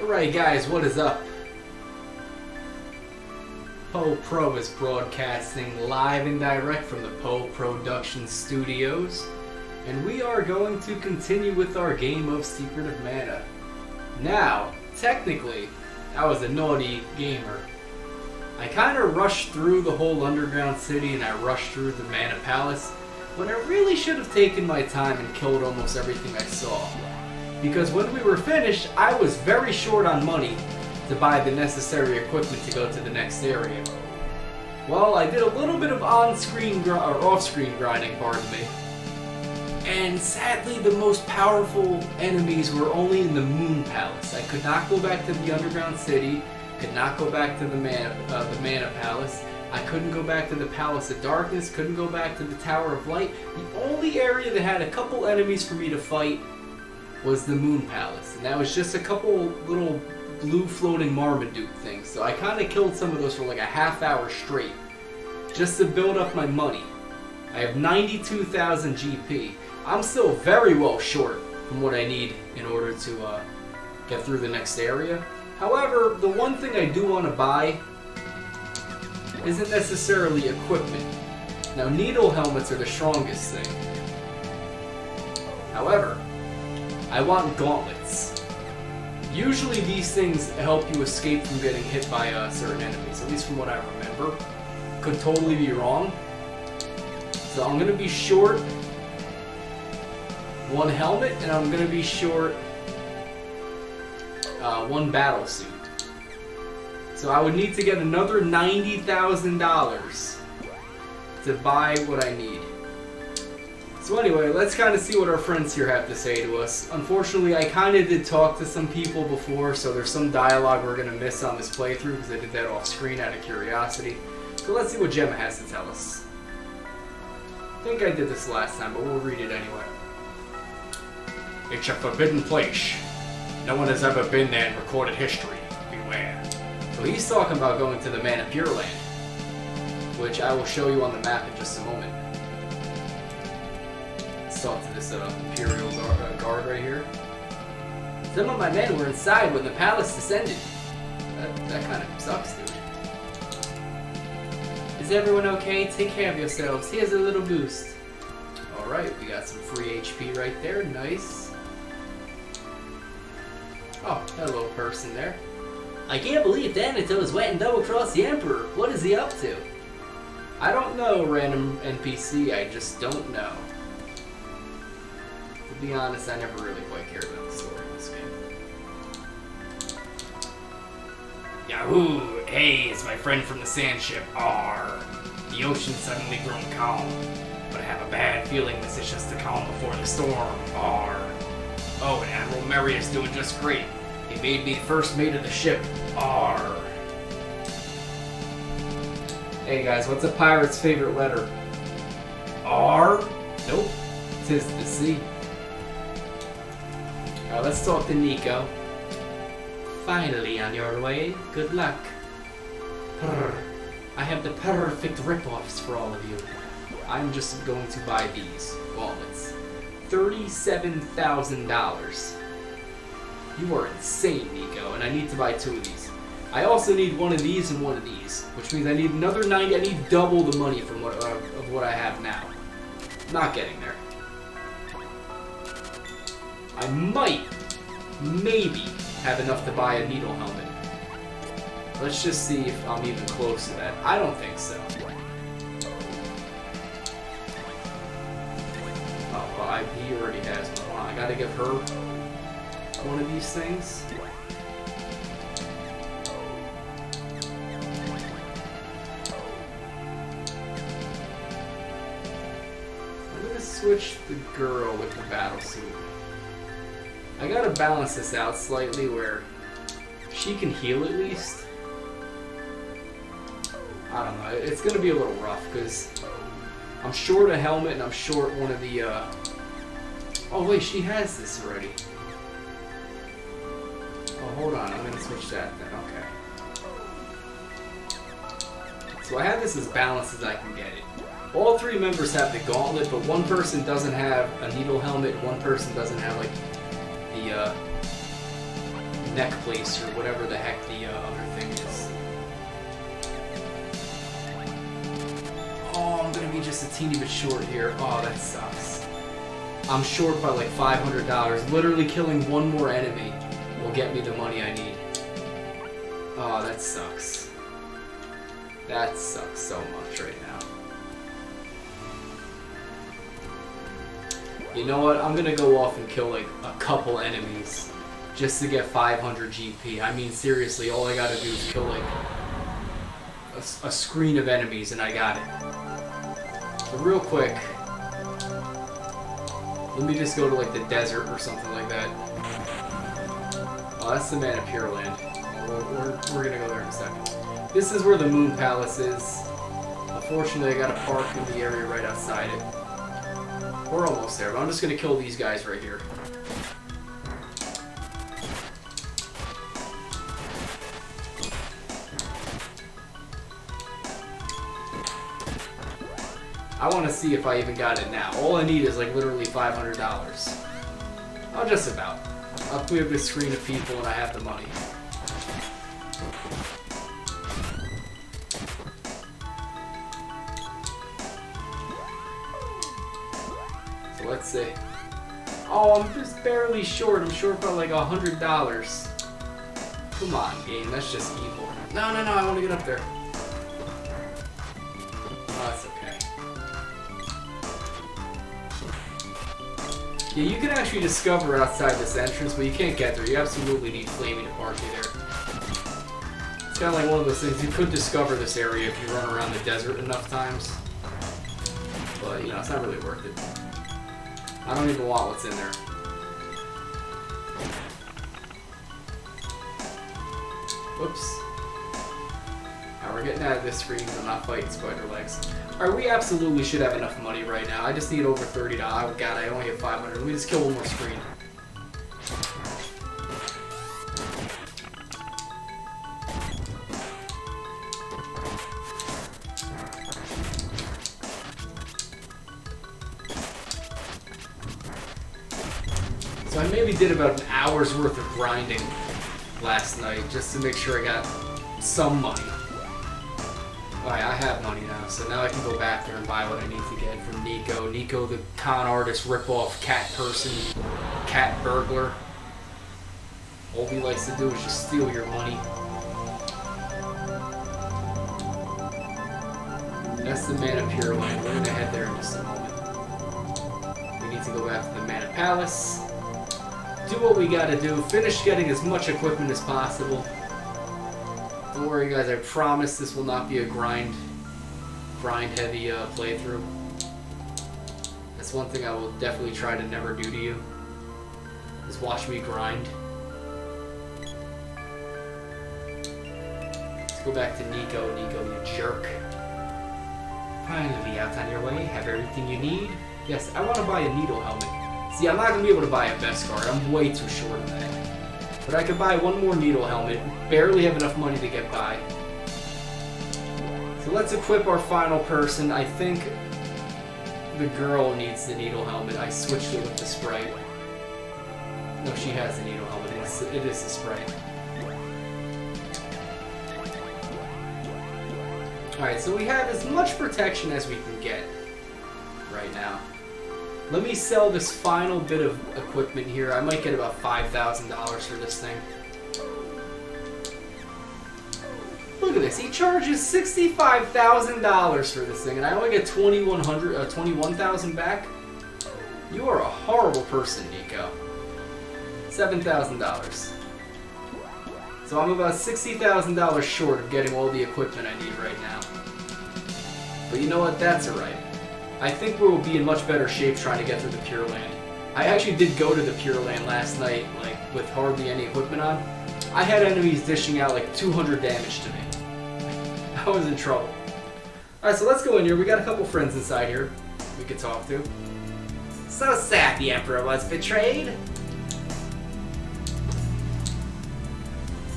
Alright guys, what is up? Poe Pro is broadcasting live and direct from the POEPROductions studios, and we are going to continue with our game of Secret of Mana. Now, technically, I was a naughty gamer. I kind of rushed through the whole underground city and I rushed through the Mana Palace, when I really should have taken my time and killed almost everything I saw. Because when we were finished, I was very short on money to buy the necessary equipment to go to the next area. Well, I did a little bit of on-screen or off-screen grinding, pardon me. And sadly, the most powerful enemies were only in the Moon Palace. I could not go back to the underground city, could not go back to the Mana Palace. I couldn't go back to the Palace of Darkness, couldn't go back to the Tower of Light. The only area that had a couple enemies for me to fight was the Moon Palace, and that was just a couple little blue floating Marmaduke things. So I kind of killed some of those for like a half hour straight, just to build up my money. I have 92,000 GP. I'm still very well short from what I need in order to get through the next area. However, the one thing I do want to buy isn't necessarily equipment. Now, needle helmets are the strongest thing. However, I want gauntlets. Usually these things help you escape from getting hit by certain enemies, at least from what I remember. Could totally be wrong. So I'm going to be short one helmet, and I'm going to be short one battle suit. So I would need to get another $90,000 to buy what I need. So anyway, let's kind of see what our friends here have to say to us. Unfortunately, I kind of did talk to some people before, so there's some dialogue we're going to miss on this playthrough because I did that off screen out of curiosity. So let's see what Gemma has to tell us. I think I did this last time, but we'll read it anyway. It's a forbidden place. No one has ever been there in recorded history. Beware. So he's talking about going to the Mana Pureland, which I will show you on the map in just a moment. Talk to this Imperial guard right here. Some of my men were inside when the palace descended. That kind of sucks, dude. Is everyone okay? Take care of yourselves. Here's a little boost. Alright, we got some free HP right there. Nice. Oh, hello person there. I can't believe Thanatos went and double-crossed the Emperor. What is he up to? I don't know, random NPC. I just don't know. To be honest, I never really quite cared about the story in this game. Yahoo! Hey, it's my friend from the sand ship. Arr! The ocean's suddenly grown calm, but I have a bad feeling this is just the calm before the storm. Arr! Oh, and Admiral Meria's doing just great. He made me first mate of the ship. Arr! Hey guys, what's a pirate's favorite letter? R? Nope. 'Tis the C. Alright, let's talk to Neko. Finally on your way. Good luck. Purr. I have the perfect rip-offs for all of you. I'm just going to buy these gauntlets. $37,000. You are insane, Neko, and I need to buy 2 of these. I also need one of these and one of these, which means I need another 90. I need double the money from what I have now. Not getting there. I might, maybe, have enough to buy a needle helmet. Let's just see if I'm even close to that. I don't think so. Oh, well, he already has one. I gotta give her one of these things. I'm gonna switch the girl with the battle suit. I gotta balance this out slightly where she can heal at least. I don't know, it's gonna be a little rough because I'm short a helmet and I'm short one of the oh wait, she has this already. Oh, hold on, I'm gonna switch that then, okay. So I have this as balanced as I can get it. All 3 members have the gauntlet, but one person doesn't have a needle helmet, one person doesn't have like the neck place or whatever the heck the other thing is. Oh, I'm gonna be just a teeny bit short here. Oh, that sucks. I'm short by like $500. Literally killing one more enemy will get me the money I need. Oh, that sucks. That sucks so much right now. You know what? I'm gonna go off and kill like a couple enemies just to get 500 GP. I mean, seriously, all I gotta do is kill like a screen of enemies and I got it. So real quick, let me just go to like the desert or something like that. Oh, that's the Mana Pureland. We're gonna go there in a second. This is where the Moon Palace is. Unfortunately, I gotta park in the area right outside it. We're almost there, but I'm just gonna kill these guys right here. I want to see if I even got it now. All I need is like literally $500. Oh, just about. I'll clear this screen of people and I have the money. So let's see. Oh, I'm just barely short. I'm short by like $100. Come on, game. That's just evil. No, I want to get up there. Oh, that's okay. Yeah, you can actually discover outside this entrance, but you can't get there. You absolutely need Flaming to park you there. It's kind of like one of those things. You could discover this area if you run around the desert enough times. But, you know, it's not really worth it. I don't even want what's in there. Whoops. Alright, we're getting out of this screen because I'm not fighting spider legs. Alright, we absolutely should have enough money right now. I just need over $30. Oh god, I only have 500. Let me just kill one more screen. So I maybe did about an hour's worth of grinding last night just to make sure I got some money. Alright, I have money now, so now I can go back there and buy what I need to get from Neko. Neko, the con artist, rip-off cat person, cat burglar. All he likes to do is just steal your money. That's the Mana Pureland. We're gonna head there in just a moment. We need to go back to the Mana Palace. Do what we gotta do. Finish getting as much equipment as possible. Don't worry, guys. I promise this will not be a grind-heavy playthrough. That's one thing I will definitely try to never do to you. Is watch me grind. Let's go back to Neko. Neko, you jerk. Finally, out on your way. Have everything you need. Yes, I want to buy a needle helmet. See, I'm not going to be able to buy a vest guard. I'm way too short of that. But I could buy one more needle helmet. Barely have enough money to get by. So let's equip our final person. I think the girl needs the needle helmet. I switched it with the sprite. No, she has the needle helmet. It is the sprite. Alright, so we have as much protection as we can get right now. Let me sell this final bit of equipment here. I might get about $5,000 for this thing. Look at this. He charges $65,000 for this thing, and I only get $21,000 back. You are a horrible person, Neko. $7,000. So I'm about $60,000 short of getting all the equipment I need right now. But you know what? That's alright. I think we will be in much better shape trying to get through the Pure Land. I actually did go to the Pure Land last night, like, with hardly any equipment on. I had enemies dishing out like 200 damage to me. I was in trouble. Alright, so let's go in here. We got a couple friends inside here we could talk to. So sad the Emperor was betrayed.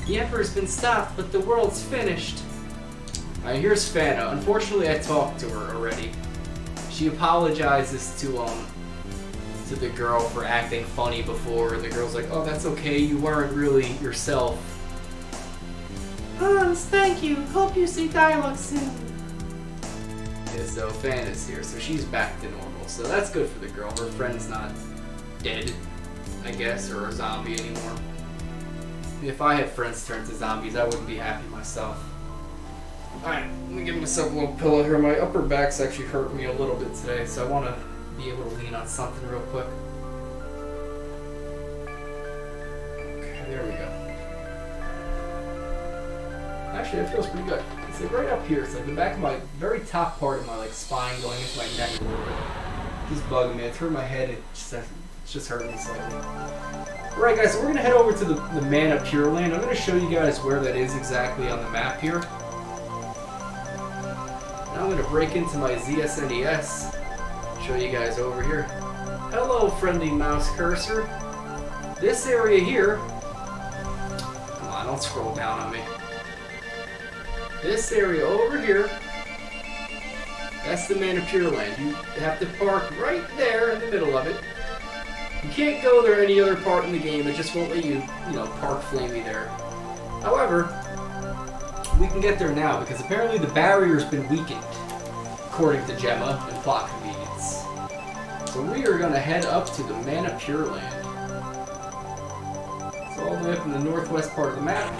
The Emperor's been stopped, but the world's finished. Alright, here's Fana. Unfortunately, I talked to her already. She apologizes to to the girl for acting funny before. The girl's like, oh, that's okay, you weren't really yourself. Thank you. Hope you see dialogue soon. Yeah, so Fan is here, so she's back to normal. So that's good for the girl. Her friend's not dead, I guess, or a zombie anymore. If I had friends turn to zombies, I wouldn't be happy myself. Alright, let me give myself a little pillow here. My upper back's actually hurting me a little bit today, so I want to be able to lean on something real quick. Okay, there we go. Actually, it feels pretty good. It's like right up here. It's like the back of my very top part of my like spine going into my neck a little bit. It's bugging me. It's hurt my head. It's just hurting me slightly. Alright guys, so we're going to head over to the Mana Pureland. I'm going to show you guys where that is exactly on the map here. Now I'm going to break into my ZSNES. Show you guys over here. Hello, friendly mouse cursor. This area here... Come on, don't scroll down on me. This area over here, that's the Mana Pureland. You have to park right there in the middle of it. You can't go there any other part in the game. It just won't let you, park Flamey there. However, we can get there now because apparently the barrier's been weakened, according to Gemma and plot convenience. So we are going to head up to the Mana Pureland. It's all the way up in the northwest part of the map.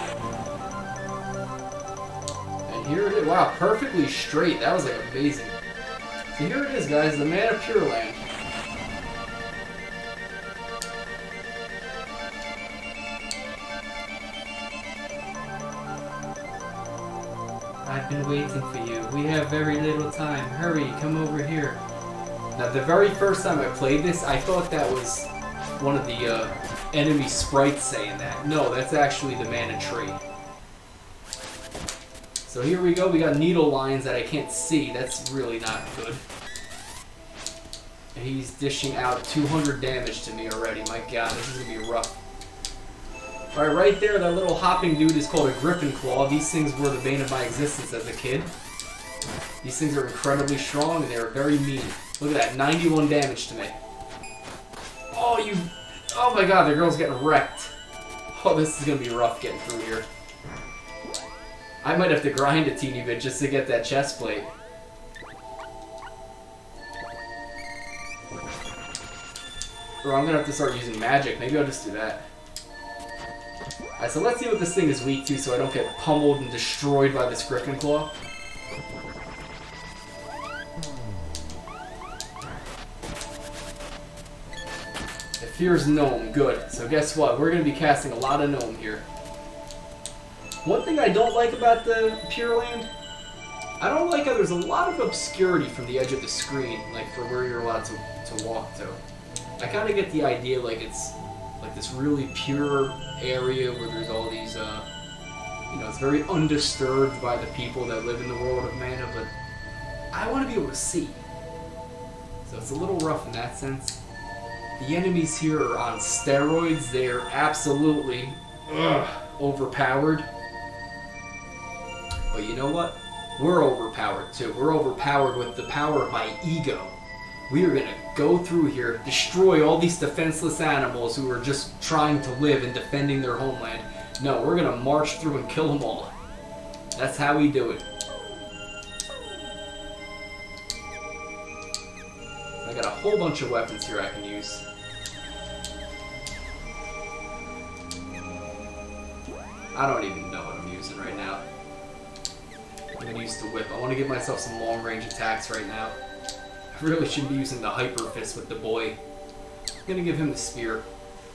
And here it is. Wow, perfectly straight. That was like amazing. So here it is, guys, the Mana Pureland. I've been waiting for you. We have very little time. Hurry, come over here. Now, the very first time I played this, I thought that was one of the enemy sprites saying that. No, that's actually the Mana Tree. So here we go. We got needle lines that I can't see. That's really not good. And he's dishing out 200 damage to me already. My god, this is going to be rough. Alright, right there, that little hopping dude is called a Griffin Claw. These things were the bane of my existence as a kid. These things are incredibly strong and they're very mean. Look at that, 91 damage to me. Oh, oh my god, the girl's getting wrecked. Oh, this is gonna be rough getting through here. I might have to grind a teeny bit just to get that chest plate. Or I'm gonna have to start using magic. Maybe I'll just do that. Alright, so let's see what this thing is weak to so I don't get pummeled and destroyed by this Griffin Claw. It fears Gnome. Good. So guess what? We're going to be casting a lot of Gnome here. One thing I don't like about the Pureland, I don't like how there's a lot of obscurity from the edge of the screen, like for where you're allowed to walk to. I kind of get the idea like it's like this really pure area where there's all these, it's very undisturbed by the people that live in the world of Mana, but I want to be able to see. So it's a little rough in that sense. The enemies here are on steroids. They are absolutely overpowered. But you know what? We're overpowered too. We're overpowered with the power of my ego. We are going to go through here, destroy all these defenseless animals who are just trying to live and defending their homeland. No, we're going to march through and kill them all. That's how we do it. I got a whole bunch of weapons here I can use. I don't even know what I'm using right now. I'm going to use the whip. I want to give myself some long-range attacks right now. I really shouldn't be using the Hyper Fist with the boy. I'm going to give him the Spear.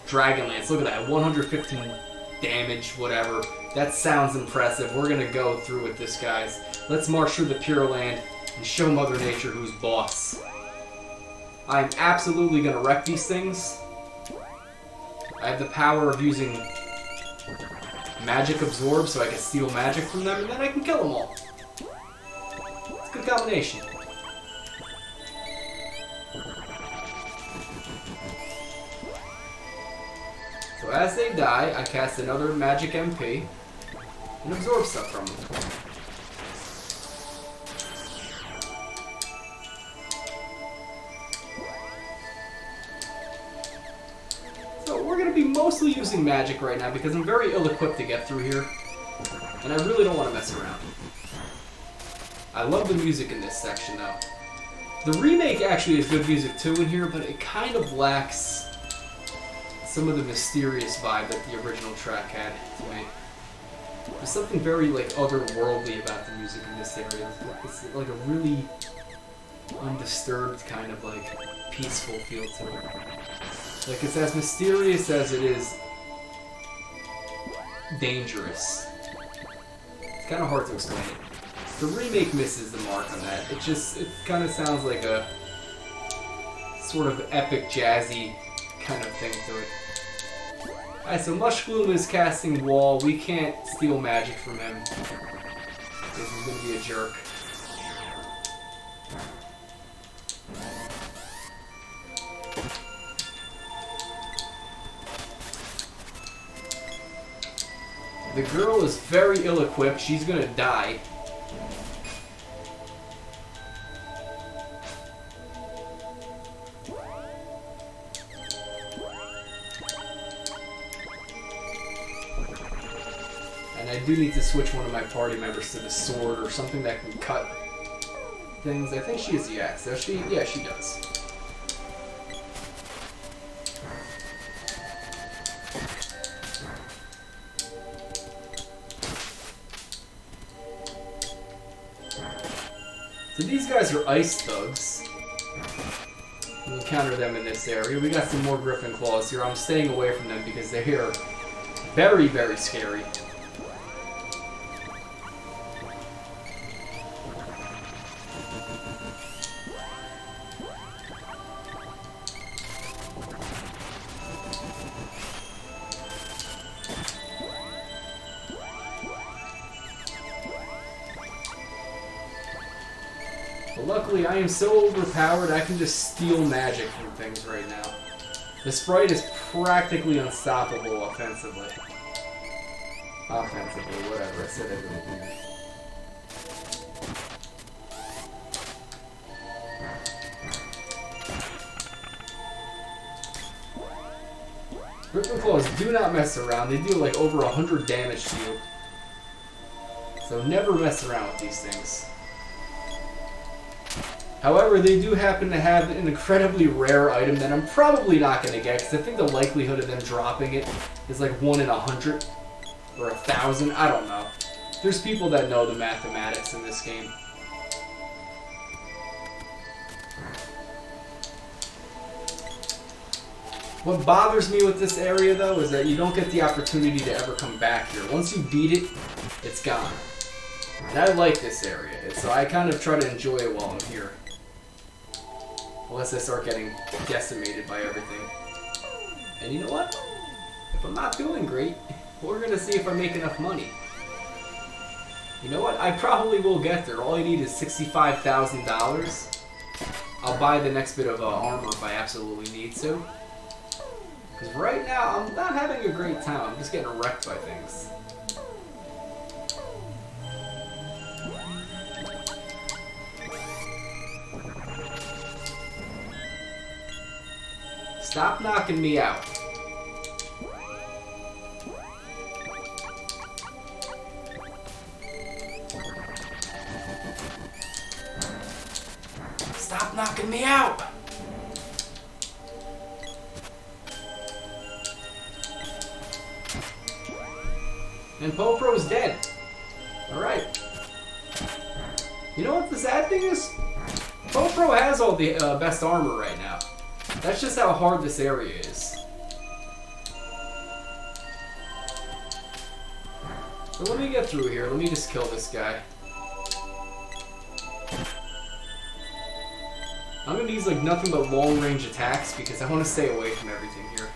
Dragon Lance, look at that. 115 damage, whatever. That sounds impressive. We're going to go through with this, guys. Let's march through the Pureland and show Mother Nature who's boss. I'm absolutely going to wreck these things. I have the power of using Magic Absorb so I can steal magic from them, and then I can kill them all. It's a good combination. So as they die, I cast another Magic MP and absorb stuff from them. So we're going to be mostly using magic right now because I'm very ill-equipped to get through here. And I really don't want to mess around. I love the music in this section though. The remake actually is good music too in here, but it kind of lacks some of the mysterious vibe that the original track had to me. There's something very like otherworldly about the music in this area. It's like a really undisturbed kind of like peaceful feel to it. Like it's as mysterious as it is dangerous. It's kind of hard to explain it. The remake misses the mark on that. It kind of sounds like a sort of epic jazzy kind of thing to it. Alright, so Mushgloom is casting Wall. We can't steal magic from him because he's going to be a jerk. The girl is very ill-equipped. She's going to die. And I do need to switch one of my party members to the sword or something that can cut things. I think she has the axe. Does she? Yeah, she does. So these guys are ice thugs. We encounter them in this area. We got some more griffin claws here. I'm staying away from them because they're here. Very, very scary. But luckily, I am so overpowered, I can just steal magic from things right now. The sprite is practically unstoppable offensively. Offensively, whatever. I said that really weird. Griffin Claws do not mess around. They do like over 100 damage to you. So never mess around with these things. However, they do happen to have an incredibly rare item that I'm probably not going to get, because I think the likelihood of them dropping it is like 1 in 100 or 1,000. I don't know. There's people that know the mathematics in this game. What bothers me with this area, though, is that you don't get the opportunity to ever come back here. Once you beat it, it's gone. And I like this area, so I kind of try to enjoy it while I'm here. Unless I start getting decimated by everything. And you know what? If I'm not doing great, we're going to see if I make enough money. You know what? I probably will get there. All I need is $65,000. I'll buy the next bit of armor if I absolutely need to. Because right now, I'm not having a great time. I'm just getting wrecked by things. Stop knocking me out. Stop knocking me out! And Poe Pro is dead. Alright. You know what the sad thing is? Poe Pro has all the best armor right now. That's just how hard this area is. So let me get through here. Let me just kill this guy. I'm gonna use like nothing but long-range attacks because I want to stay away from everything here.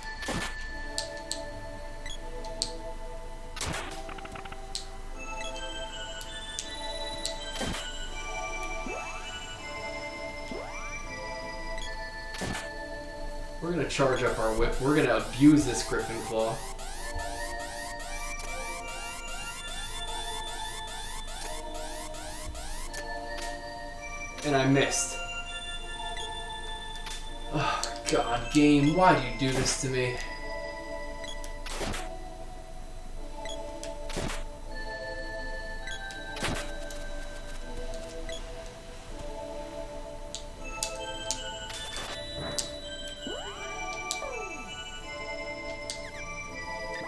We're gonna charge up our whip. We're gonna abuse this Griffin Claw. And I missed. Oh, God, game, why do you do this to me?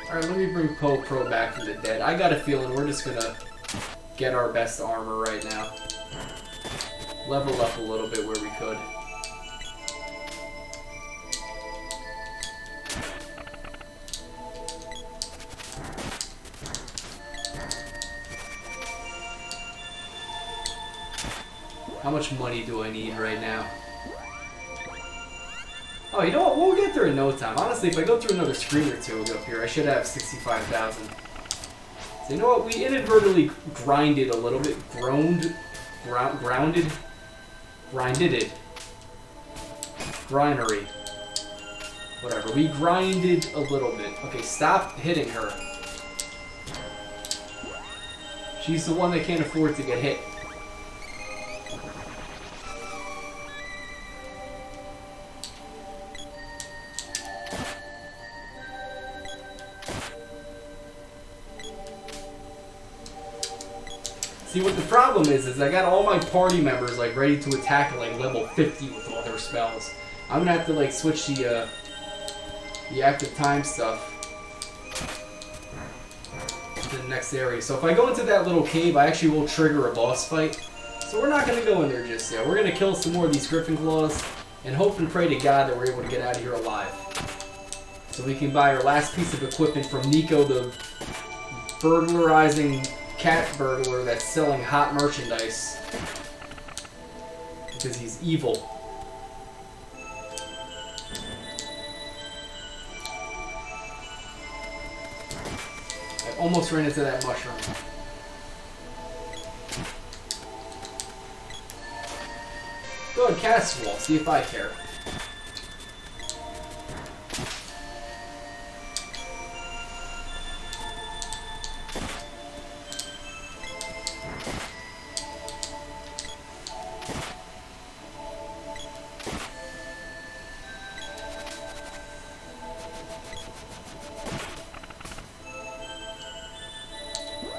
Alright, let me bring Poe Pro back from the dead. I got a feeling we're just gonna get our best armor right now. Level up a little bit where we could. How much money do I need right now? Oh, you know what? We'll get there in no time. Honestly, if I go through another screen or two up here, I should have 65,000. So you know what? We inadvertently grinded a little bit. Grinded it. Grindery. Whatever. We grinded a little bit. Okay, stop hitting her. She's the one that can't afford to get hit. See, what the problem is I got all my party members like ready to attack at like level 50 with all their spells. I'm gonna have to like switch the active time stuff to the next area. So if I go into that little cave, I actually will trigger a boss fight. So we're not gonna go in there just yet. We're gonna kill some more of these Griffin Claws and hope and pray to God that we're able to get out of here alive. So we can buy our last piece of equipment from Neko, the burglarizing cat burglar that's selling hot merchandise because he's evil. I almost ran into that mushroom. Go ahead, cast wall, see if I care.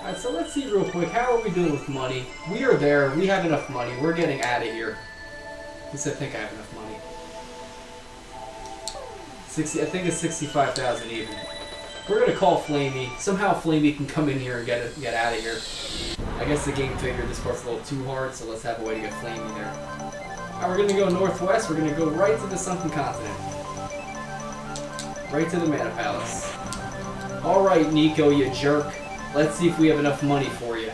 Alright, so let's see real quick, how are we doing with money? We are there, we have enough money, we're getting out of here. At least I think I have enough money. 60, I think it's 65,000 even. We're gonna call Flamey. Somehow Flamey can come in here and get out of here. I guess the game figured this part's a little too hard, so let's have a way to get Flamey there. Alright, we're gonna go northwest, we're gonna go right to the Sunken Continent. Right to the Mana Palace. Alright, Neko, you jerk. Let's see if we have enough money for you.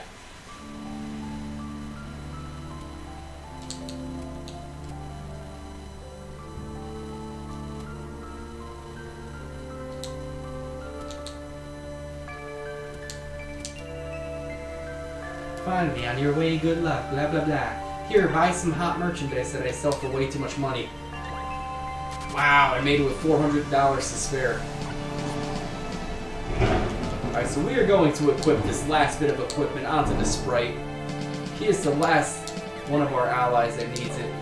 Find me on your way, good luck, blah blah blah. Here, buy some hot merchandise that I sell for way too much money. Wow, I made it with $400 to spare. Alright, so we are going to equip this last bit of equipment onto the sprite. He is the last one of our allies that needs it.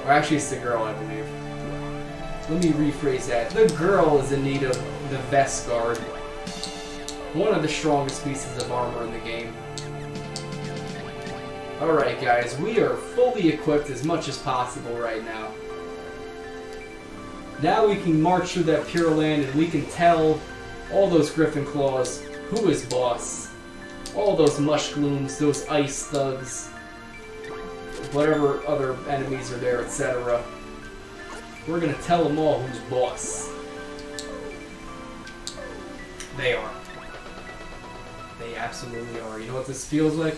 Or actually, it's the girl, I believe. Let me rephrase that. The girl is in need of the Vest Guard. One of the strongest pieces of armor in the game. Alright guys, we are fully equipped as much as possible right now. Now we can march through that Pure Land and we can tell all those Griffin Claws who is boss. All those Mush Glooms, those Ice Thugs, whatever other enemies are there, etc. We're gonna tell them all who's boss. They are. They absolutely are. You know what this feels like?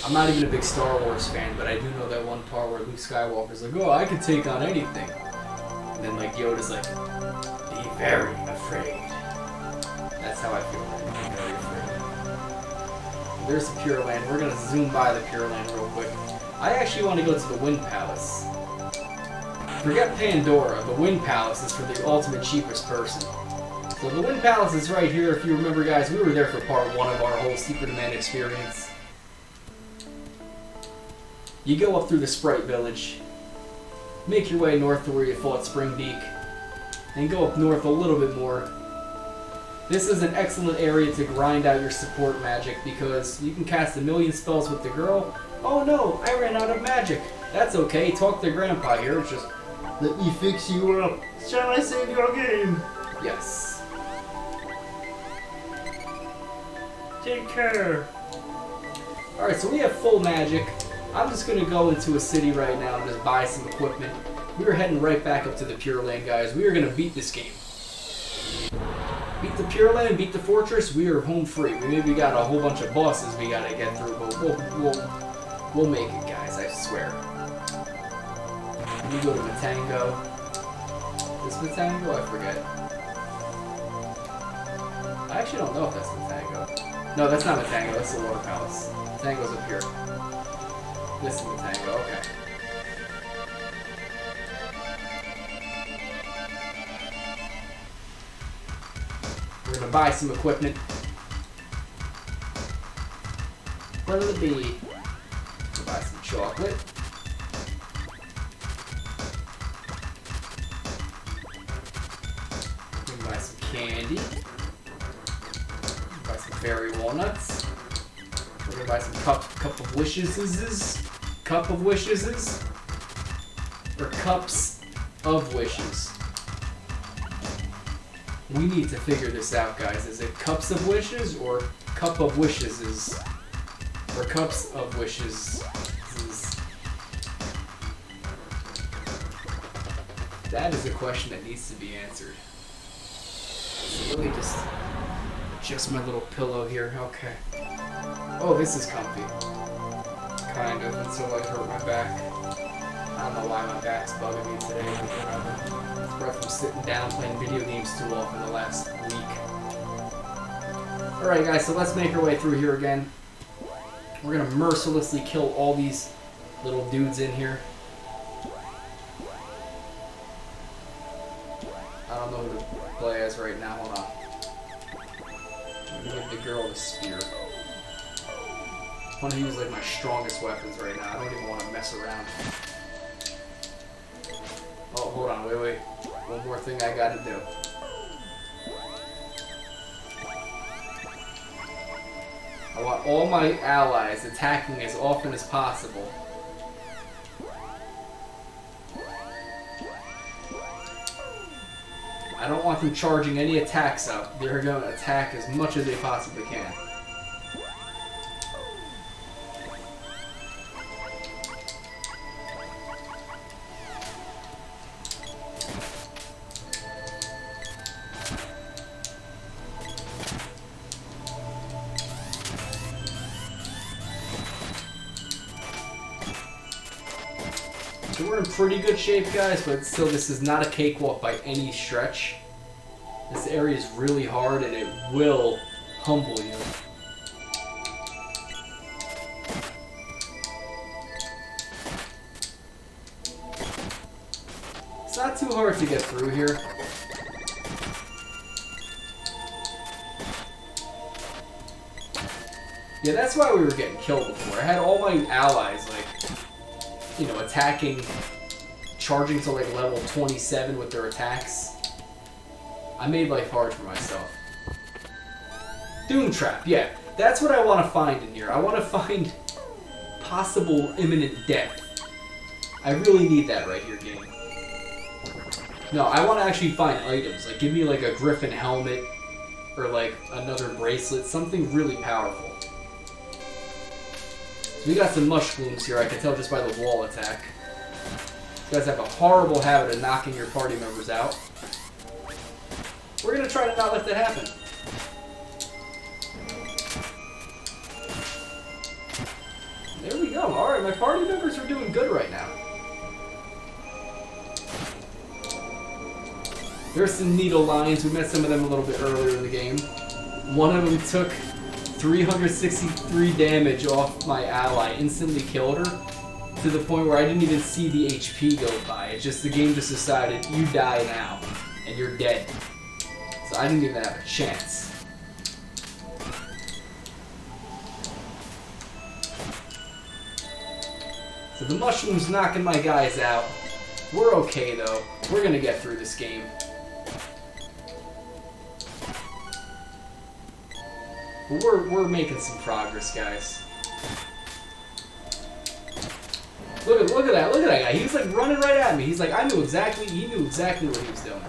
I'm not even a big Star Wars fan, but I do know that one part where Luke Skywalker's like, oh, I can take on anything. And then like Yoda's like, be very afraid. That's how I feel right now. I'm very afraid. There's the Pure Land. We're gonna zoom by the Pure Land real quick. I actually want to go to the Wind Palace. Forget Pandora. The Wind Palace is for the ultimate cheapest person. So the Wind Palace is right here. If you remember, guys, we were there for part 1 of our whole Secret of Mana experience. You go up through the Sprite Village, make your way north to where you fought Spring Beak, and go up north a little bit more. This is an excellent area to grind out your support magic because you can cast a million spells with the girl. Oh no, I ran out of magic. That's okay, talk to Grandpa here, it's just, let me fix you up. Shall I save your game? Yes. Take care. Alright, so we have full magic. I'm just gonna go into a city right now and just buy some equipment. We are heading right back up to the Pureland, guys. We are gonna beat this game. Beat the Pureland, beat the fortress, we are home free. We maybe got a whole bunch of bosses we gotta get through, but we'll make it, guys, I swear. Let me go to Matango. Is Matango? I forget. I actually don't know if that's Matango. No, that's not Matango, that's the Water Palace. Matango's up here. This is Matango, okay. We're gonna buy some equipment. What will it be? We'll buy some chocolate. We're gonna buy some candy. Buy some berry walnuts. We're gonna buy some cup of wishes. Cup of wishes. Or cups of wishes. We need to figure this out, guys. Is it cups of wishes or cup of wishes? Or cups of wishes? That is a question that needs to be answered. So let me just adjust my little pillow here. Okay. Oh, this is comfy. Kind of, until I hurt my back. I don't know why my back's bugging me today. It's probably from sitting down playing video games too often the last week. Alright guys, so let's make our way through here again. We're gonna mercilessly kill all these little dudes in here. I don't know who to play as right now, hold on. I'm gonna give the girl the spear. I want to use like my strongest weapons right now. I don't even want to mess around. Oh, hold on, wait. One more thing I gotta do. I want all my allies attacking as often as possible. I don't want them charging any attacks up. They're going to attack as much as they possibly can. So we're in pretty good shape, guys, but still this is not a cakewalk by any stretch. This area is really hard and it will humble you. It's not too hard to get through here. Yeah, that's why we were getting killed before. I had all my allies, like, you know, attacking, charging to like level 27 with their attacks. I made life hard for myself. Doom Trap, yeah. That's what I want to find in here. I want to find possible imminent death. I really need that right here, game. No, I want to actually find items. Like, give me like a griffin helmet or like another bracelet. Something really powerful. We got some mushrooms here, I can tell just by the wall attack. You guys have a horrible habit of knocking your party members out. We're gonna try to not let that happen. There we go. Alright, my party members are doing good right now. There's some needle lions. We met some of them a little bit earlier in the game. One of them took 363 damage off my ally, instantly killed her, to the point where I didn't even see the HP go by. It's just the game just decided, you die now, and you're dead. So I didn't even have a chance. So the mushroom's knocking my guys out. We're okay though. We're gonna get through this game. We're making some progress, guys. Look at that guy. He was like running right at me. He's like, he knew exactly what he was doing.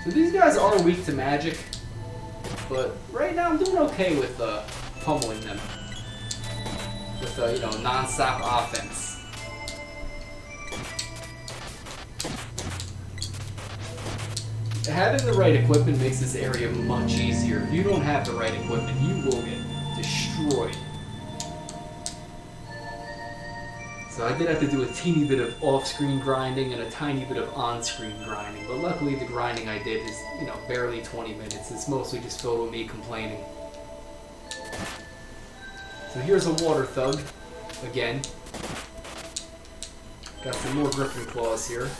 So these guys are weak to magic, but right now I'm doing okay with pummeling them with you know, non-stop offense. Having the right equipment makes this area much easier. If you don't have the right equipment, you will get destroyed. So I did have to do a teeny bit of off-screen grinding and a tiny bit of on-screen grinding, but luckily the grinding I did is, you know, barely 20 minutes. It's mostly just filled with me complaining. So here's a water thug, again. Got some more griffin claws here.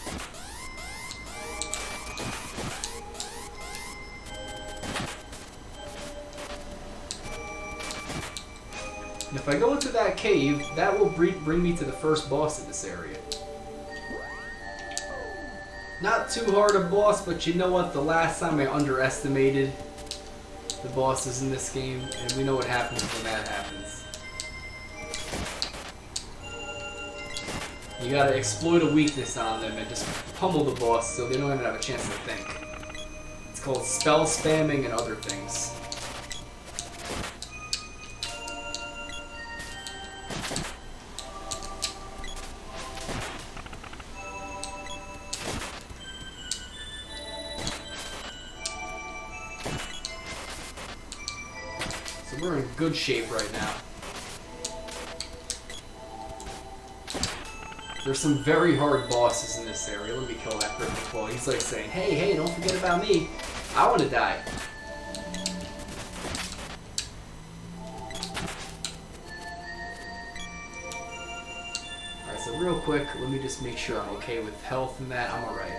And if I go into that cave, that will bring me to the first boss of this area. Not too hard a boss, but you know what? The last time I underestimated the bosses in this game, and we know what happens when that happens. You gotta exploit a weakness on them and just pummel the boss so they don't even have a chance to think. It's called spell spamming and other things. So we're in good shape right now. There's some very hard bosses in this area. Let me kill that Griffin Claw. He's like saying, hey, hey, don't forget about me. I want to die. Alright, so real quick, let me just make sure I'm okay with health and that. I'm alright.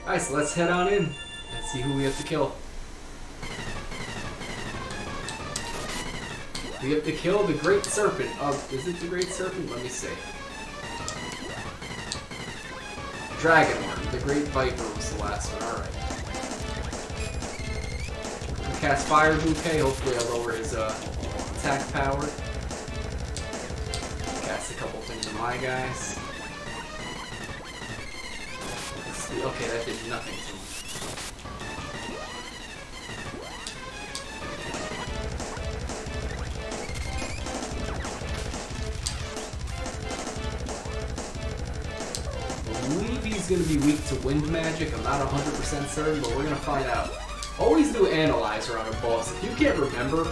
Alright, so let's head on in and see who we have to kill. We have to kill the Great Serpent. Is it the Great Serpent? Let me see. Dragonborn. The Great Viper was the last one. Alright. Cast Fire Bouquet. Hopefully I'll lower his attack power. Cast a couple things on my guys. Let's see. Okay, that did nothing to me. He's going to be weak to wind magic. I'm not 100% certain, but we're going to find out. Always do Analyzer on a boss. If you can't remember,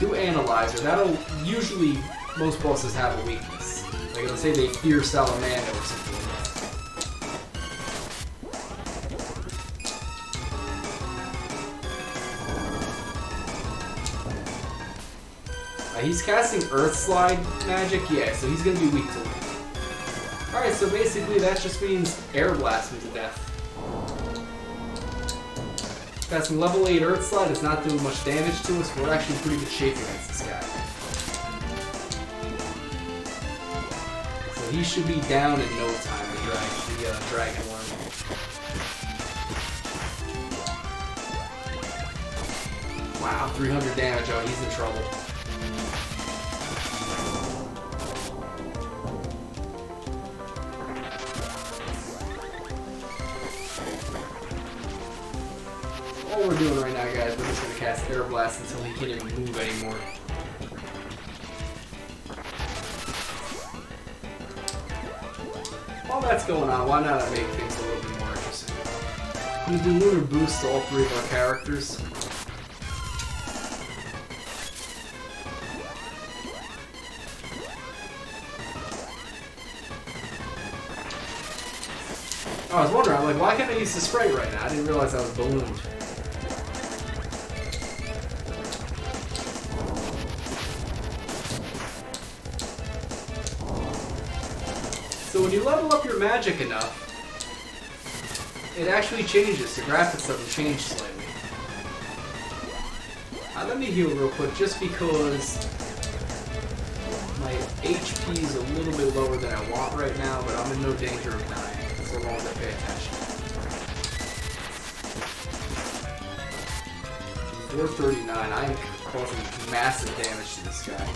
do Analyzer. That'll usually, most bosses have a weakness. Like, let's say they fear Salamander or something like that. He's casting Earth Slide magic, yeah, so he's going to be weak to wind. Alright, so basically that just means Air Blast him to death. Casting level 8 Earth Slide is not doing much damage to us. We're actually in pretty good shape against this guy. So he should be down in no time, the Dragon Worm. Wow, 300 damage. Oh, he's in trouble. All we're doing right now, guys, we're just going to cast Air Blast until he can't even move anymore. While that's going on, why not make things a little bit more interesting? I'm going to do Lunar Boost to all three of our characters. I was wondering, I'm like, why can't I use the Sprite right now? I didn't realize I was ballooned. So when you level up your magic enough, it actually changes. The graphics of them change slightly. Let me heal real quick, just because my HP is a little bit lower than I want right now, but I'm in no danger of dying. So long as I pay attention. 439. I am causing massive damage to this guy.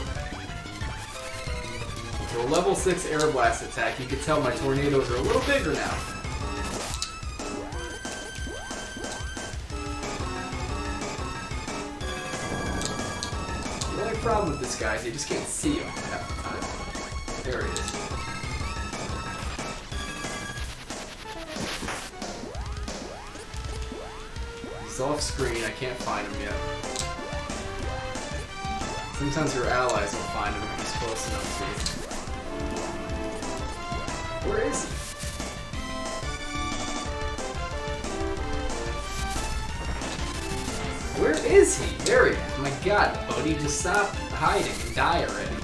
So a level 6 Air Blast attack. You can tell my tornadoes are a little bigger now. problem with this guy is you just can't see him half the time. There it is. He's off screen, I can't find him yet. Sometimes your allies will find him if he's close enough to you. Where is he? Where is he? There he is. My god, buddy, just stop hiding and die already.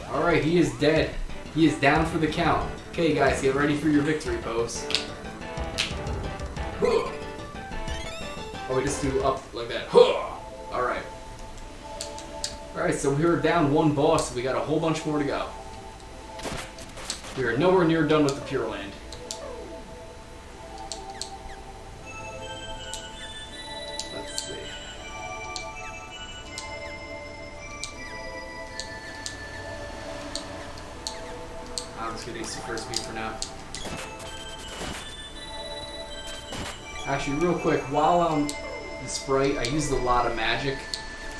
Alright, he is dead. He is down for the count. Okay, guys, get ready for your victory pose. Huh. Oh, we just do up like that. Huh. Alright. Alright, so we're down one boss. We got a whole bunch more to go. We are nowhere near done with the Pureland. Let's see. I'm just gonna use the first beat for now. Actually, real quick, while I'm the sprite, I used a lot of magic.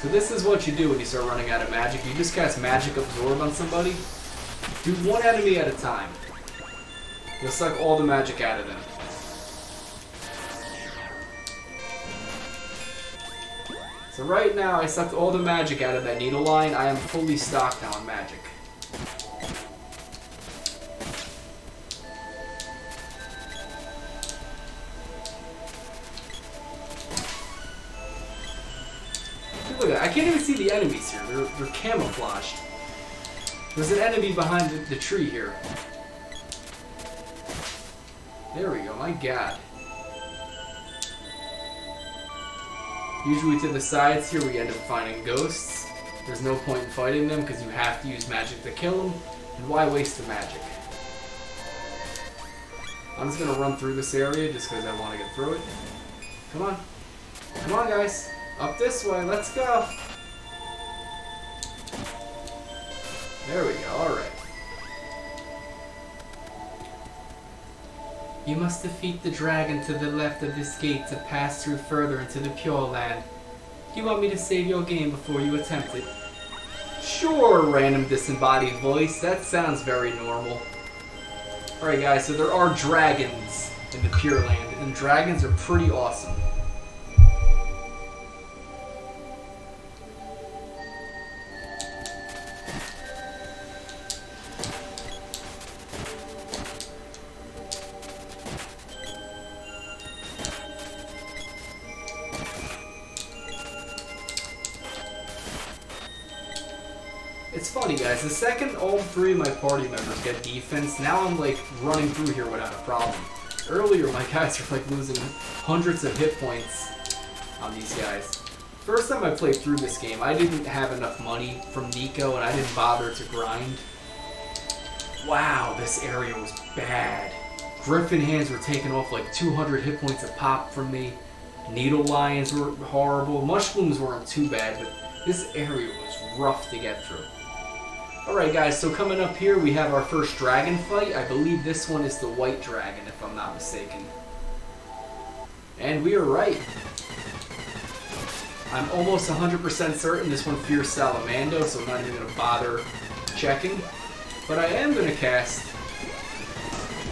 So this is what you do when you start running out of magic. You just cast Magic Absorb on somebody. Do one enemy at a time. You'll suck all the magic out of them. So right now, I sucked all the magic out of that needle line. I am fully stocked now on magic. Look at that. I can't even see the enemies here. They're camouflaged. There's an enemy behind the tree here. There we go. My god. Usually to the sides here we end up finding ghosts. There's no point in fighting them because you have to use magic to kill them. And why waste the magic? I'm just going to run through this area just because I want to get through it. Come on. Come on, guys. Up this way, let's go! There we go, alright. You must defeat the dragon to the left of this gate to pass through further into the Pureland. Do you want me to save your game before you attempt it? Sure, random disembodied voice. That sounds very normal. Alright guys, so there are dragons in the Pureland, and dragons are pretty awesome. It's funny, guys. The second all three of my party members get defense, now I'm like running through here without a problem. Earlier, my guys were like losing hundreds of hit points on these guys. First time I played through this game, I didn't have enough money from Neko and I didn't bother to grind. Wow, this area was bad. Griffin hands were taking off like 200 hit points a pop from me. Needle lions were horrible. Mushrooms weren't too bad, but this area was rough to get through. Alright guys, so coming up here we have our first dragon fight. I believe this one is the white dragon, if I'm not mistaken. And we are right. I'm almost 100% certain this one fears Salamando, so I'm not even going to bother checking. But I am going to cast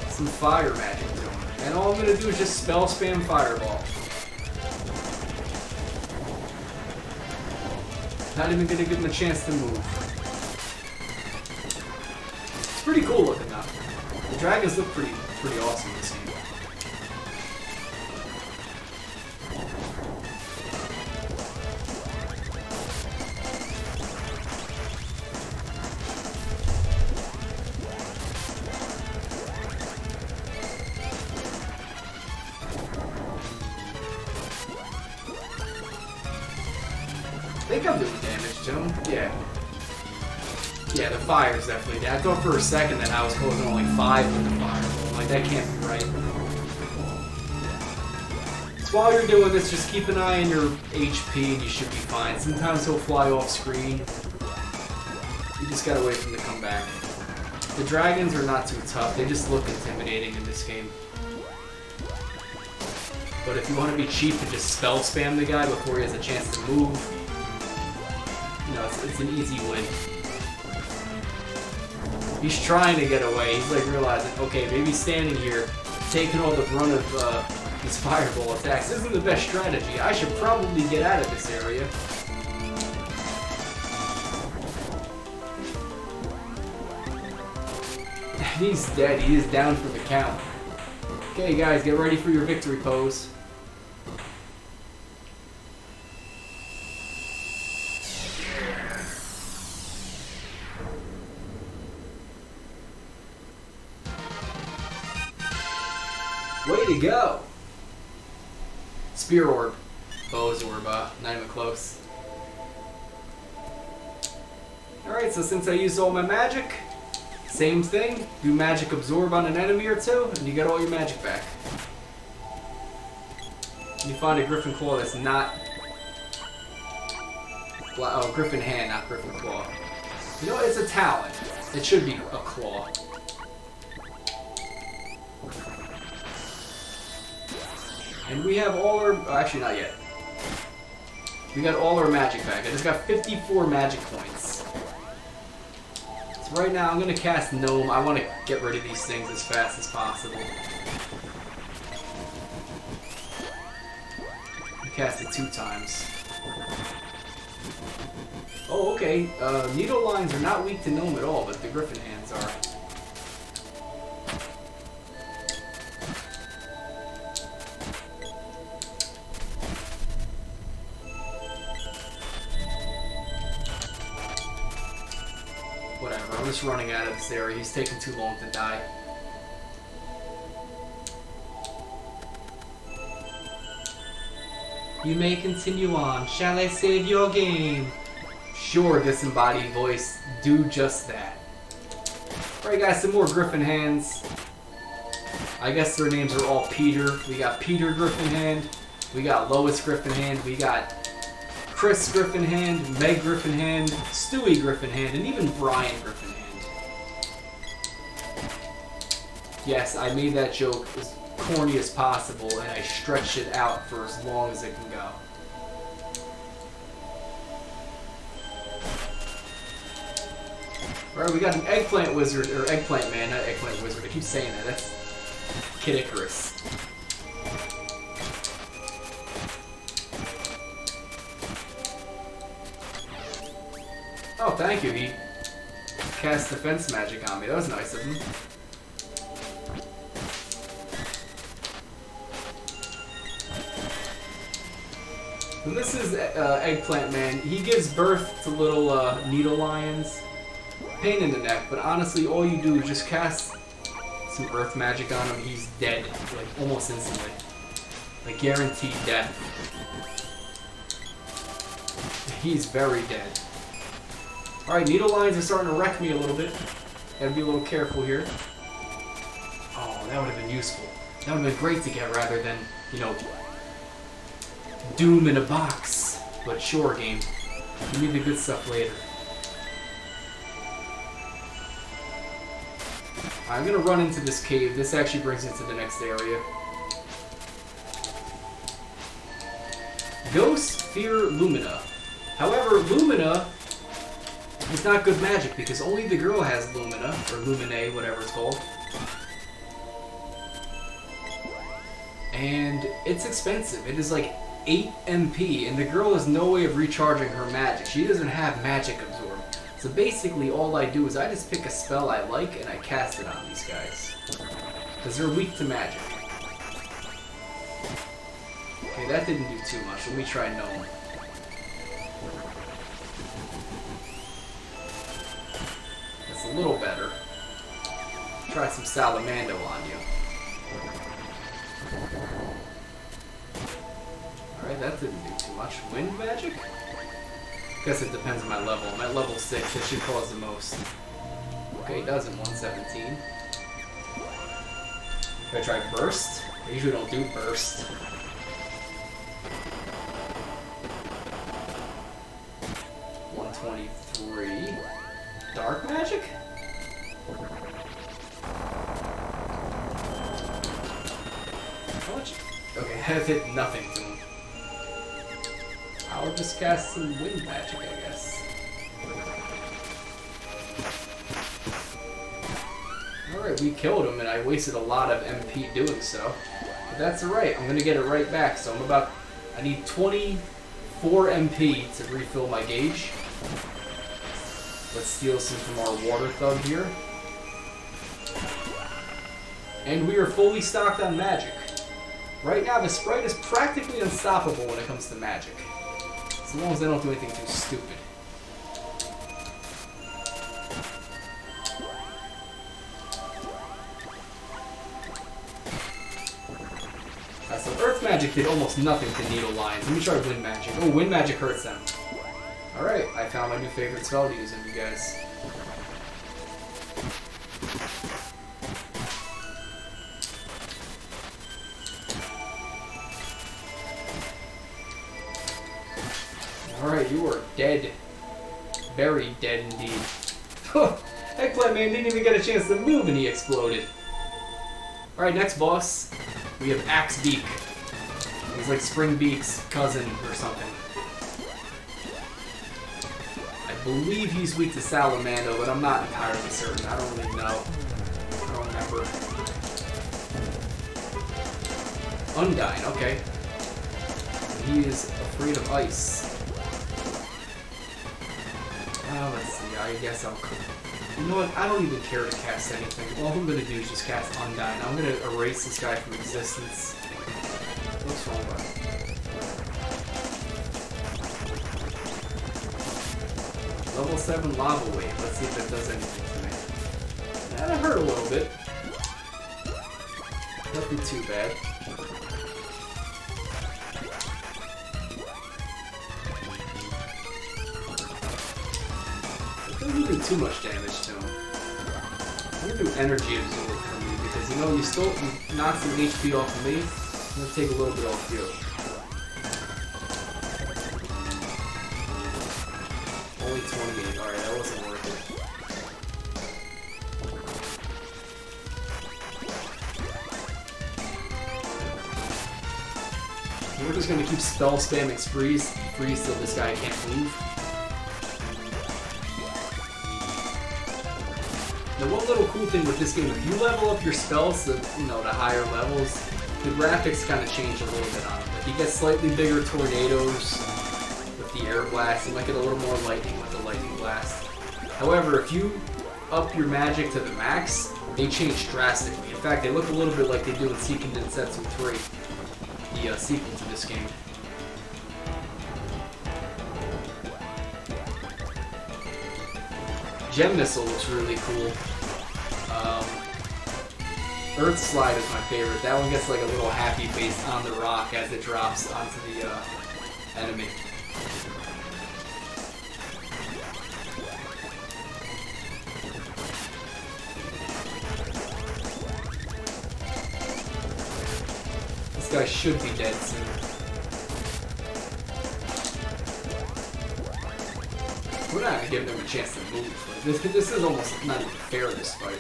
some fire magic to him. And all I'm going to do is just spell spam fireball. Not even going to give him a chance to move. It's pretty cool looking now. The dragons look pretty awesome in this game. I think I'm doing damage to him. Yeah. Yeah, the fire's definitely dead. I thought for a second that I was closing only 5 with the fire. I'm like, that can't be right. So while you're doing this, just keep an eye on your HP and you should be fine. Sometimes he'll fly off screen. You just gotta wait for him to come back. The dragons are not too tough, they just look intimidating in this game. But if you want to be cheap and just spell spam the guy before he has a chance to move, you know, it's an easy win. He's trying to get away, he's like realizing, okay, maybe standing here, taking all the brunt of these fireball attacks isn't the best strategy. I should probably get out of this area. He's dead, he is down for the count. Okay guys, get ready for your victory pose. Way to go! Spear Orb. Bow's Orb, not even close. Alright, so since I used all my magic, same thing, do magic absorb on an enemy or two, and you get all your magic back. You find a Griffin Claw that's not... Oh, Griffin Hand, not Griffin Claw. You know what, it's a talon. It should be a claw. And we have all our... Oh, actually, not yet. We got all our magic back. I just got 54 magic points. So right now, I'm going to cast Gnome. I want to get rid of these things as fast as possible. I cast it 2 times. Oh, okay. Needle lines are not weak to Gnome at all, but the Griffin Hands are. Whatever, I'm just running out of this area. He's taking too long to die. You may continue on. Shall I save your game? Sure, disembodied voice. Do just that. Alright guys, some more Griffin Hands. I guess their names are all Peter. We got Peter Griffin Hand. We got Lois Griffin Hand. We got Chris Griffin Hand, Meg Griffin Hand, Stewie Griffin Hand, and even Brian Griffin Hand. Yes, I made that joke as corny as possible, and I stretched it out for as long as it can go. Alright, we got an Eggplant Wizard, or Eggplant Man, not Eggplant Wizard. I keep saying that. That's Kid Icarus. Oh, thank you. He cast defense magic on me. That was nice of him. So this is Eggplant Man. He gives birth to little needle lions. Pain in the neck, but honestly, all you do is just cast some earth magic on him. He's dead, like almost instantly. Like guaranteed death. He's very dead. Alright, needle lines are starting to wreck me a little bit. Gotta be a little careful here. Oh, that would have been useful. That would have been great to get rather than, you know, Doom in a box. But sure, game. Give me the good stuff later. I'm gonna run into this cave. This actually brings me to the next area. Ghosts fear Lumina. However, Lumina is not good magic because only the girl has Lumina, or Lumine, whatever it's called. And it's expensive. It is like 8 MP, and the girl has no way of recharging her magic. She doesn't have magic absorb. So basically all I do is I just pick a spell I like and I cast it on these guys. Because they're weak to magic. Okay, that didn't do too much. Let me try Gnome. That's a little better. Try some Salamando on you. Alright, that didn't do too much. Wind magic? Guess it depends on my level. I'm at level 6, it should cause the most. Okay, it does in 117. Should I try Burst? I usually don't do Burst. $123. Dark magic? have hit nothing to him. I'll just cast some wind magic, I guess. Alright, we killed him, and I wasted a lot of MP doing so. But that's alright, I'm gonna get it right back. So I need 24 MP to refill my gauge. Let's steal some from our water thug here. And we are fully stocked on magic. Right now, the sprite is practically unstoppable when it comes to magic. As long as I don't do anything too stupid. So earth magic did almost nothing to needle lines. Let me try wind magic. Oh, wind magic hurts them. Alright, I found my new favorite spell to use on you guys. Alright, you are dead. Very dead indeed. Eggplant Man didn't even get a chance to move and he exploded. Alright, next boss. We have Axe Beak. He's like Spring Beak's cousin or something. I believe he's weak to Salamando, but I'm not entirely certain. I don't really know. I don't remember. Undyne, okay. He is afraid of ice. Let's see, I guess I'll... You know what, I don't even care to cast anything. All I'm going to do is just cast Undyne. I'm going to erase this guy from existence. What's wrong with it? Level 7 Lava Wave. Let's see if that does anything to me. That hurt a little bit. Nothing too bad. Doesn't do too much damage to him. I'm gonna do energy absorb from you because you know you knock some HP off of me. I'm gonna take a little bit off you. Only 28. Alright, that wasn't worth it. We're just gonna keep spell spamming freeze till this guy can't move. The one little cool thing with this game, if you level up your spells to, you know, to higher levels, the graphics kind of change a little bit on him. Like, you get slightly bigger tornadoes with the air blast. You might get a little more lightning with the lightning blast. However, if you up your magic to the max, they change drastically. In fact, they look a little bit like they do in Seiken Densetsu 3, the sequel to this game. Gem Missile looks really cool. Earth Slide is my favorite. That one gets like a little happy face on the rock as it drops onto the enemy. This guy should be dead soon. We're not giving him a chance to move. This is almost not even fair, this fight.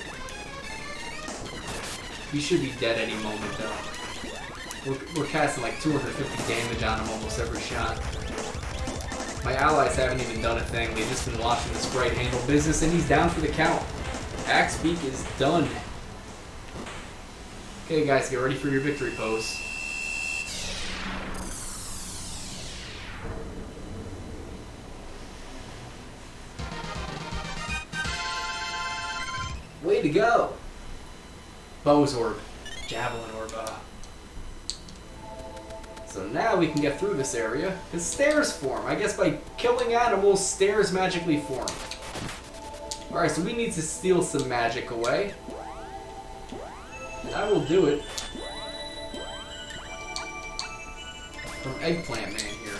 He should be dead any moment, though. We're casting like 250 damage on him almost every shot. My allies haven't even done a thing. They've just been watching the sprite handle business, and he's down for the count. Axe Beak is done. Okay, guys, get ready for your victory pose. Way to go! Bow's Orb. Javelin Orb. So now we can get through this area. Because stairs form. I guess by killing animals, stairs magically form. Alright, so we need to steal some magic away. And I will do it. From Eggplant Man here.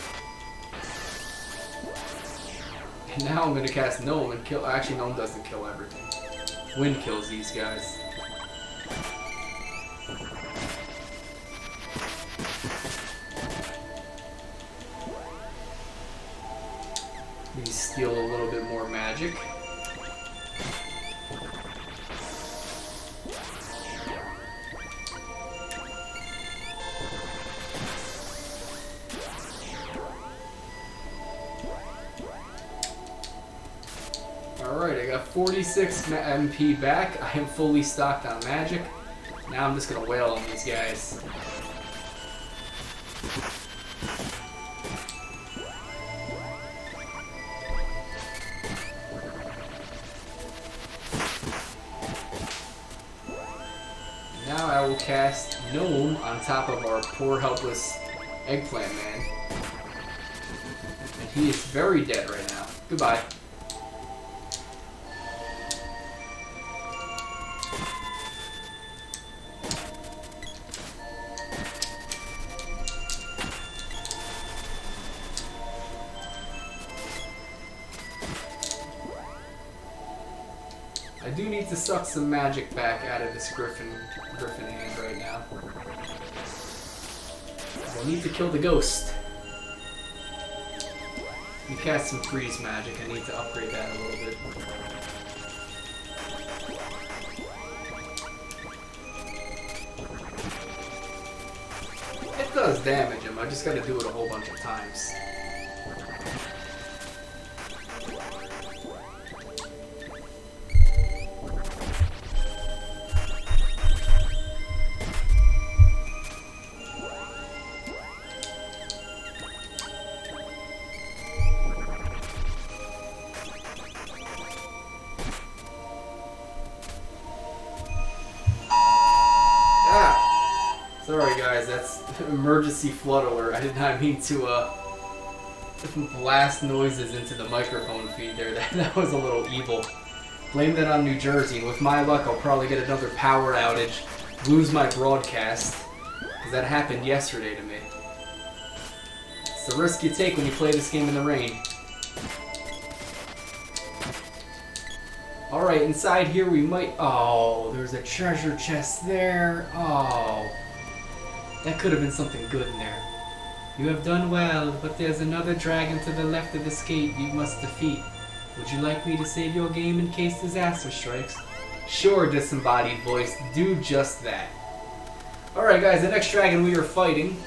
And now I'm going to cast Gnome and kill... Actually, Gnome doesn't kill everything. Wind kills these guys. We steal a little bit more magic. Alright, I got 46 MP back. I am fully stocked on magic. Now I'm just gonna wail on these guys. Now I will cast Gnome on top of our poor helpless eggplant man. And he is very dead right now. Goodbye. I do need to suck some magic back out of this griffin hand right now. I need to kill the ghost. You cast some freeze magic. I need to upgrade that a little bit. It does damage him. I just gotta do it a whole bunch of times. Sorry guys, that's emergency flood alert. I did not mean to blast noises into the microphone feed there. That was a little evil. Blame that on New Jersey, and with my luck I'll probably get another power outage, lose my broadcast, because that happened yesterday to me. It's the risk you take when you play this game in the rain. Alright, inside here we might... Oh, there's a treasure chest there. Oh... That could have been something good in there. You have done well, but there's another dragon to the left of this gate you must defeat. Would you like me to save your game in case disaster strikes? Sure, disembodied voice, do just that. Alright guys, the next dragon we are fighting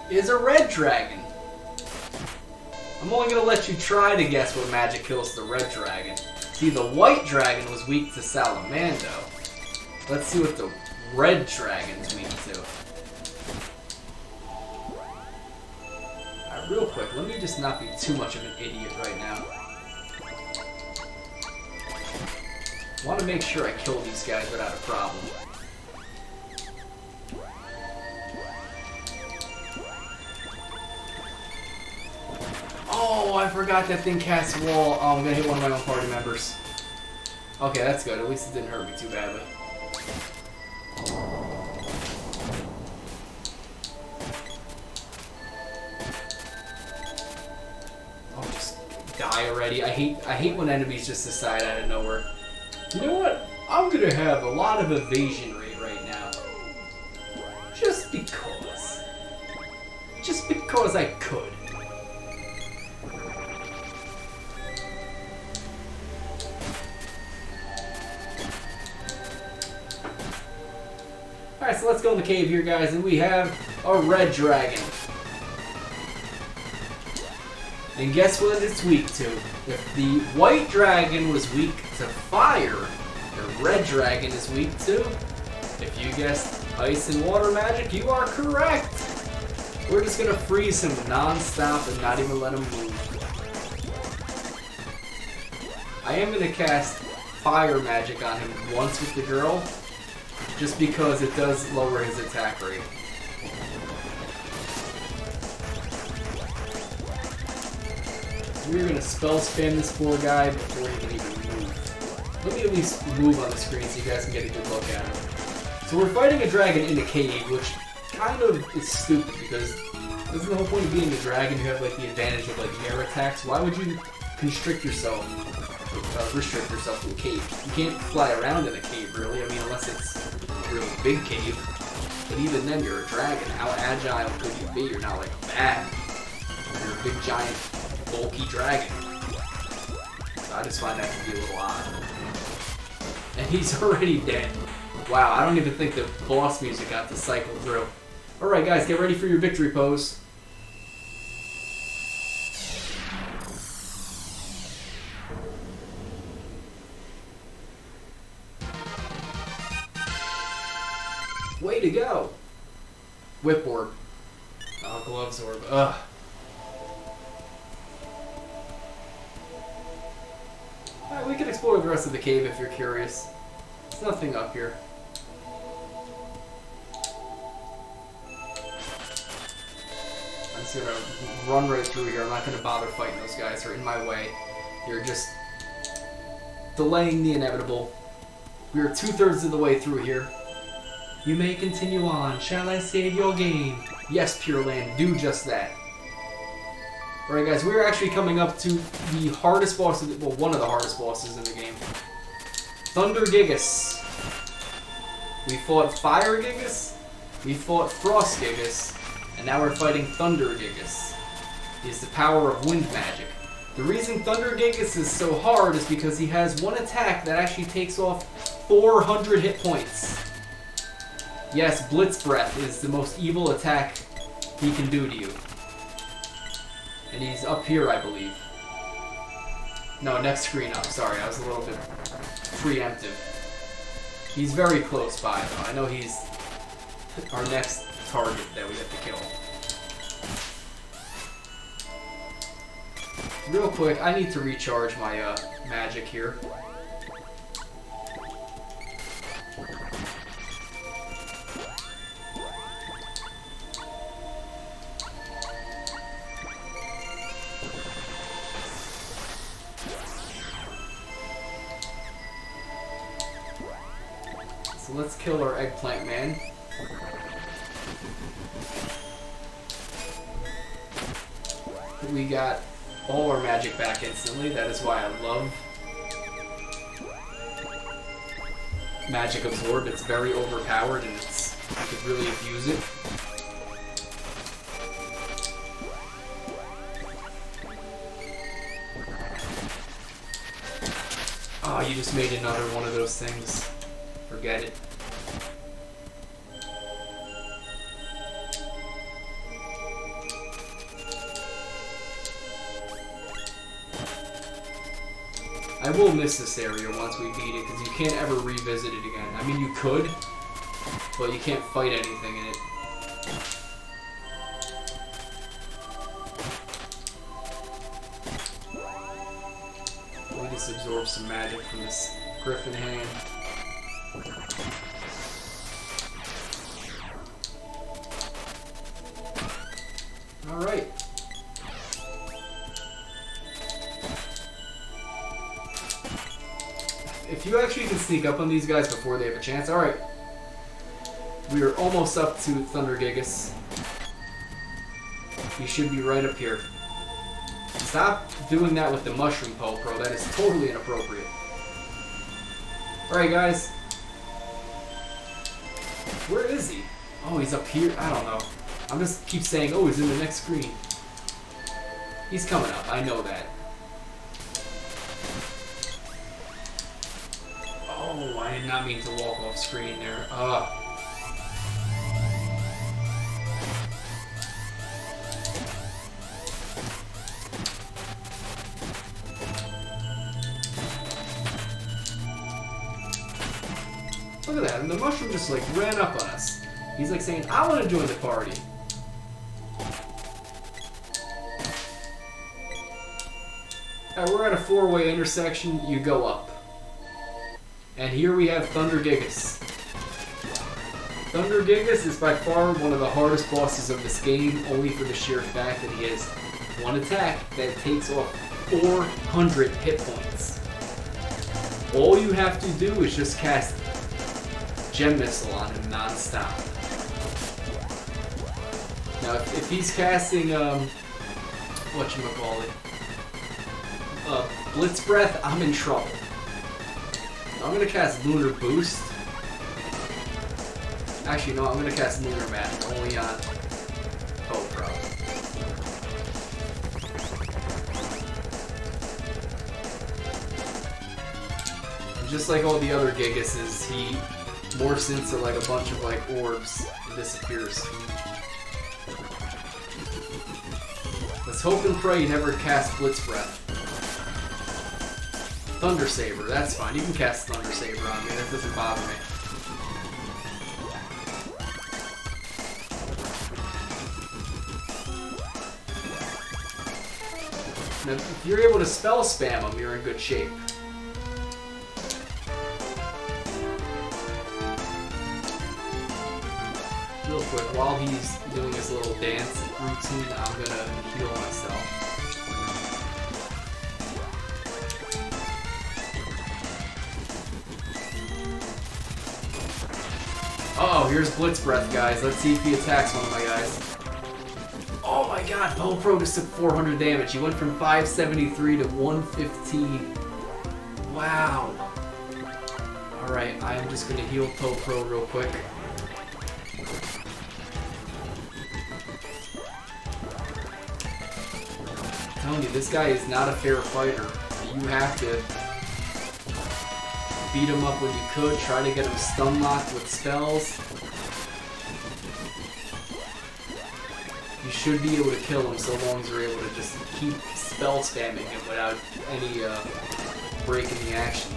is a red dragon. I'm only going to let you try to guess what magic kills the red dragon. See, the white dragon was weak to Salamando. Let's see what the red dragon's weak to. Alright, real quick, let me just not be too much of an idiot right now. I want to make sure I kill these guys without a problem. Oh, I forgot that thing casts wall. Oh, I'm gonna hit one of my own party members. Okay, that's good. At least it didn't hurt me too badly. Oh, just die already. I hate when enemies just decide out of nowhere. You know what? I'm gonna have a lot of evasion rate right now. Just because. Just because I could. Alright, so let's go in the cave here, guys, and we have a red dragon. And guess what it's weak to? If the white dragon was weak to fire, the red dragon is weak to... If you guessed ice and water magic, you are correct! We're just gonna freeze him non-stop and not even let him move. I am gonna cast fire magic on him once with the girl, just because it does lower his attack rate. We're gonna spell spam this poor guy before he can even move. Let me at least move on the screen so you guys can get a good look at him. So we're fighting a dragon in a cave, which kind of is stupid because isn't the whole point of being a dragon you have like the advantage of like air attacks? Why would you constrict yourself, restrict yourself to a cave? You can't fly around in a cave really, I mean unless it's a really big cave. But even then you're a dragon, how agile could you be? You're not like a bat. You're a big giant bulky dragon. So I just find that to be a little odd. And he's already dead. Wow, I don't even think the boss music got to cycle through. Alright guys, get ready for your victory pose. Oh, gloves orb. Ugh. Alright, we can explore the rest of the cave if you're curious. There's nothing up here. I'm just gonna run right through here. I'm not gonna bother fighting those guys. They're in my way. You're just delaying the inevitable. We are 2/3 of the way through here. You may continue on. Shall I save your game? Yes, Pureland, do just that. Alright guys, we're actually coming up to the hardest boss, well, one of the hardest bosses in the game. Thunder Gigas. We fought Fire Gigas, we fought Frost Gigas, and now we're fighting Thunder Gigas. He has the power of wind magic. The reason Thunder Gigas is so hard is because he has one attack that actually takes off 400 hit points. Yes, Blitz Breath is the most evil attack he can do to you. And he's up here, I believe. No, next screen up. Sorry, I was a little bit preemptive. He's very close by, though. I know he's our next target that we have to kill. Real quick, I need to recharge my magic here. So let's kill our eggplant man. We got all our magic back instantly. That is why I love Magic Absorb. It's very overpowered and it's you could really abuse it. Oh, you just made another one of those things. Forget it. I will miss this area once we beat it, because you can't ever revisit it again. I mean, you could, but you can't fight anything in it. Let me just absorb some magic from this griffin hand. Alright. If you actually can sneak up on these guys before they have a chance, alright. We are almost up to Thunder Gigas. He should be right up here. Stop doing that with the mushroom, Poe Pro. That is totally inappropriate. Alright, guys. Where is he? Oh, he's up here? I don't know. I'm just keep saying, oh, he's in the next screen. He's coming up. I know that. Oh, I did not mean to walk off screen there. Look at that. And the mushroom just like ran up on us. He's like saying, I want to join the party. Alright, we're at a 4-way intersection. You go up. And here we have Thunder Gigas. Thunder Gigas is by far one of the hardest bosses of this game, only for the sheer fact that he has one attack that takes off 400 hit points. All you have to do is just cast Gem Missile on him non-stop. Now, if he's casting, whatchamacallit, Blitz Breath, I'm in trouble. I'm gonna cast Lunar Boost. Actually, no, I'm gonna cast Lunar Magic only on Poe Pro. And just like all the other Gigases, he morphs into like a bunch of like orbs and disappears. Let's hope and pray you never cast Blitz Breath. Thunder Saber, that's fine. You can cast Thunder Saber on me. That doesn't bother me. Now, if you're able to spell spam him, you're in good shape. Real quick, while he's doing his little dance routine, I'm gonna heal myself. Uh oh, here's Blitz Breath, guys. Let's see if he attacks one of my guys. Oh my god, Poe Pro just took 400 damage. He went from 573 to 115. Wow. Alright, I am just gonna heal Poe Pro real quick. I'm telling you, this guy is not a fair fighter. You have to beat him up when you could, try to get him stun locked with spells. You should be able to kill him so long as you're able to just keep spell spamming him without any break in the action.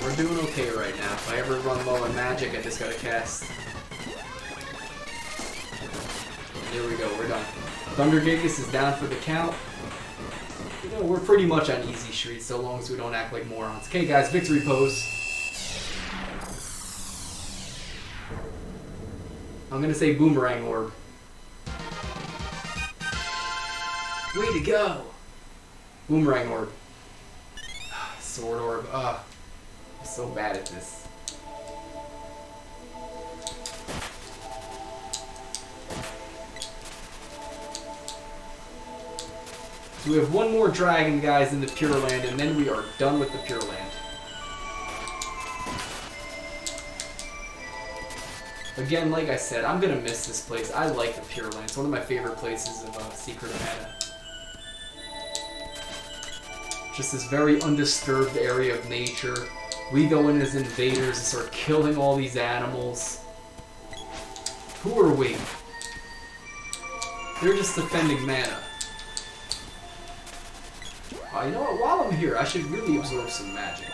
We're doing okay right now. If I ever run low on magic, I just gotta cast. There we go, we're done. Thunder Gigas is down for the count. You know, we're pretty much on easy street so long as we don't act like morons. Okay guys, victory pose. I'm gonna say boomerang orb. Way to go! Boomerang orb. Sword orb. I'm so bad at this. So we have one more dragon, guys, in the Pure Land, and then we are done with the Pure Land. Again, like I said, I'm gonna miss this place. I like the Pure Land. It's one of my favorite places of Secret of Mana. Just this very undisturbed area of nature. We go in as invaders and start killing all these animals. Who are we? They're just defending mana. You know what? While I'm here, I should really absorb some magic.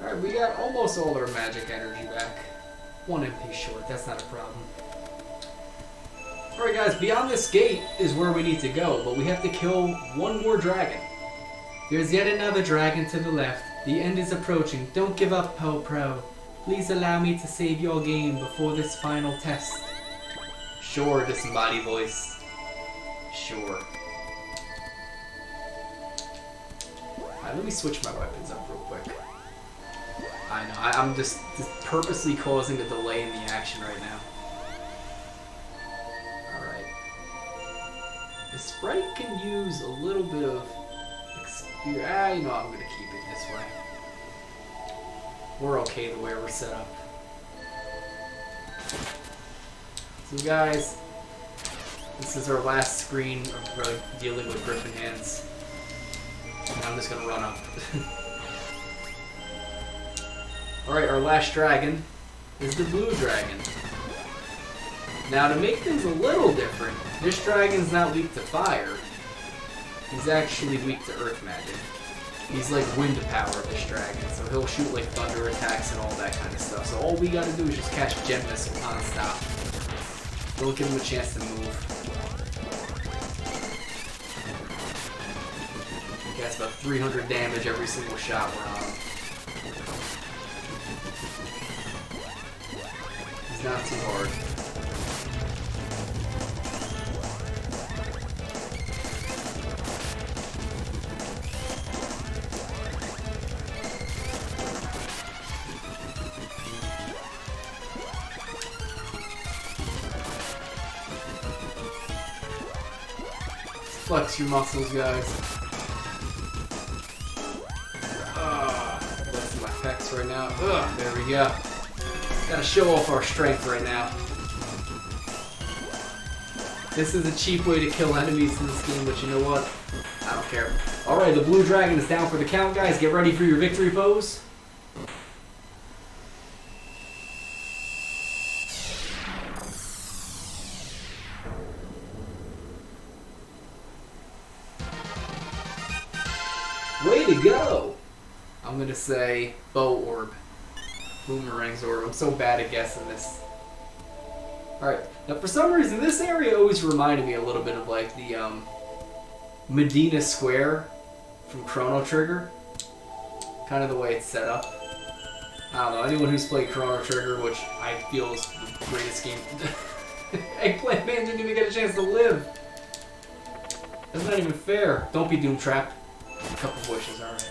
Alright, we got almost all our magic energy back. 1 MP short, that's not a problem. Alright guys, beyond this gate is where we need to go, but we have to kill one more dragon. There's yet another dragon to the left. The end is approaching. Don't give up, Poe Pro. Please allow me to save your game before this final test. Sure, disembodied voice. Sure. Alright, let me switch my weapons up real quick. I know, I'm just purposely causing a delay in the action right now. Alright. The sprite can use a little bit of experience. You know, I'm gonna keep it this way. We're okay the way we're set up. So guys, this is our last screen of dealing with Griffin Hands. And I'm just gonna run up. Alright, our last dragon is the blue dragon. Now to make things a little different, this dragon's not weak to fire. He's actually weak to earth magic. He's like wind power, this dragon, so he'll shoot like thunder attacks and all that kind of stuff. So all we gotta do is just catch Gem Missile non-stop. Don't give him a chance to move. He gets about 300 damage every single shot we're on him. He's not too hard. Flex your muscles, guys. Flexing my pecs right now. There we go. Gotta show off our strength right now. This is a cheap way to kill enemies in this game, but you know what? I don't care. Alright, the blue dragon is down for the count, guys. Get ready for your victory pose. Way to go! I'm gonna say bow orb. Boomerang's orb. I'm so bad at guessing this. Alright, now for some reason this area always reminded me a little bit of like the Medina Square from Chrono Trigger. Kind of the way it's set up. I don't know, anyone who's played Chrono Trigger, which I feel is the greatest game. Eggplant Man didn't even get a chance to live. That's not even fair. Don't be doom trapped. A couple bushes, alright.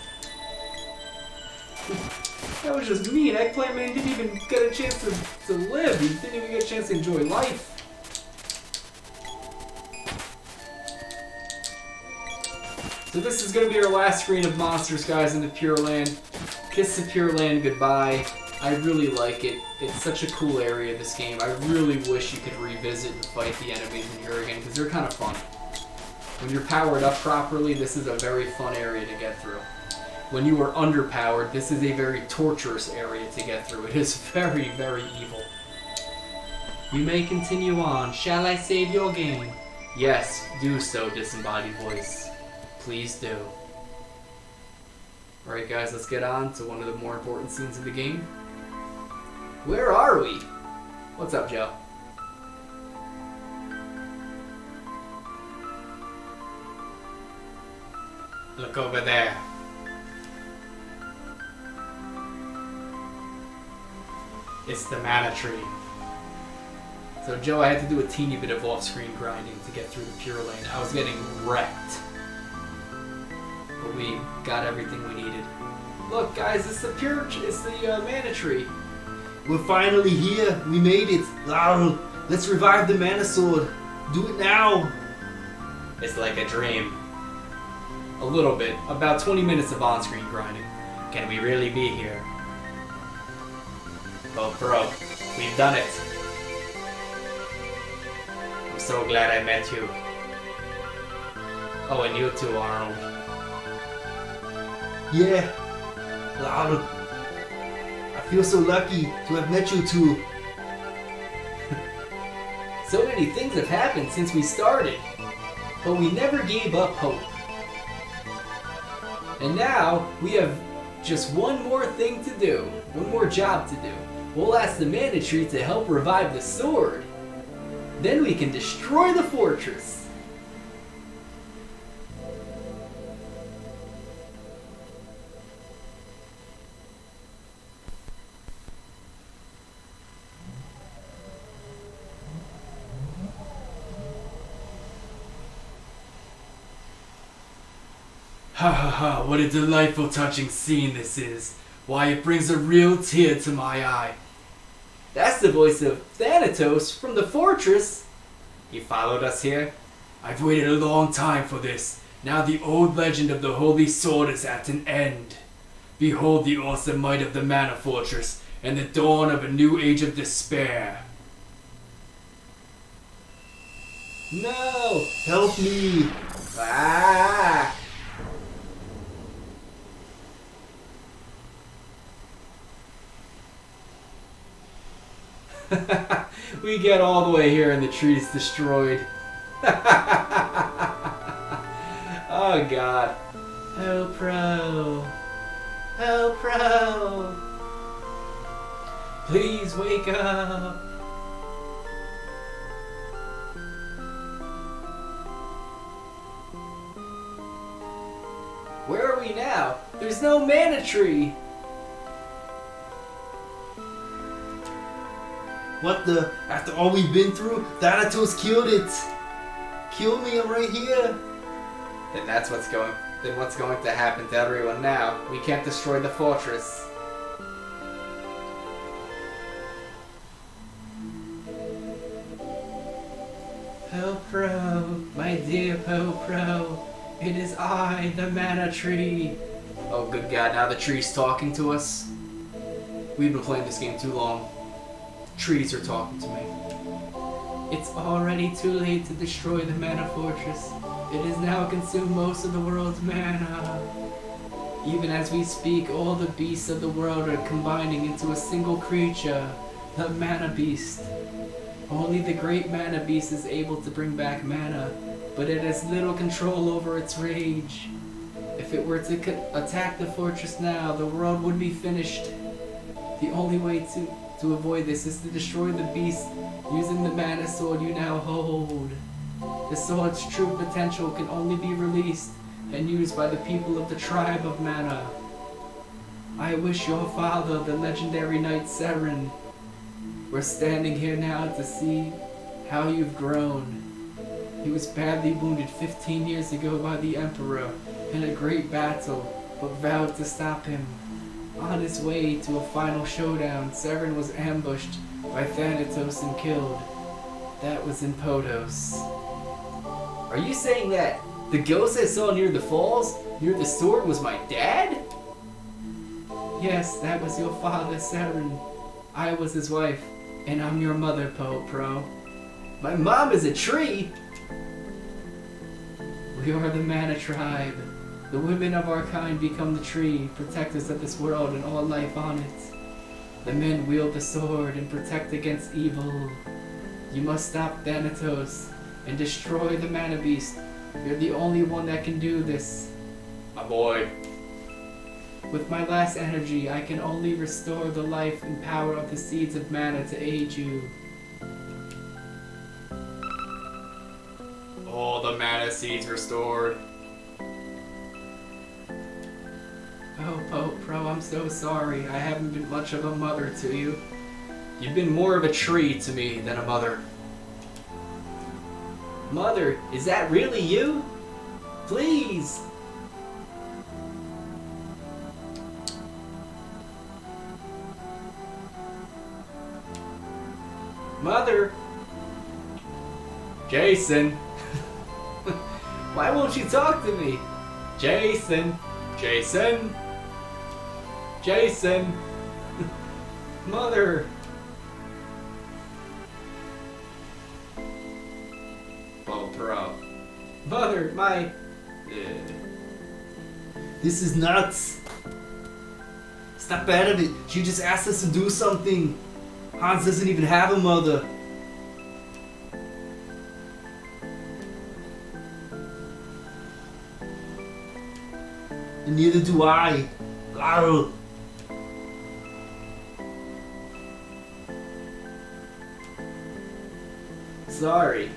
That was just mean. Eggplant Man didn't even get a chance to live. He didn't even get a chance to enjoy life. So this is going to be our last screen of Monsters, guys, in the Pure Land. Kiss the Pure Land goodbye. I really like it. It's such a cool area, this game. I really wish you could revisit and fight the enemies in here again, because they're kind of fun. When you're powered up properly, this is a very fun area to get through. When you are underpowered, this is a very torturous area to get through. It is very, very evil. You may continue on. Shall I save your game? Yes, do so, disembodied voice. Please do. Alright guys, let's get on to one of the more important scenes of the game. Where are we? What's up, Joe? Look over there. It's the Mana Tree. So Joe, I had to do a teeny bit of off-screen grinding to get through the Pure Land. I was getting wrecked. But we got everything we needed. Look guys, it's the Mana Tree. We're finally here. We made it. Let's revive the Mana Sword. Do it now. It's like a dream. A little bit. About 20 minutes of on-screen grinding. Can we really be here? Poe Pro, we've done it. I'm so glad I met you. Oh, and you too, Arnold. Yeah. I feel so lucky to have met you two. So many things have happened since we started, but we never gave up hope. And now we have just one more thing to do, one more job to do. We'll ask the Mana Tree to help revive the sword. Then we can destroy the fortress. Ha ha ha, what a delightful touching scene this is. Why, it brings a real tear to my eye. That's the voice of Thanatos from the fortress. He followed us here. I've waited a long time for this. Now the old legend of the Holy Sword is at an end. Behold the awesome might of the Mana Fortress and the dawn of a new age of despair. No! Help me! Ah! We get all the way here and the tree's destroyed. Oh god. Poe Pro. Poe Pro. Please wake up. Where are we now? There's no Mana Tree. What the? After all we've been through, Thanatos killed it. Kill me, I'm right here. Then what's going to happen to everyone now? We can't destroy the fortress. Poe Pro, my dear Poe Pro, it is I, the Mana Tree. Oh good god, now the tree's talking to us. We've been playing this game too long. Trees are talking to me. It's already too late to destroy the Mana Fortress. It has now consumed most of the world's mana. Even as we speak, all the beasts of the world are combining into a single creature, the Mana Beast. Only the great Mana Beast is able to bring back mana, but it has little control over its rage. If it were to attack the fortress now, the world would be finished. The only way to avoid this is to destroy the beast using the mana sword you now hold. The sword's true potential can only be released and used by the people of the tribe of Mana. I wish your father, the legendary knight Seren, were standing here now to see how you've grown. He was badly wounded 15 years ago by the Emperor in a great battle, but vowed to stop him. On his way to a final showdown, Seren was ambushed by Thanatos and killed. That was in Podos. Are you saying that the ghost I saw near the falls, near the sword, was my dad? Yes, that was your father, Seren. I was his wife, and I'm your mother, Poe Pro. My mom is a tree? We are the Mana tribe. The women of our kind become the tree, protectors of this world and all life on it. The men wield the sword and protect against evil. You must stop Thanatos and destroy the Mana Beast. You're the only one that can do this. My boy. With my last energy, I can only restore the life and power of the seeds of mana to aid you. All the mana seeds restored. Oh, Poe Pro, I'm so sorry. I haven't been much of a mother to you. You've been more of a tree to me than a mother. Mother, is that really you? Please! Mother! Jason! Why won't you talk to me? Jason! Jason! Jason! Mother! Poe Pro. Mother, my... This is nuts. Snap out of it. She just asked us to do something. Hans doesn't even have a mother. And neither do I. Arr. Sorry.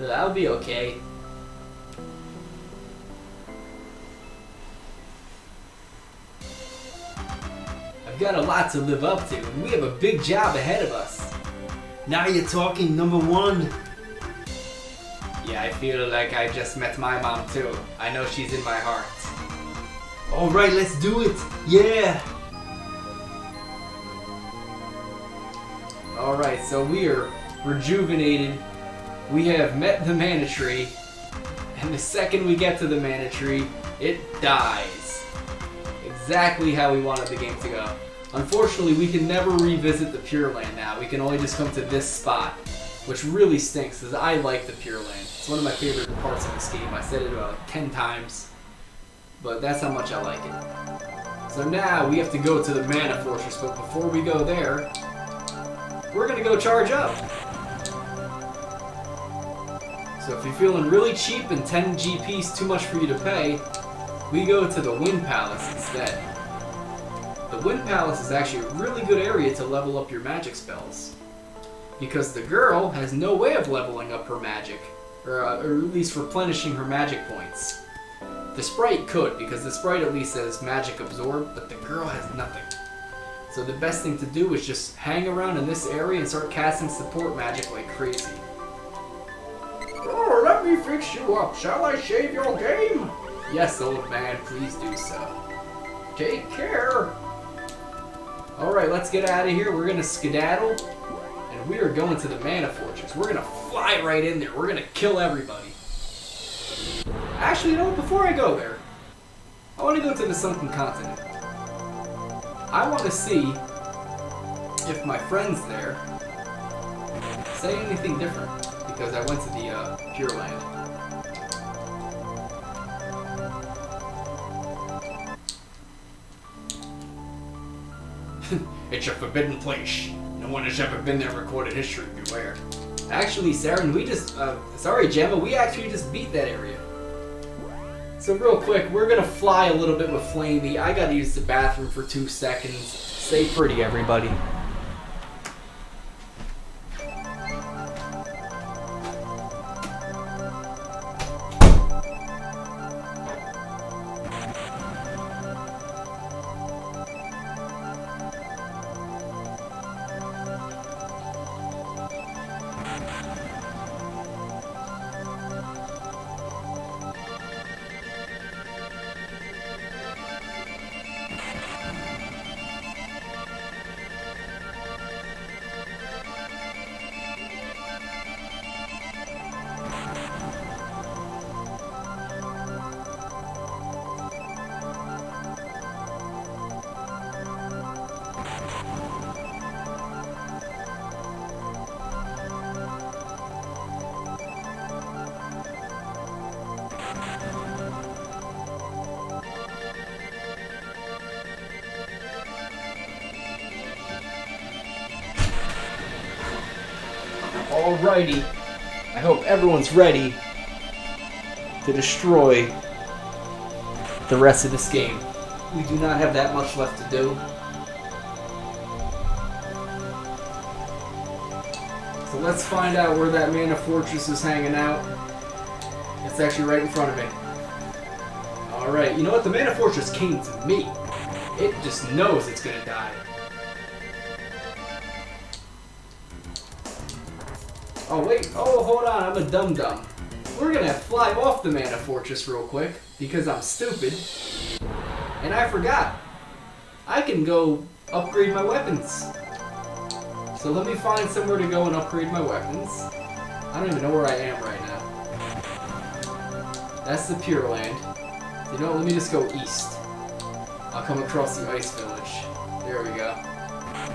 I'll be okay. I've got a lot to live up to, and we have a big job ahead of us. Now you're talking, number one. Yeah, I feel like I just met my mom too. I know she's in my heart. Alright, let's do it. Yeah. Alright, so we are rejuvenated. We have met the Mana Tree. And the second we get to the Mana Tree, it dies. Exactly how we wanted the game to go. Unfortunately, we can never revisit the Pure Land now. We can only just come to this spot. Which really stinks, because I like the Pure Land. It's one of my favorite parts of this game. I said it about like 10 times. But that's how much I like it. So now we have to go to the Mana Fortress, but before we go there, we're going to go charge up. So if you're feeling really cheap and 10 GP's too much for you to pay, we go to the Wind Palace instead. The Wind Palace is actually a really good area to level up your magic spells. Because the girl has no way of leveling up her magic, or at least replenishing her magic points. The sprite could, because the sprite at least has magic absorb, but the girl has nothing. So the best thing to do is just hang around in this area and start casting support magic like crazy. Oh, let me fix you up. Shall I shave your game? Yes, old man, please do so. Take care. Alright, let's get out of here. We're gonna skedaddle. And we are going to the Mana Fortress. We're gonna fly right in there. We're gonna kill everybody. Actually, you know what? Before I go there, I want to go to the Sunken Continent. I want to see if my friends there say anything different, because I went to the Pure Land. It's a forbidden place. No one has ever been there. Recorded history. Beware. Actually, Saren, we just... sorry, Gemma, we actually just beat that area. So real quick, we're gonna fly a little bit with Flamey. I gotta use the bathroom for 2 seconds. Stay pretty, everybody. Alrighty, I hope everyone's ready to destroy the rest of this game. We do not have that much left to do. So let's find out where that Mana Fortress is hanging out. It's actually right in front of me. Alright, you know what? The Mana Fortress came to me. It just knows it's gonna die. Oh wait, oh hold on, I'm a dum-dum. We're gonna fly off the Mana Fortress real quick, because I'm stupid. And I forgot. I can go upgrade my weapons. So let me find somewhere to go and upgrade my weapons. I don't even know where I am right now. That's the Pureland. You know what, let me just go east. I'll come across the Ice Village. There we go.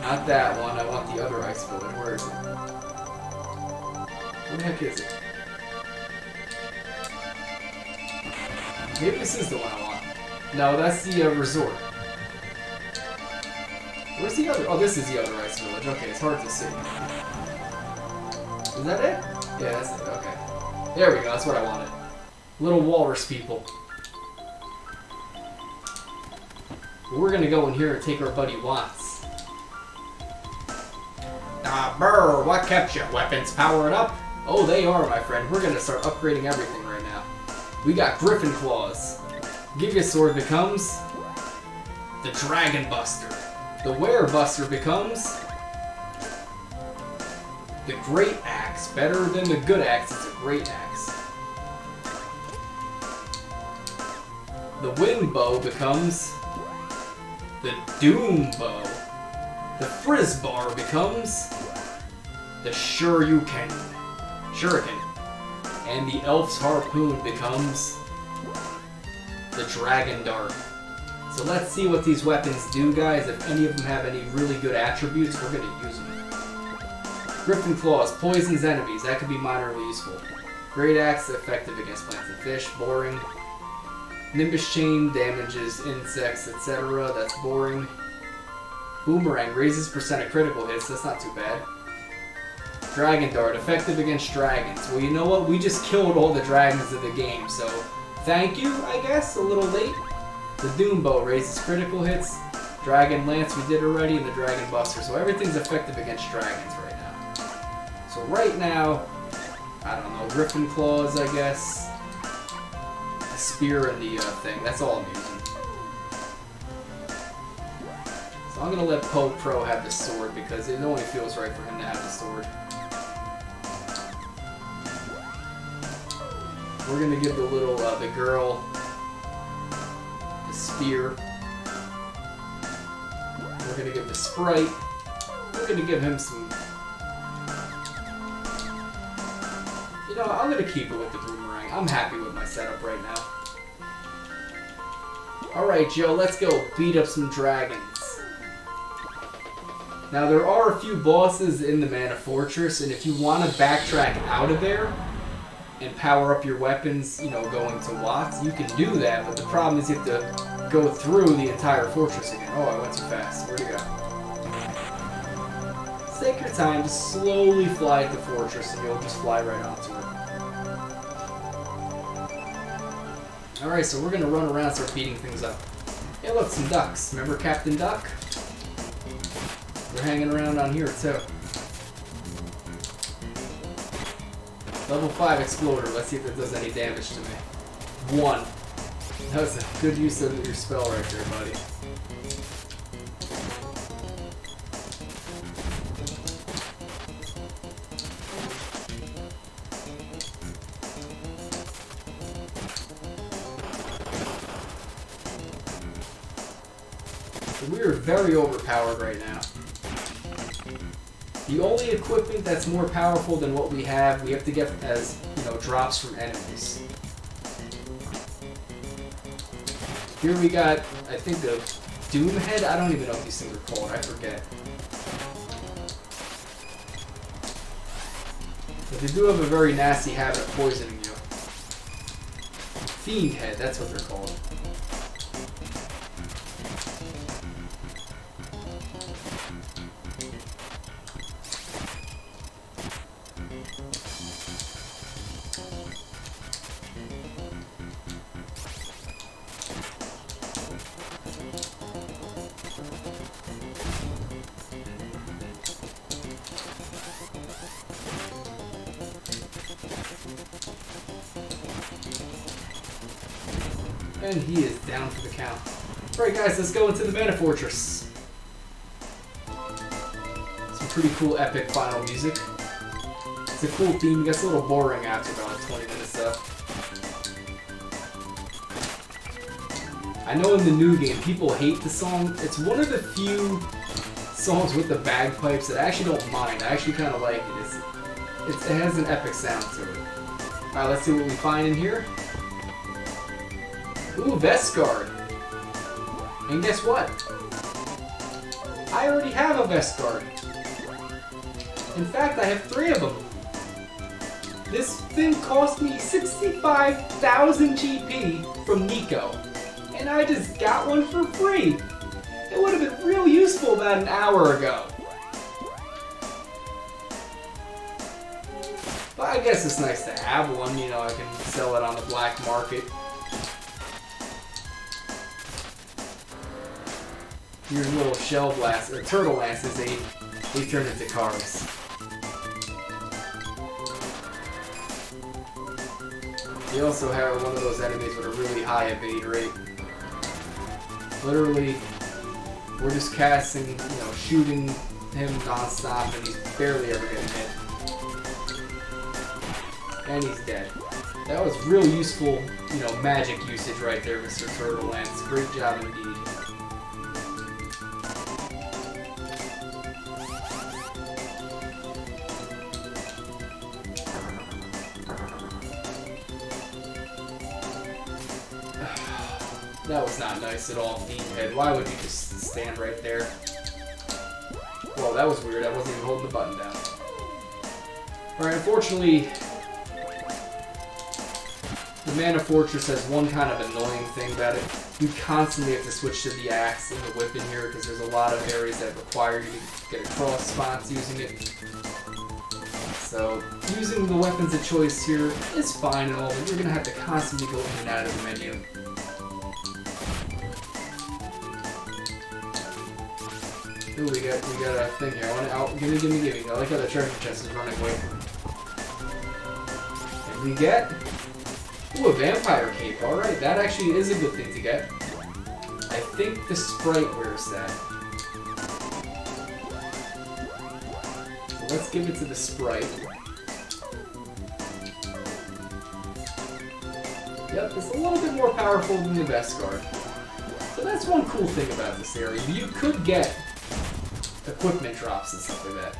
Not that one, I want the other Ice Village. Where is it? Where the heck is it? Maybe this is the one I want. No, that's the resort. Where's the other? Oh, this is the other Ice Village. Okay, it's hard to see. Is that it? Yeah, that's it. Okay. There we go. That's what I wanted. Little walrus people. We're gonna go in here and take our buddy Watts. Ah, brr, what kept your weapons powered up? Oh, they are, my friend. We're gonna start upgrading everything right now. We got Griffin Claws. Giga Sword becomes the Dragon Buster. The Were Buster becomes the Great Axe. Better than the Good Axe, it's a Great Axe. The Wind Bow becomes the Doom Bow. The Frizz Bar becomes the Shuriken. And the Elf's Harpoon becomes the Dragon Dart. So let's see what these weapons do, guys. If any of them have any really good attributes, we're going to use them. Griffin Claws, poisons enemies. That could be minorly useful. Great Axe, effective against plants and fish. Boring. Nimbus Chain, damages insects, etc. That's boring. Boomerang, raises % of critical hits. That's not too bad. Dragon Dart, effective against dragons. Well, you know what? We just killed all the dragons of the game, so thank you, I guess. A little late. The Doom Bow raises critical hits. Dragon Lance we did already, and the Dragon Buster. So everything's effective against dragons right now. So right now, I don't know, Griffin Claws, I guess. The Spear and the thing. That's all I'm using. So I'm going to let Poe Pro have the sword because it only feels right for him to have the sword. We're gonna give the little, the girl, the spear. We're gonna give the sprite. We're gonna give him some... You know, I'm gonna keep it with the boomerang. I'm happy with my setup right now. Alright, Joe, let's go beat up some dragons. Now, there are a few bosses in the Mana Fortress, and if you want to backtrack out of there, and power up your weapons, you know, going to Watts, you can do that, but the problem is you have to go through the entire fortress again. Oh, I went too fast. Where'd it go? Just take your time, just slowly fly at the fortress, and you'll just fly right onto it. Alright, so we're gonna run around and start beating things up. Hey look, some ducks. Remember Captain Duck? They're hanging around on here too. Level 5 exploder. Let's see if it does any damage to me. 1. That was a good use of your spell right there, buddy. So we are very overpowered right now. The only equipment that's more powerful than what we have to get as, you know, drops from enemies. Here we got, I think, the Doom Head. I don't even know what these things are called. I forget. But they do have a very nasty habit of poisoning you. Fiend Head, that's what they're called. And he is down for the count. Alright guys, let's go into the Mana Fortress. Some pretty cool epic final music. It's a cool theme, it gets a little boring after about 20 minutes though. I know in the new game people hate the song. It's one of the few songs with the bagpipes that I actually don't mind. I actually kind of like it. It has an epic sound to it. Alright, let's see what we find in here. Ooh, Vest Guard. And guess what? I already have a Vest Guard. In fact, I have 3 of them. This thing cost me 65,000 GP from Neko. And I just got one for free. It would have been real useful about an hour ago. But I guess it's nice to have one, you know, I can sell it on the black market. Your little shell blast or turtle lances, they turn into cars. You also have one of those enemies with a really high evade rate. Literally, we're just casting, you know, shooting him non-stop, and he's barely ever getting hit. And he's dead. That was real useful, you know, magic usage right there, Mr. Turtle Lance. Great job indeed. That was not nice at all, Fiend Head. Why would you just stand right there? Well, that was weird. I wasn't even holding the button down. Alright, unfortunately, the Mana Fortress has one kind of annoying thing about it. You constantly have to switch to the axe and the whip in here because there's a lot of areas that require you to get across spots using it. So, using the weapons of choice here is fine and all, but you're going to have to constantly go in and out of the menu. Ooh, we got a thing here. Gimme. I like how the treasure chest is running away from me. And we get... Ooh, a vampire cape. Alright, that actually is a good thing to get. I think the sprite wears that. So let's give it to the sprite. Yep, it's a little bit more powerful than the Vest Guard. So that's one cool thing about this area. You could get equipment drops and stuff like that.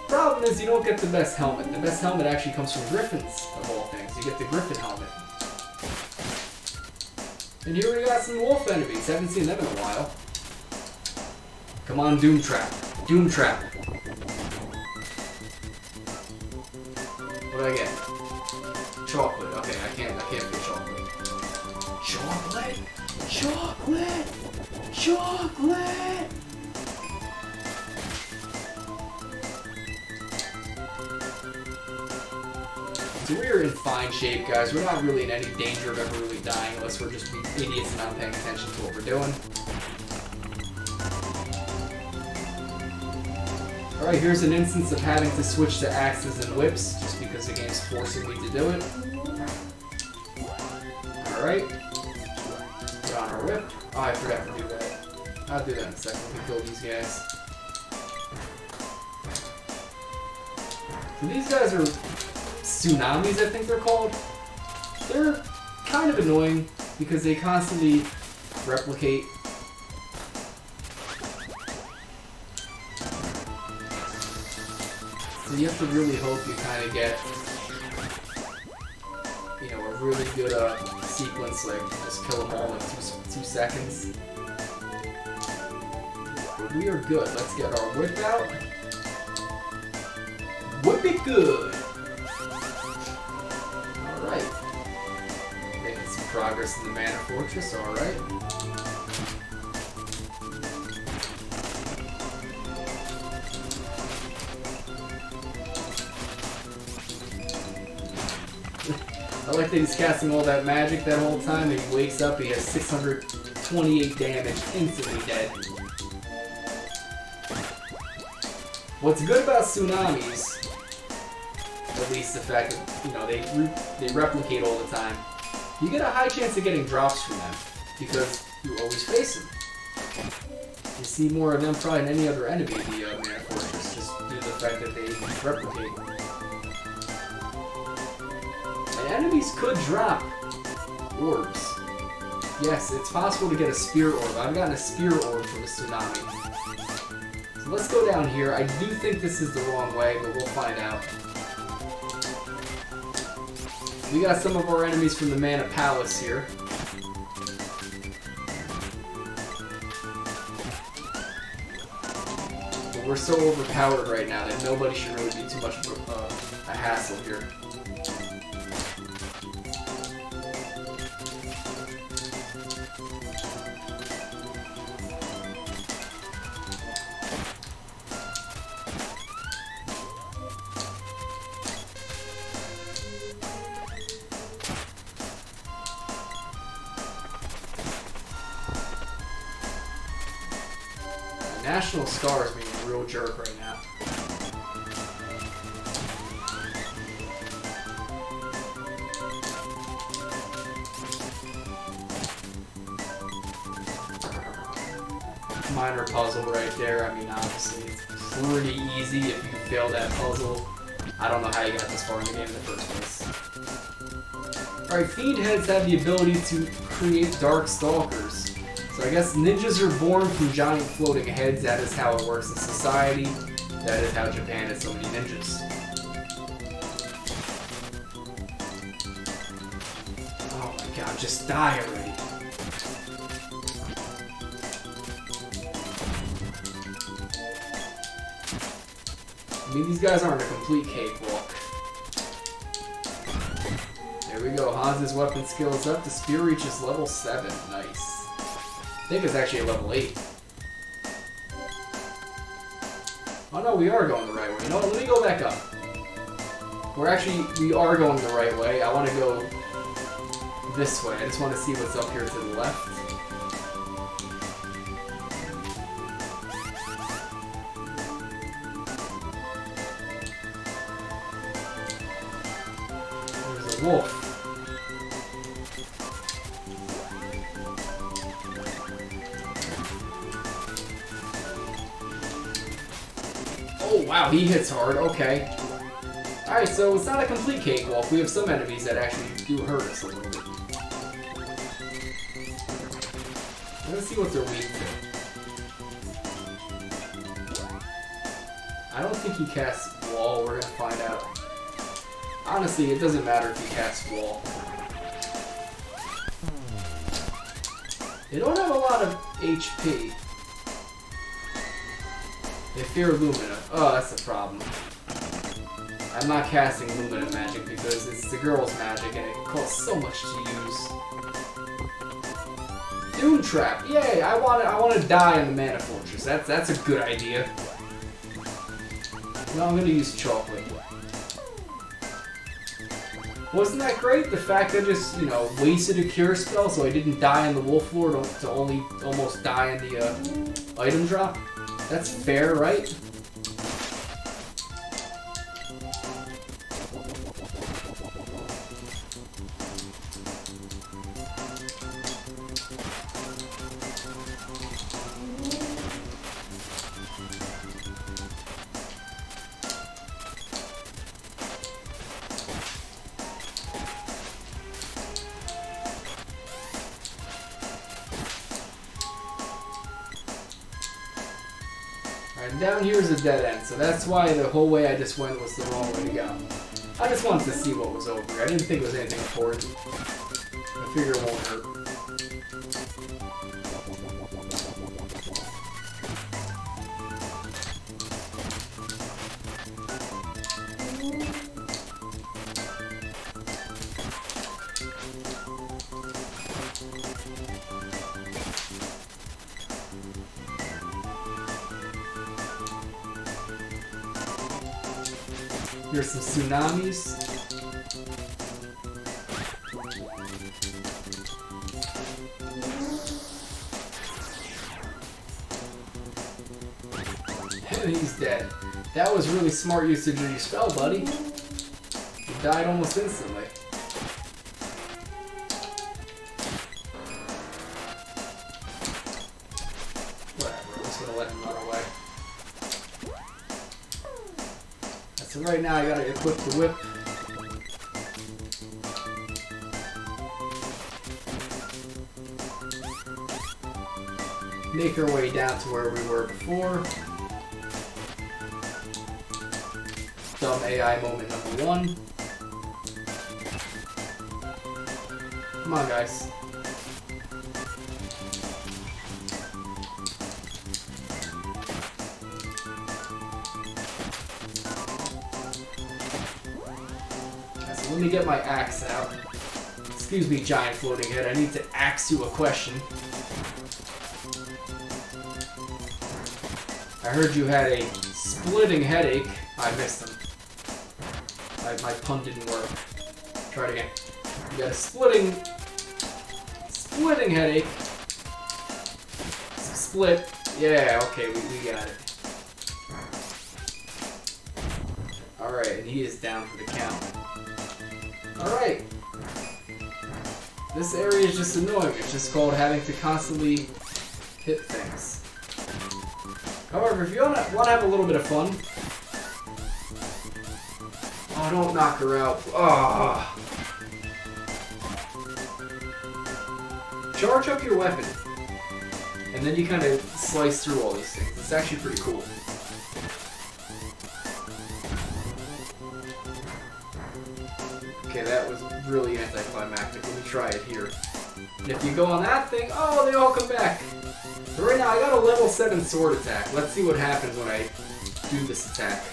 Problem is, you don't get the best helmet. The best helmet actually comes from griffins, of all things. You get the griffin helmet. And here we got some wolf enemies. Haven't seen them in a while. Come on, Doom Trap. Doom Trap. What do I get? Chocolate. Okay, I can't get chocolate. Chocolate! Chocolate! Chocolate! So we're in fine shape, guys. We're not really in any danger of ever really dying unless we're just being idiots and not paying attention to what we're doing. Alright, here's an instance of having to switch to axes and whips, just because the game's forcing me to do it. Alright. Put on our whip. Oh, I forgot to do that. I'll do that in a second. We can kill these guys. So these guys are tsunamis, I think they're called. They're kind of annoying because they constantly replicate. So you have to really hope you kind of get, you know, a really good sequence, like just kill them all in 2 seconds. But we are good. Let's get our whip out. Whip it good! Alright. Making some progress in the Mana Fortress, alright. I like that he's casting all that magic that whole time, and he wakes up, he has 628 damage, instantly dead. What's good about tsunamis, at least the fact that, you know, they replicate all the time, you get a high chance of getting drops from them, because you always face them. You see more of them probably than any other enemy in the Mana Fortress, just due to the fact that they replicate. And enemies could drop orbs. Yes, it's possible to get a spear orb. I've gotten a spear orb from a tsunami. So let's go down here. I do think this is the wrong way, but we'll find out. We got some of our enemies from the Mana Palace here. But we're so overpowered right now that nobody should really be too much of a hassle here. National Scar is being a real jerk right now. Minor puzzle right there. I mean, obviously, it's pretty easy if you fail that puzzle. I don't know how you got this far in the game in the first place. Alright, Fiend Heads have the ability to create Dark Stalkers. So I guess ninjas are born from giant floating heads. That is how it works in society. That is how Japan has so many ninjas. Oh my god, just die already. I mean, these guys aren't a complete cakewalk. There we go. Hans's weapon skill is up. The spear reaches level 7. Nice. I think it's actually a level 8. Oh no, we are going the right way. You know what? Let me go back up. We are going the right way. I want to go this way. I just want to see what's up here to the left. There's a wolf. Oh wow, he hits hard, okay. Alright, so it's not a complete cakewalk. We have some enemies that actually do hurt us a little bit. Let's see what they're weak to. I don't think he casts wall, we're gonna find out. Honestly, it doesn't matter if he casts wall. They don't have a lot of HP. They fear Lumina. Oh, that's the problem. I'm not casting Lumina magic because it's the girl's magic and it costs so much to use. Doom Trap. Yay! I want to die in the Mana Fortress. That's a good idea. No, I'm gonna use chocolate. Wasn't that great? The fact that I just, you know, wasted a cure spell so I didn't die in the wolf lord to only almost die in the item drop? That's fair, right? And down here is a dead end, so that's why the whole way I just went was the wrong way to go. I just wanted to see what was over here. I didn't think it was anything important. I figure it won't hurt. Here's some tsunamis. And he's dead. That was really smart usage of your spell, buddy. You died almost instantly. Whatever, I'm just gonna let him run away. So right now I gotta equip the whip. Make our way down to where we were before. Dumb AI moment number 1. Come on, guys. Let me get my axe out. Excuse me, giant floating head. I need to axe you a question. I heard you had a splitting headache. I missed him. My pun didn't work. Try it again. You got a splitting headache. Split. Yeah, okay, we got it. Alright, and he is down for the count. Alright. This area is just annoying. It's just called having to constantly hit things. However, if you want to have a little bit of fun... Oh, don't knock her out. Oh. Charge up your weapon. And then you kind of slice through all these things. It's actually pretty cool. Okay, that was really anticlimactic. Let me try it here. And if you go on that thing, oh, they all come back. But right now, I got a level 7 sword attack. Let's see what happens when I do this attack.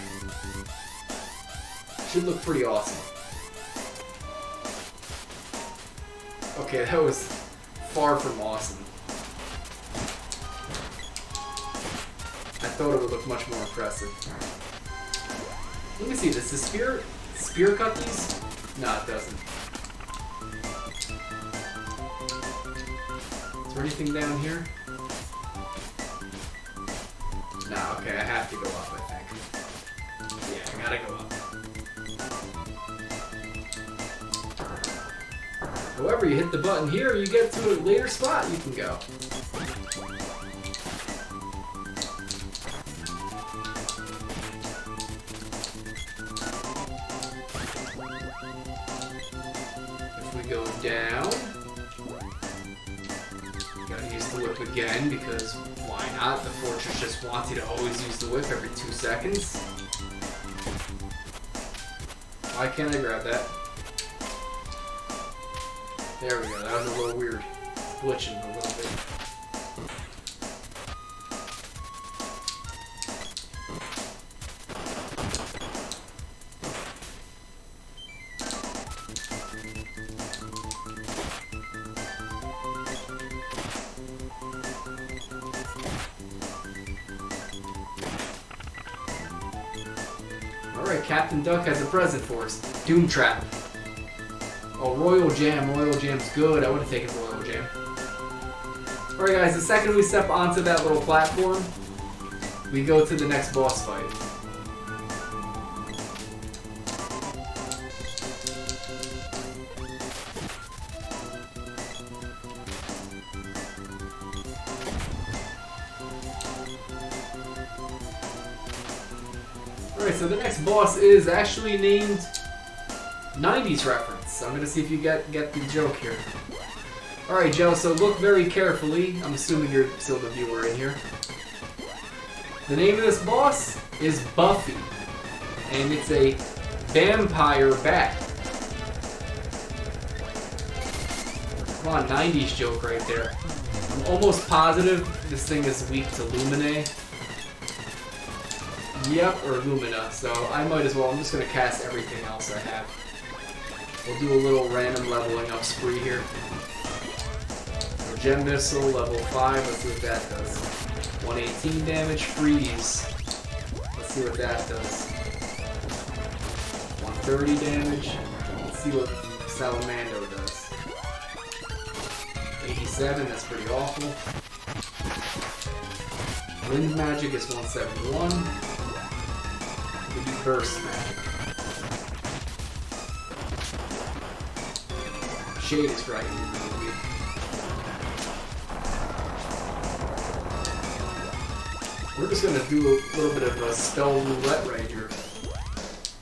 Should look pretty awesome. Okay, that was far from awesome. I thought it would look much more impressive. Let me see, does the spear cut these? No, it doesn't. Is there anything down here? No, okay, I have to go up, I think. Yeah, I gotta go up. However, you hit the button here, you get to a later spot you can go. If we go down, gotta use the whip again because why not? The fortress just wants you to always use the whip every 2 seconds. Why can't I grab that? There we go, that was a little weird. Glitching a little bit. Alright, Captain Duck has a present for us. Doom Trap. Oh, Royal Jam. Royal Jam's good. I would have taken Royal Jam. Alright guys, the second we step onto that little platform, we go to the next boss fight. Alright, so the next boss is actually named 90s reference. I'm gonna see if you get the joke here. Alright, Joe, so look very carefully. I'm assuming you're still the viewer in here. The name of this boss is Buffy, and it's a vampire bat. Come on, 90s joke right there. I'm almost positive this thing is weak to Lumine. Yep, or Lumina, so I might as well. I'm just gonna cast everything else I have. We'll do a little random leveling up spree here. Gem Missile, level 5, let's see what that does. 118 damage, freeze. Let's see what that does. 130 damage. Let's see what Salamando does. 87, that's pretty awful. Wind Magic is 171. We do Burst Magic. Shade is right. We're just gonna do a little bit of a spell roulette right here.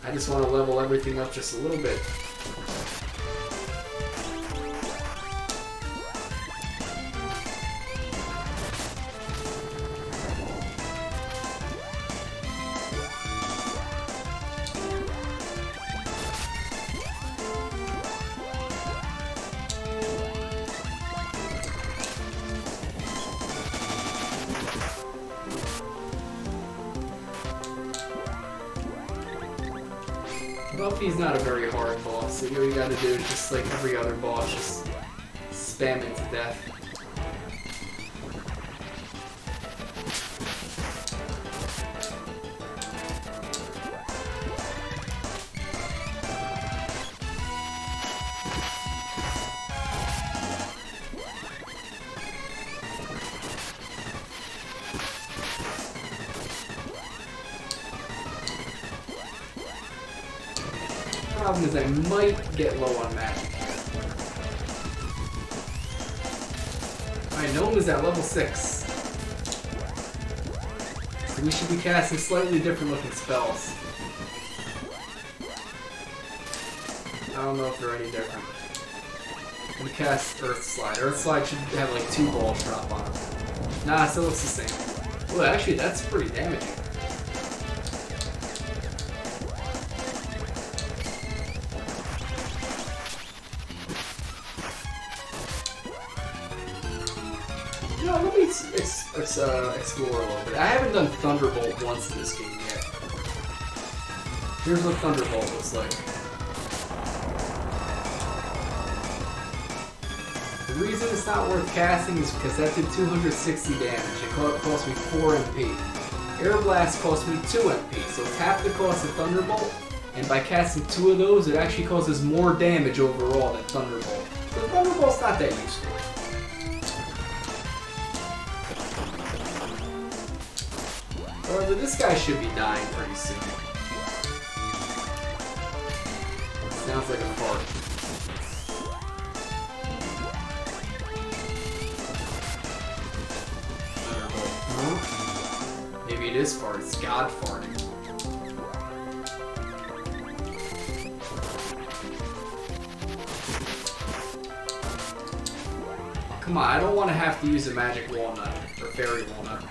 I just want to level everything up just a little bit. Buffy's not a very hard boss, so what you gotta do is just like every other boss, just spam it to death. Problem is I might get low on magic. Alright, Gnome is at level 6. So we should be casting slightly different looking spells. I don't know if they're any different. I'm gonna cast Earth Slide. Earth Slide should have like 2 balls drop on it. Nah, it still looks the same. Well, actually, that's pretty damaging. You know, let me explore a little bit. I haven't done Thunderbolt once in this game yet. Here's what Thunderbolt looks like. The reason it's not worth casting is because that did 260 damage. It cost me 4 MP. Air Blast cost me 2 MP, so it's half the cost of Thunderbolt, and by casting 2 of those, it actually causes more damage overall than Thunderbolt. So Thunderbolt's not that useful. However, this guy should be dying pretty soon. Sounds like a fart. Huh? Maybe it is fart. It's God farting. Come on, I don't want to have to use a magic walnut or fairy walnut.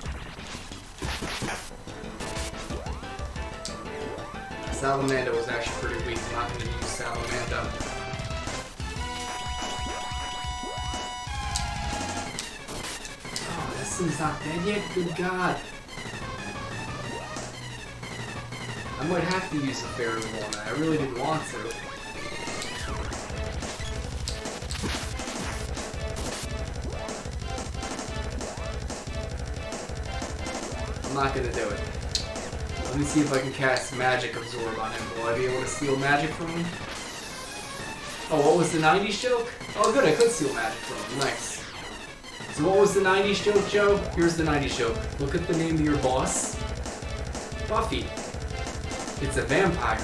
Salamanda was actually pretty weak. I'm not going to use Salamanda. Oh, this thing's not dead yet? Good God. I might have to use a fairy walnut. I really didn't want to. I'm not going to do it. Let me see if I can cast Magic Absorb on him. Will I be able to steal magic from him? Oh, what was the 90s joke? Oh, good, I could steal magic from him. Nice. So what was the 90s joke, Joe? Here's the 90s joke. Look at the name of your boss. Buffy. It's a vampire.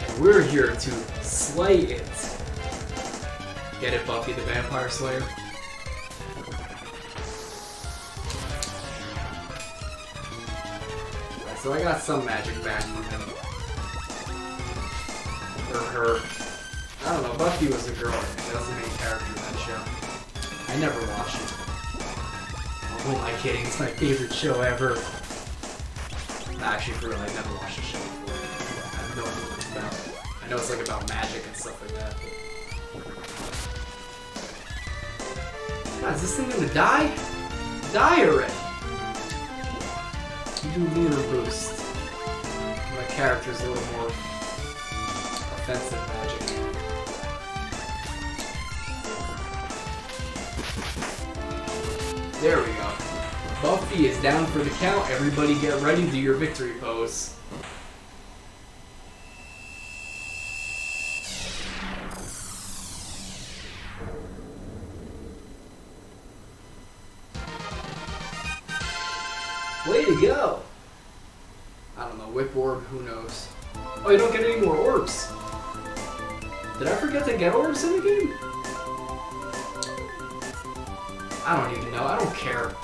And we're here to slay it. Get it, Buffy the Vampire Slayer? Right, so I got some magic back from him. Or her. I don't know, Buffy was a girl. That was the main character in that show. I never watched it. Oh, who am I kidding? It's my favorite show ever. Actually, for real, I never watched the show before. I have no idea what it's about. I know it's like about magic and stuff like that. God, is this thing gonna die? Die already! You do lunar boost. My character's a little more offensive magic. There we go. Buffy is down for the count. Everybody get ready to do your victory pose. Way to go! I don't know, whip orb, who knows? Oh, you don't get any more orbs. Did I forget to get orbs in the game? I don't even know, I don't care.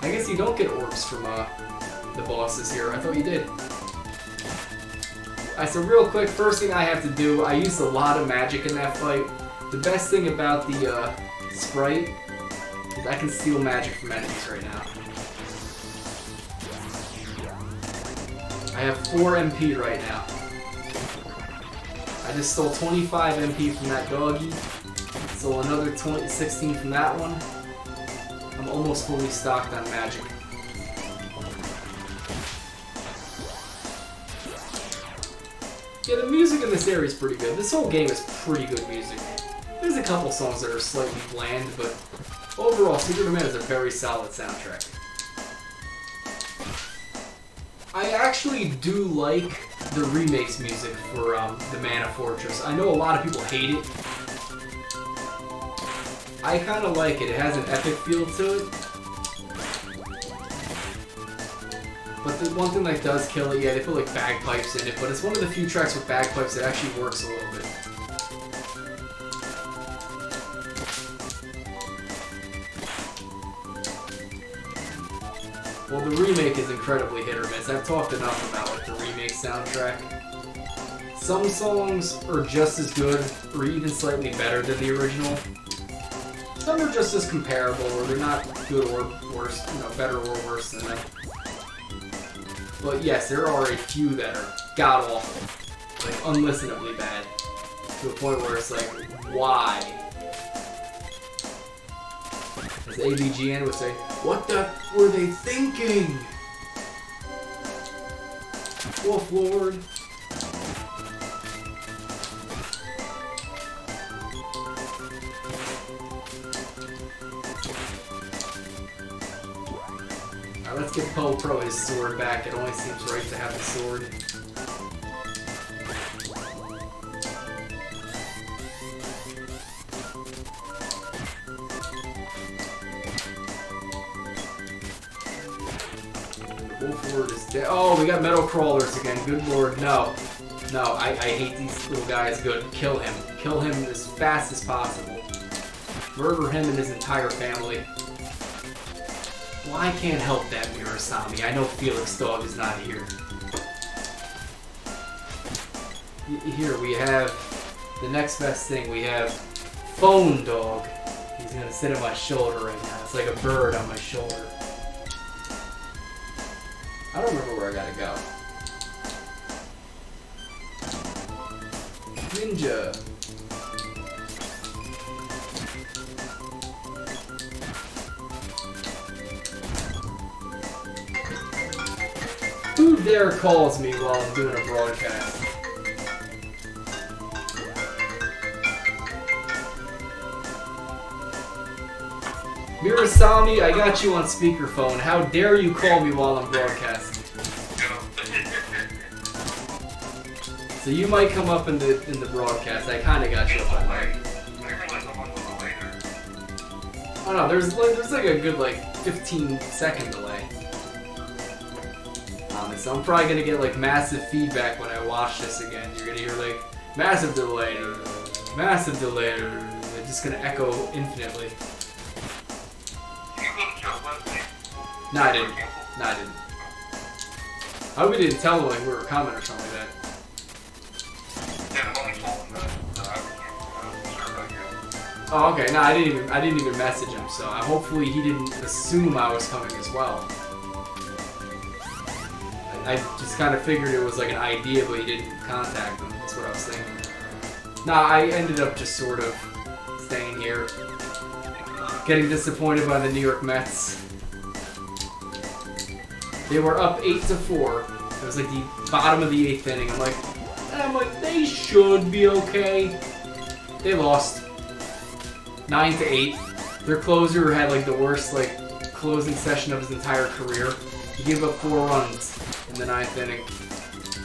I guess you don't get orbs from the bosses here. I thought you did. Alright, so real quick, first thing I have to do, I used a lot of magic in that fight. The best thing about the sprite is I can steal magic from enemies right now. I have 4 MP right now. I just stole 25 MP from that doggy. Stole another 16 from that one. I'm almost fully stocked on magic. Yeah, the music in this area is pretty good. This whole game is pretty good music. There's a couple songs that are slightly bland, but overall, Secret of Mana is a very solid soundtrack. I actually do like the remakes music for the Mana Fortress. I know a lot of people hate it. I kind of like it. It has an epic feel to it. But the one thing that does kill it, yeah, they put like bagpipes in it, but it's one of the few tracks with bagpipes that actually works a little bit. Well, the remake is incredibly hit or miss. I've talked enough about like the remake soundtrack. Some songs are just as good, or even slightly better than the original. Some are just as comparable, or they're not good or worse, you know, better or worse than them. But yes, there are a few that are god-awful, like unlistenably bad, to a point where it's like, why? As ABGN would say, what the were they thinking? Wolf Lord. Alright, let's give Poe Pro his sword back. It only seems right to have the sword. Wolf is dead. Oh, we got metal crawlers again. Good lord, no. No, I hate these little guys. Good. Kill him. Kill him as fast as possible. Murder him and his entire family. Well, I can't help that, Mirasami. I know Felix Dog is not here. Here, we have the next best thing. We have Phone Dog. He's gonna sit on my shoulder right now. It's like a bird on my shoulder. I don't remember where I gotta go. Ninja. Who dare calls me while I'm doing a broadcast? Mirasami, I got you on speakerphone. How dare you call me while I'm broadcasting? So you might come up in the broadcast. I kind of got you up on there. Oh no, there's like a good like 15-second delay. So I'm probably gonna get like massive feedback when I watch this again. You're gonna hear like massive delay, massive delay. It's just gonna echo infinitely. No, I didn't. No, I didn't. I hope we didn't tell them like we were coming or something like that. Oh, okay. No, I didn't even message him. So hopefully he didn't assume I was coming as well. I just kind of figured it was like an idea, but he didn't contact them. That's what I was thinking. Nah, I ended up just sort of staying here, getting disappointed by the New York Mets. They were up 8-4. It was like the bottom of the 8th inning. I'm like, they should be okay. They lost 9-8. Their closer had like the worst like closing session of his entire career. He gave up 4 runs in the 9th inning.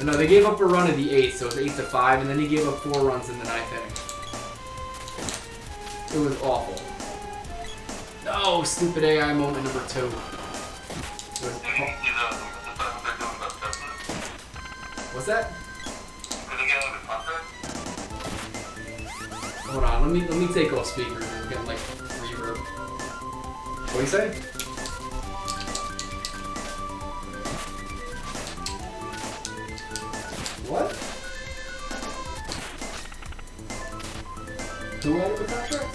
No, they gave up a run in the 8th, so it was 8-5, and then he gave up 4 runs in the 9th inning. It was awful. No, stupid AI moment number 2. What's that? Hold on, let me take off speakers. We're getting like reverb. What do you say? What? Who out of the contract?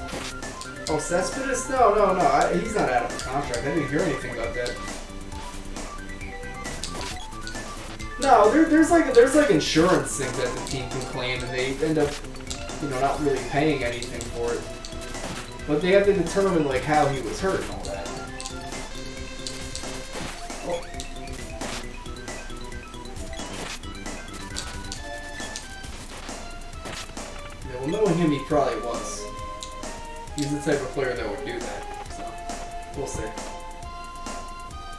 Oh, Cespedes? No, he's not out of the contract. I didn't hear anything about that. No, there's like insurance things that the team can claim, and they end up, you know, not really paying anything for it. But they have to determine like how he was hurt and all that. Oh. Yeah, well, knowing him, he probably was. He's the type of player that would do that. So we'll see.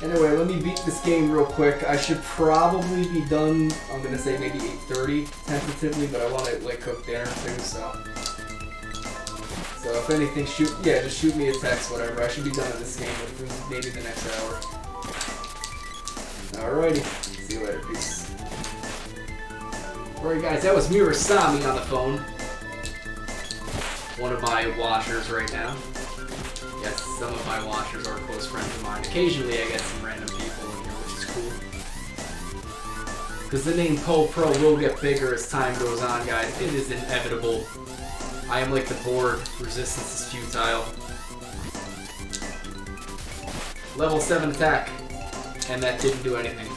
Anyway, let me beat this game real quick. I should probably be done, I'm going to say maybe 8:30 tentatively, but I want to like cook dinner too, so if anything, just shoot me a text, whatever. I should be done in this game within maybe the next hour. Alrighty, see you later, peace. Alright guys, that was Mirasami on the phone. One of my watchers right now. Yes, some of my watchers are close friends of mine. Occasionally I get some random people in here, which is cool. Because the name Poe Pro will get bigger as time goes on, guys. It is inevitable. I am like the board. Resistance is futile. Level 7 attack. And that didn't do anything.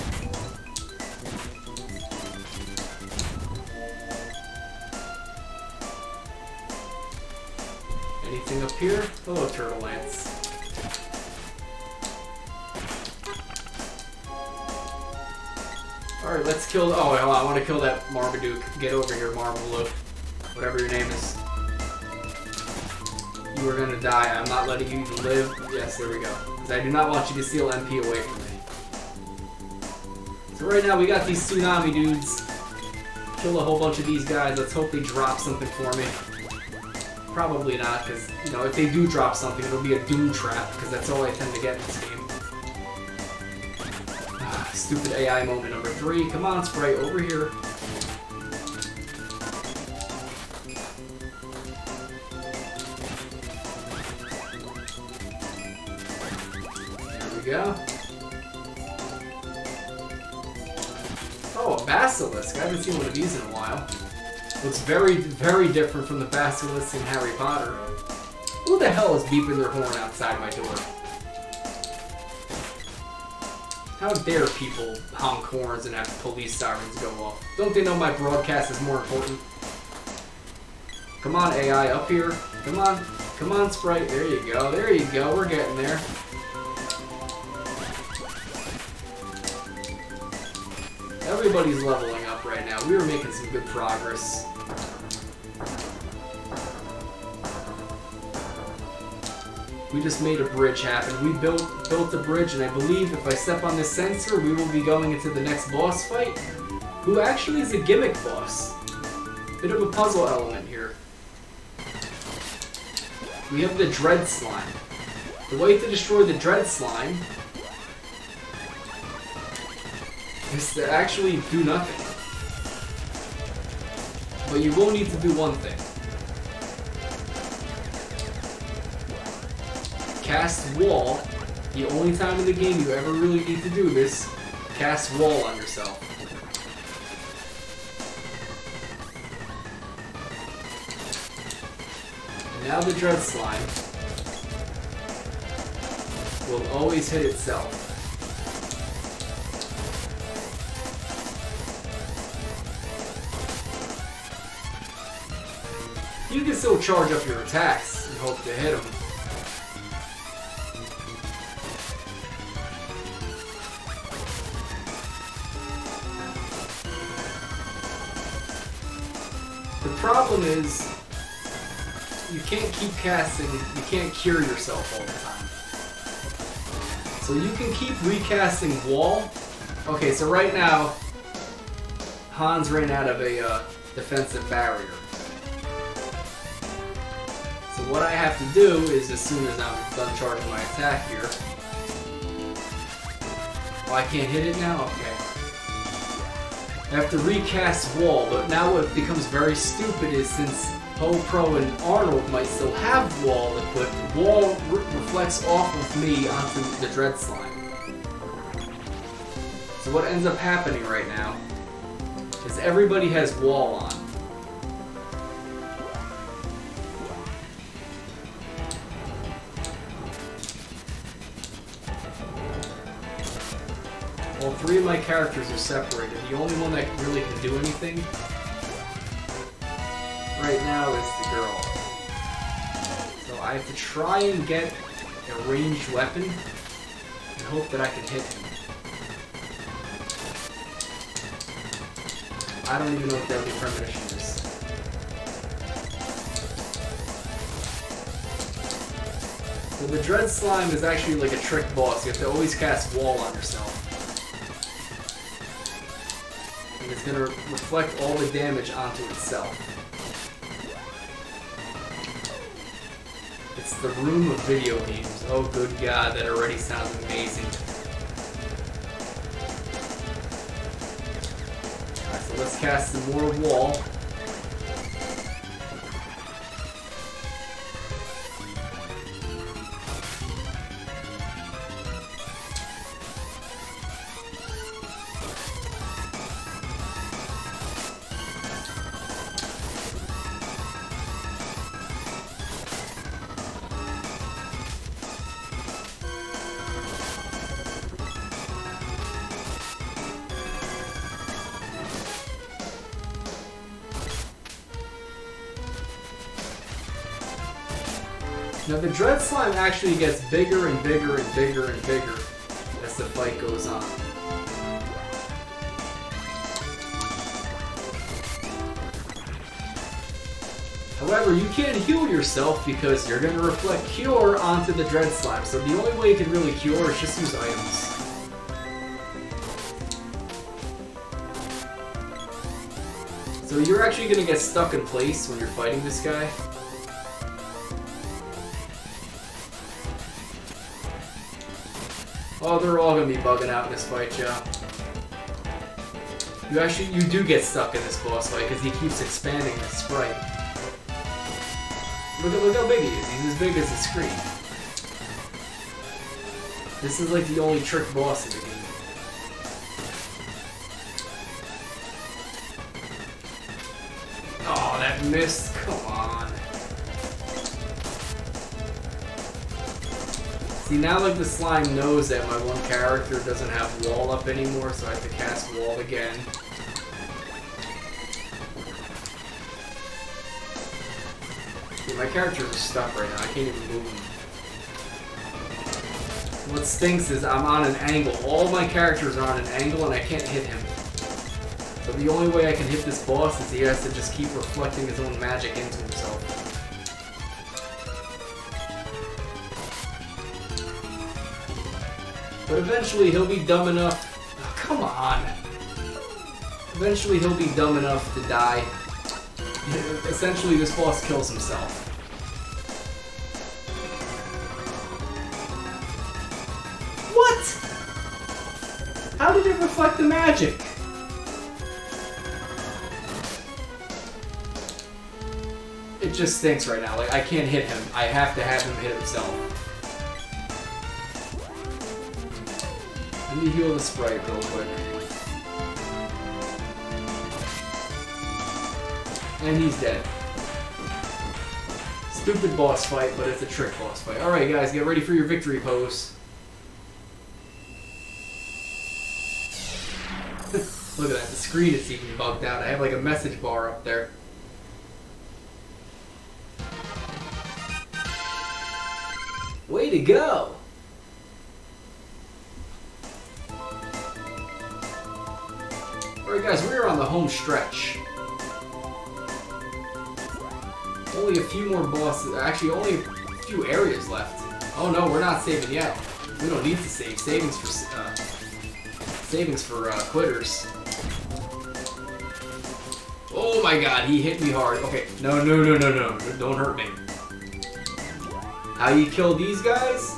Anything up here? Hello, Turtle Lance. Alright, let's kill... Oh, I want to kill that Marmaduke. Get over here, Marmaduke. Whatever your name is. You are gonna die. I'm not letting you even live. Yes, there we go. Because I do not want you to steal MP away from me. So right now we got these tsunami dudes. Kill a whole bunch of these guys. Let's hope they drop something for me. Probably not, because, you know, if they do drop something, it'll be a doom trap, because that's all I tend to get in this game. Ah, stupid AI moment number 3. Come on, Sprite, over here. There we go. Oh, a basilisk. I haven't seen one of these in a while. Looks very, very different from the basilisks in Harry Potter. Who the hell is beeping their horn outside my door? How dare people honk horns and have police sirens go off? Don't they know my broadcast is more important? Come on, AI, up here. Come on. Come on, Sprite. There you go. There you go. We're getting there. Everybody's leveling up right now. We were making some good progress. We just made a bridge happen. We built the bridge, and I believe if I step on this sensor, we will be going into the next boss fight. who actually is a gimmick boss. Bit of a puzzle element here. We have the Dread Slime. The way to destroy the Dread Slime is to actually do nothing. But you will need to do one thing. Cast Wall. The only time in the game you ever really need to do this. Cast Wall on yourself. And now the Dread Slime will always hit itself. You can still charge up your attacks and hope to hit them. The problem is, you can't keep casting, you can't cure yourself all the time. So you can keep recasting Wall. Okay, so right now, Hans ran out of a defensive barrier. So what I have to do is, as soon as I'm done charging my attack here... Oh, I can't hit it now? Okay. I have to recast Wall, but now what becomes very stupid is, since Poe Pro and Arnold might still have Wall equipped, Wall reflects off of me onto the Dread Slime. So what ends up happening right now is everybody has Wall on. All three of my characters are separated. The only one that really can do anything right now is the girl. So I have to try and get a ranged weapon and hope that I can hit him. I don't even know what Deadly Premonition is. So the Dread Slime is actually like a trick boss. You have to always cast Wall on yourself. And it's going to reflect all the damage onto itself. It's the room of video games. Oh good god, that already sounds amazing. Alright, so let's cast some more Wall. Now the Dread Slime actually gets bigger and bigger and bigger and bigger as the fight goes on. However, you can't heal yourself because you're going to reflect Cure onto the Dread Slime, so the only way you can really cure is just use items. So you're actually going to get stuck in place when you're fighting this guy. Oh, they're all gonna be bugging out in this fight, yeah. You do get stuck in this boss fight because he keeps expanding the sprite. Look how big he is. He's as big as the screen. This is like the only trick boss in the game. Oh, that missed. Come on. See, now like the slime knows that my one character doesn't have Wall up anymore, so I have to cast Wall again. See, my characters are stuck right now. I can't even move them. What stinks is I'm on an angle. All my characters are on an angle and I can't hit him. So the only way I can hit this boss is he has to just keep reflecting his own magic into himself. But eventually he'll be dumb enough... Oh, come on! Eventually he'll be dumb enough to die. Essentially this boss kills himself. What? How did it reflect the magic? It just stinks right now. Like, I can't hit him. I have to have him hit himself. Let me heal the sprite real quick. And he's dead. Stupid boss fight, but it's a trick boss fight. Alright guys, get ready for your victory pose. Look at that, the screen is even bugged out. I have like a message bar up there. Way to go! Alright guys, we are on the home stretch. Only a few more bosses, actually only a few areas left. Oh no, we're not saving yet. We don't need to save. Savings for quitters. Oh my god, he hit me hard. Okay, no, don't hurt me. How you kill these guys?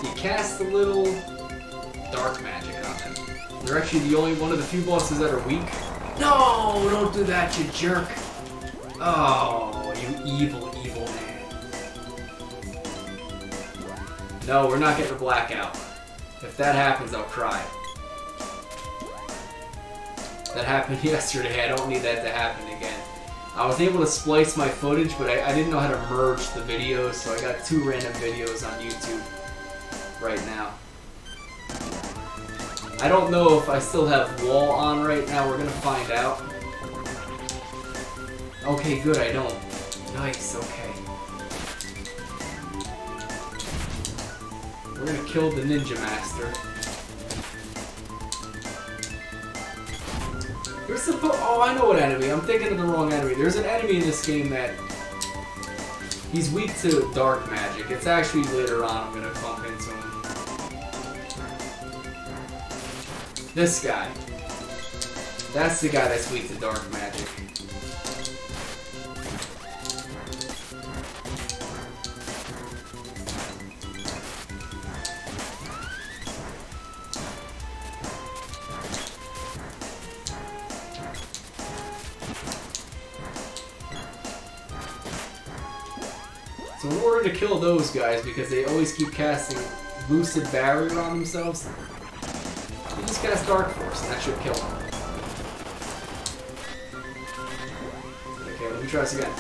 You cast a little dark magic on them. They're actually the only one of the few bosses that are weak. No, don't do that, you jerk. Oh, you evil, evil man. No, we're not getting a blackout. If that happens, I'll cry. That happened yesterday. I don't need that to happen again. I was able to splice my footage, but I didn't know how to merge the videos, so I got 2 random videos on YouTube right now. I don't know if I still have wall on right now. We're gonna find out. Okay, good, I don't. Nice, okay. We're gonna kill the Ninja Master. You're supposed— oh, I know what enemy. I'm thinking of the wrong enemy. There's an enemy in this game that he's weak to dark magic. It's actually later on I'm gonna bump into him. This guy. That's the guy that's weak to dark magic. So in order to kill those guys, because they always keep casting Lucid Barrier on themselves, you just cast Dark Force, and that should kill them. Okay, let me try this again.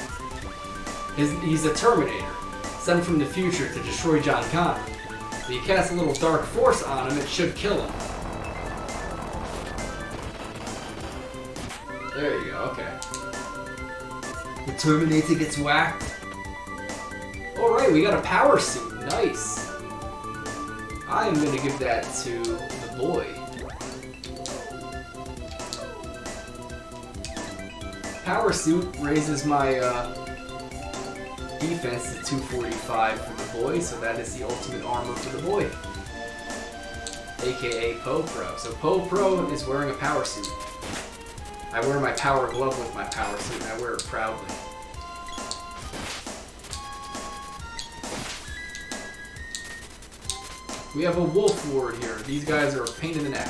He's a Terminator, sent from the future to destroy John Connor. If you cast a little Dark Force on him, it should kill him. There you go, okay. The Terminator gets whacked. Alright, we got a power suit. Nice. I am going to give that to the boy. Power suit raises my defense to 245 for the boy, so that is the ultimate armor for the boy. AKA Poe Pro. So Poe Pro is wearing a power suit. I wear my power glove with my power suit, and I wear it proudly. We have a wolf ward here. These guys are a pain in the neck.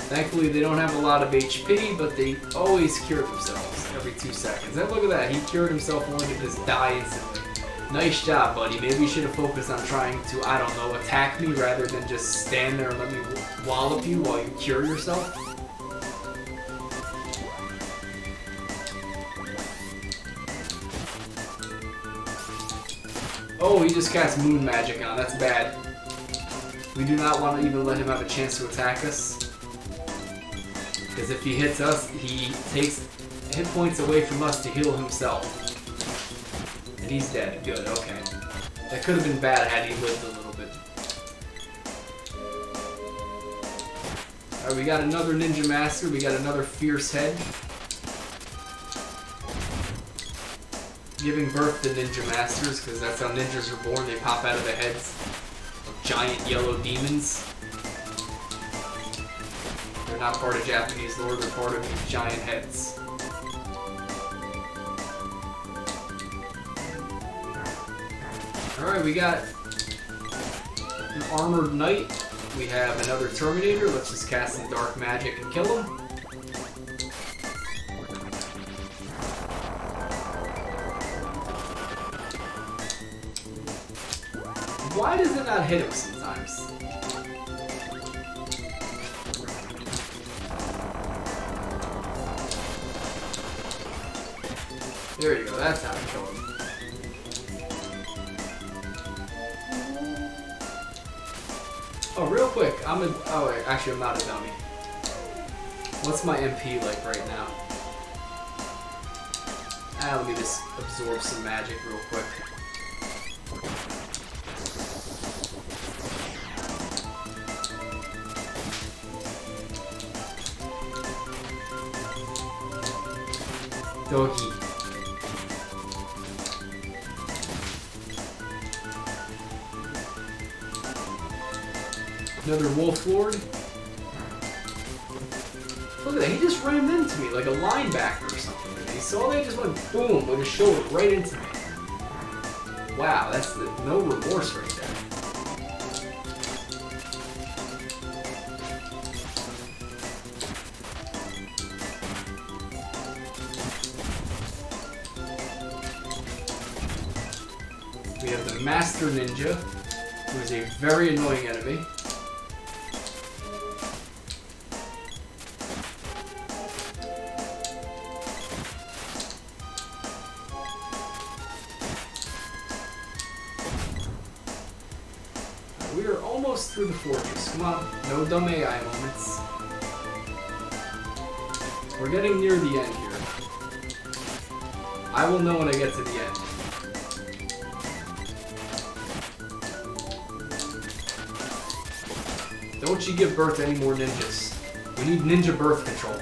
Thankfully, they don't have a lot of HP, but they always cure themselves every 2 seconds. And look at that, he cured himself only to just die instantly. Nice job, buddy. Maybe you should have focused on trying to, I don't know, attack me rather than just stand there and let me wallop you while you cure yourself. Oh, he just cast moon magic on. That's bad. We do not want to even let him have a chance to attack us. Because if he hits us, he takes hit points away from us to heal himself. And he's dead. Good, okay. That could have been bad had he lived a little bit. Alright, we got another Ninja Master. We got another Fierce Head. Giving birth to Ninja Masters, because that's how ninjas are born. They pop out of the heads of giant yellow demons. not part of Japanese lore, they're part of these giant heads. Alright, we got an armored knight. We have another Terminator. Let's just cast some dark magic and kill him. Why does it not hit him sometimes? There you go, that's how to kill him. Oh, real quick, oh wait, actually I'm not a dummy. What's my MP like right now? Let me just absorb some magic real quick. Doggy. Another Wolf Lord. Look at that, he just rammed into me like a linebacker or something. And he saw that, he just went boom with his shoulder right into me. Wow, that's no remorse right there. We have the Master Ninja, who is a very annoying enemy. We are almost through the fortress. Come on, no dumb AI moments. We're getting near the end here. I will know when I get to the end. Don't you give birth to any more ninjas. We need ninja birth control.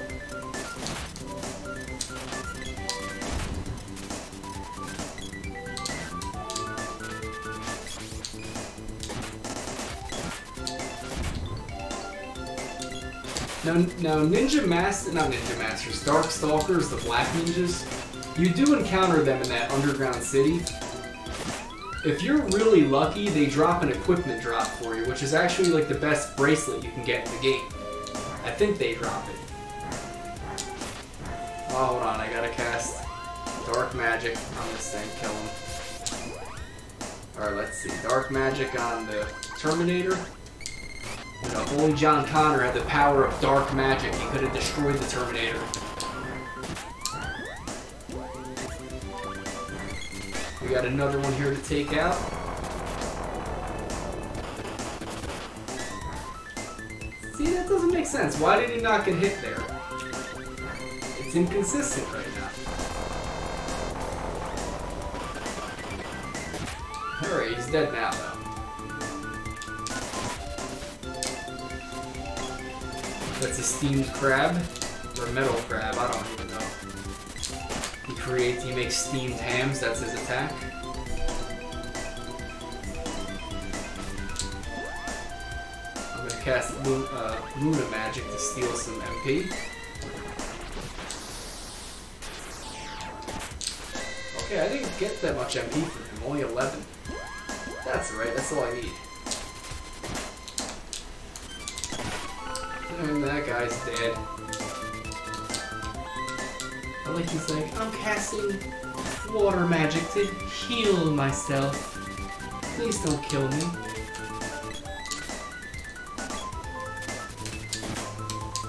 Now Ninja Master, not Ninja Masters, Dark Stalkers, the Black Ninjas, you do encounter them in that underground city. If you're really lucky, they drop an equipment drop for you, which is actually like the best bracelet you can get in the game. I think they drop it. Oh, hold on, I gotta cast Dark Magic on this thing, kill him. Alright, let's see. Dark Magic on the Terminator. You know, if only John Connor had the power of dark magic, he could have destroyed the Terminator. We got another one here to take out. See, that doesn't make sense. Why did he not get hit there? It's inconsistent right now. Alright, he's dead now, though. That's a steamed crab, or metal crab, I don't even know. He makes steamed hams, that's his attack. I'm gonna cast Luna Magic to steal some MP. Okay, I didn't get that much MP from him, only 11. That's alright, that's all I need. And that guy's dead. I like he's like, I'm casting water magic to heal myself. Please don't kill me.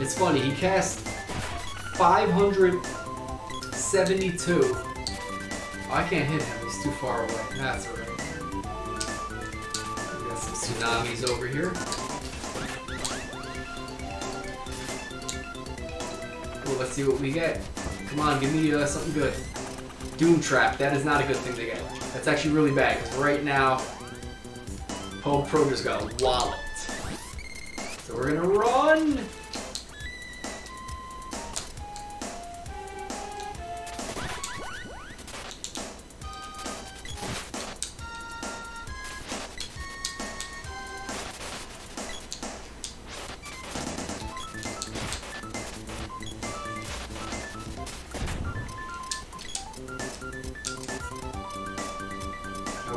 It's funny, he cast 572. Oh, I can't hit him, he's too far away. That's alright. We got some tsunamis over here. Let's see what we get. Come on, give me something good. Doom Trap, that is not a good thing to get. That's actually really bad, because right now, Poe Pro just got walloped. So we're gonna run!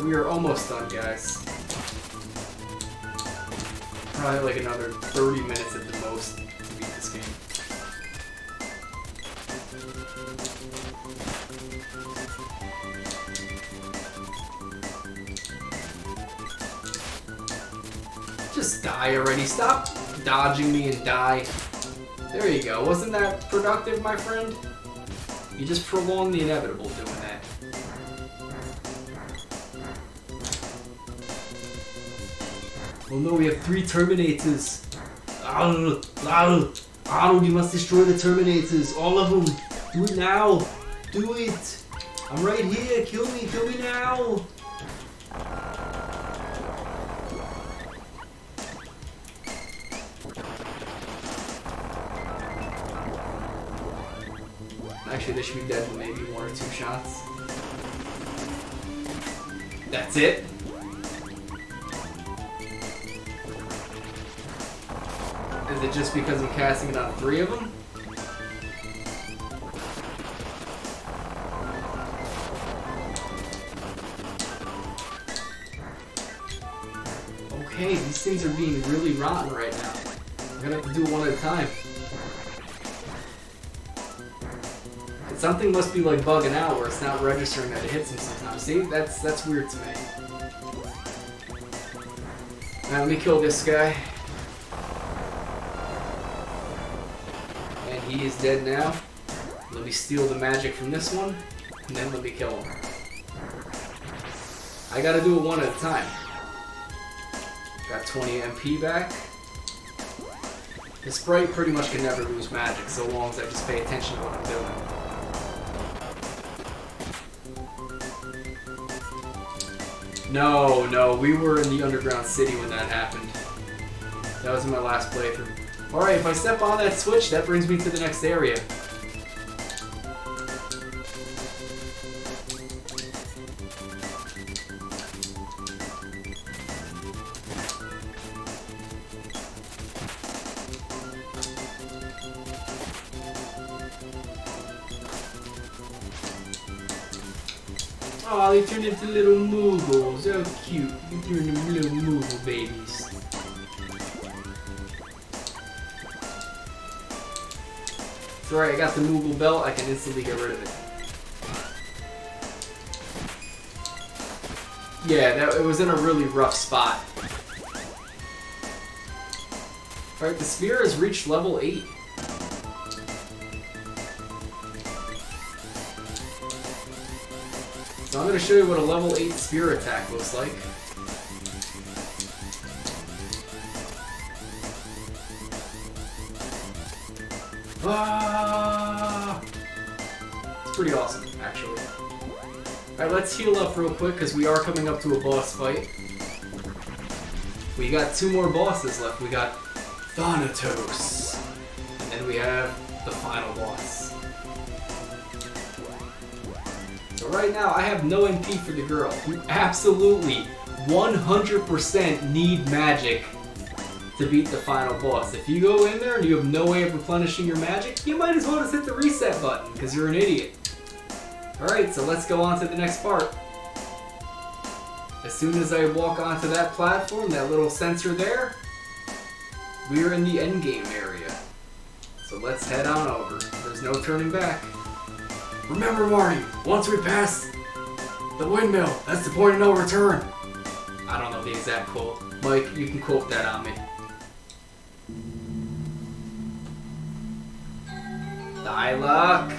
we are almost done, guys. Probably like another 30 minutes at the most to beat this game. Just die already. Stop dodging me and die. There you go. Wasn't that productive, my friend? You just prolonged the inevitable doing that. Oh no, we have 3 Terminators. Arnold, you must destroy the Terminators. All of them. Do it now. Do it. I'm right here. Kill me now. Actually, they should be dead in maybe 1 or 2 shots. That's it? Is it just because I'm casting it on 3 of them? Okay, these things are being really rotten right now. I'm gonna have to do it 1 at a time. Something must be like bugging out where it's not registering that it hits him sometimes. See, that's weird to me. Now let me kill this guy. And he is dead now. Let me steal the magic from this one, and then let me kill him. I gotta do it 1 at a time. Got 20 MP back. The sprite pretty much can never lose magic so long as I just pay attention to what I'm doing. No, we were in the underground city when that happened. That was in my last playthrough. Alright, if I step on that switch, that brings me to the next area. Oh, they turned into little Moogles. How cute. They turned into little Moogle babies. It's alright, I got the Moogle belt. I can instantly get rid of it. Yeah, it was in a really rough spot. Alright, the sphere has reached level 8. So I'm going to show you what a level 8 spear attack looks like. Ah! It's pretty awesome, actually. Alright, let's heal up real quick because we are coming up to a boss fight. We got 2 more bosses left. We got Thanatos. And then we have the final boss. So right now, I have no MP for the girl. You absolutely 100% need magic to beat the final boss. If you go in there and you have no way of replenishing your magic, you might as well just hit the reset button, because you're an idiot. Alright, so let's go on to the next part. As soon as I walk onto that platform, that little sensor there, we're in the endgame area. So let's head on over. There's no turning back. Remember, Marty, once we pass the windmill, that's the point of no return. I don't know the exact quote. Mike, you can quote that on me. Dialogue.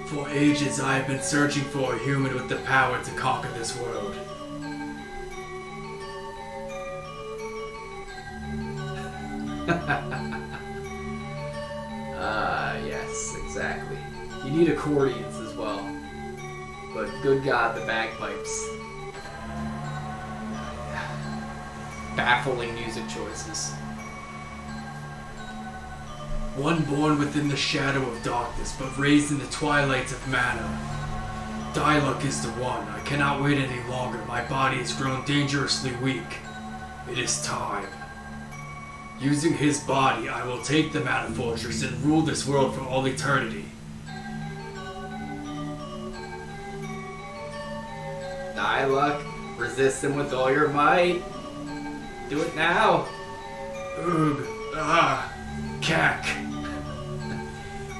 For ages I have been searching for a human with the power to conquer this world. Yes, exactly. You need accordions as well. But good God, the bagpipes. Baffling music choices. One born within the shadow of darkness, but raised in the twilights of Mana. Diluc is the one. I cannot wait any longer. My body has grown dangerously weak. It is time. Using his body, I will take the Mana Fortress and rule this world for all eternity. Dialog, resist him with all your might. Do it now. Ugh. Ah. Cack.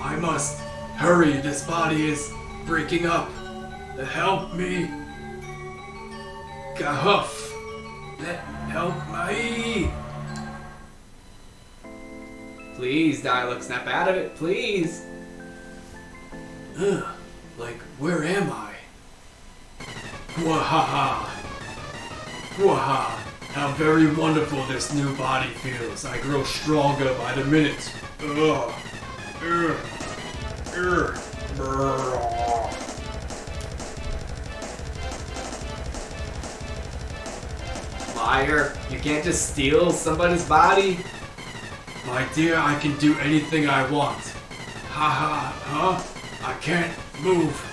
I must hurry. This body is breaking up. Help me. Gahuff. Help me. Please, Dialog, snap out of it, please. Ugh. Like, where am I? Wahaha. Waha. How very wonderful this new body feels. I grow stronger by the minute. Ugh. Ugh. Ugh. Brrr. Liar, you can't just steal somebody's body. My dear, I can do anything I want. Haha, huh? I can't move.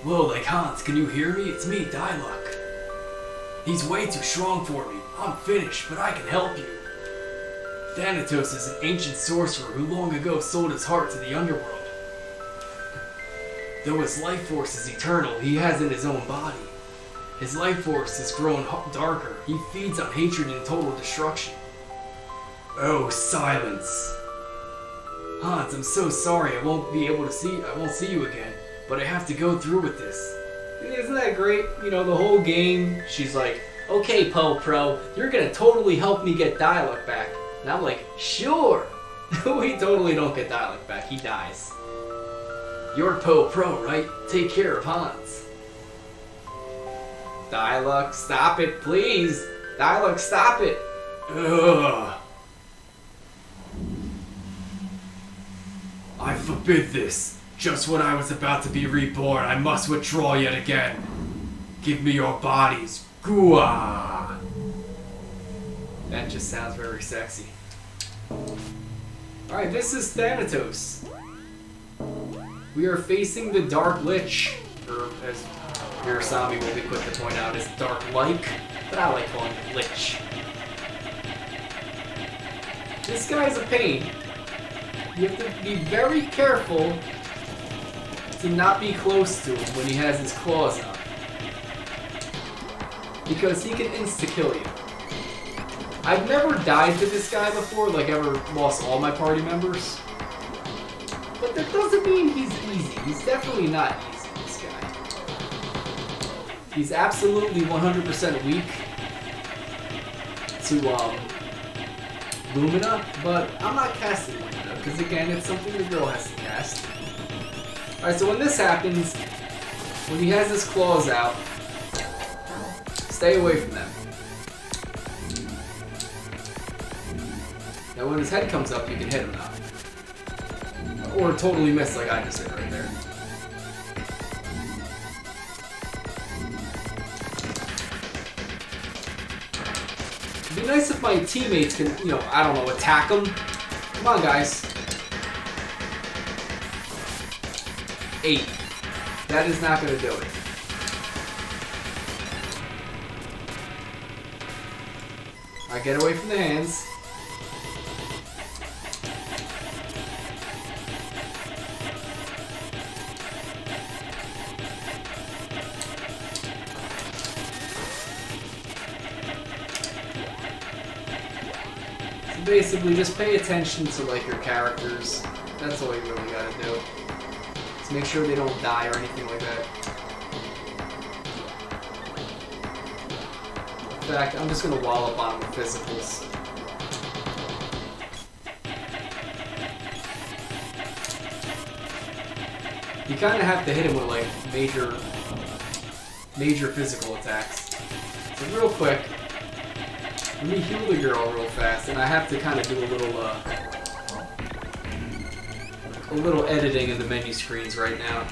Whoa, like Hans, can you hear me? It's me, Dialog. He's way too strong for me. I'm finished, but I can help you. Thanatos is an ancient sorcerer who long ago sold his heart to the underworld. Though his life force is eternal, he hasn't his own body. His life force has grown darker. He feeds on hatred and total destruction. Oh, silence. Hans, I'm so sorry. I won't see you again, but I have to go through with this. Isn't that great? You know, the whole game, she's like, okay, Poe Pro, you're gonna totally help me get Dialog back. And I'm like, sure. We totally don't get Dialog back. He dies. You're Poe Pro, right? Take care of Hans. Dialog, stop it, please. Dialog, stop it. Ugh. I forbid this. Just when I was about to be reborn, I must withdraw yet again. Give me your bodies. Gua. That just sounds very sexy. Alright, this is Thanatos. We are facing the Dark Lich, or as Hirasami will be quick to point out, is Dark-like, but I like calling it Lich. This guy's a pain. You have to be very careful to not be close to him when he has his claws out, because he can insta-kill you. I've never died to this guy before, like ever lost all my party members. But that doesn't mean he's easy. He's definitely not easy, this guy. He's absolutely 100% weak to Lumina, but I'm not casting Lumina, because again, it's something the girl has to cast. Alright, so when this happens, when he has his claws out, stay away from them. Now when his head comes up, you can hit him now. Or totally miss like I just did right there. It'd be nice if my teammates can, you know, I don't know, attack him. Come on, guys. 8. That is not going to do it. Alright, get away from the hands. So basically, just pay attention to like your characters. That's all you really gotta do. Just make sure they don't die or anything like that. In fact, I'm just gonna wallop on them with physicals. You kind of have to hit him with like major physical attacks. So real quick, let me heal the girl real fast, and I have to kind of do a little editing in the menu screens right now.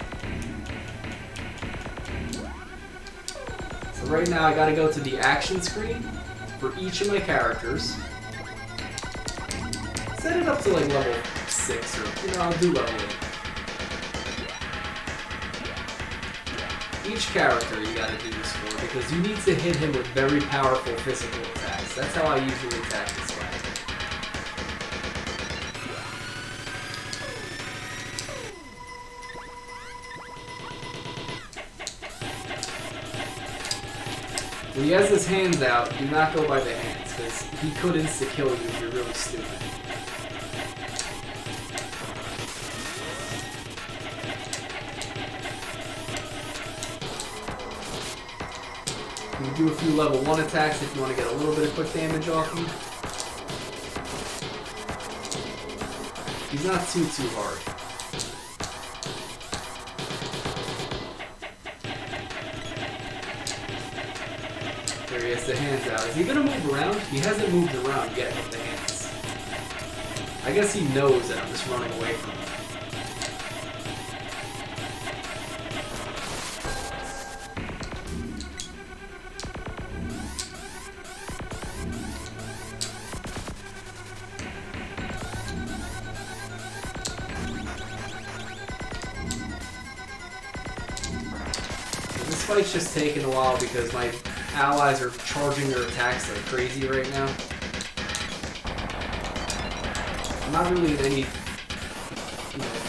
So right now I gotta go to the action screen for each of my characters. Set it up to like level 6 or, you know, I'll do level 8. Each character you gotta do this for, because you need to hit him with very powerful physical attacks. That's how I usually attack this guy. When he has his hands out, do not go by the hands, because he could insta-kill you if you're really stupid. You can do a few level 1 attacks if you want to get a little bit of quick damage off him. He's not too hard. There he has the hands out. Is he gonna move around? He hasn't moved around yet with the hands. I guess he knows that I'm just running away from him. This fight's just taking a while because my allies are charging their attacks like crazy right now. I'm not really in any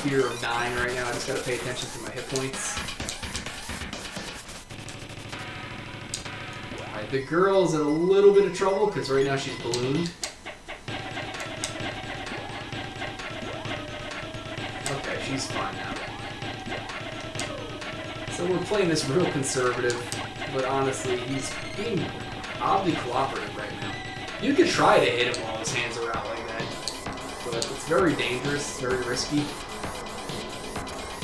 fear of dying right now. I just gotta pay attention to my hit points. Alright, the girl's in a little bit of trouble because right now she's ballooned. Okay, she's fine now. So we're playing this real conservative, but honestly, he's being oddly cooperative right now. You could try to hit him while his hands are out like that, but it's very dangerous, very risky.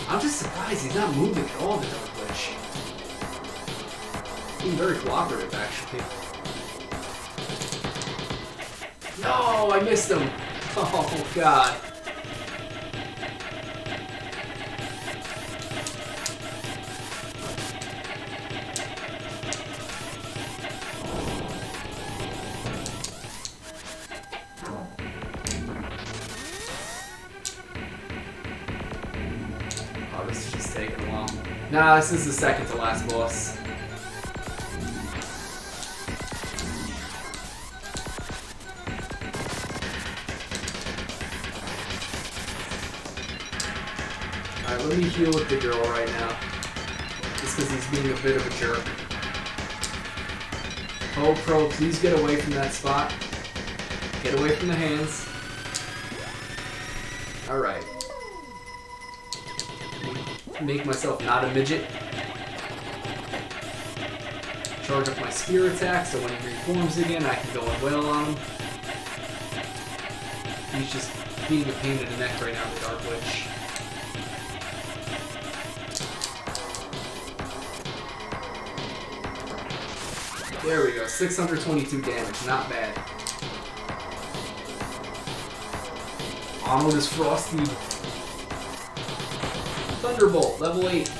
I'm just surprised he's not moving at all, the Dark Witch. He's being very cooperative, actually. No, I missed him! Oh, God. This is just taking a while. Nah, this is the second to last boss. Alright, let me heal with the girl right now. Just because he's being a bit of a jerk. Poe Pro, please get away from that spot. Get away from the hands. Alright. Make myself not a midget. Charge up my spear attack so when he reforms again I can go and wail on him. He's just being a pain in the neck right now, the Dark Witch. There we go, 622 damage, not bad. Arnold is frosty. Thunderbolt, level 8.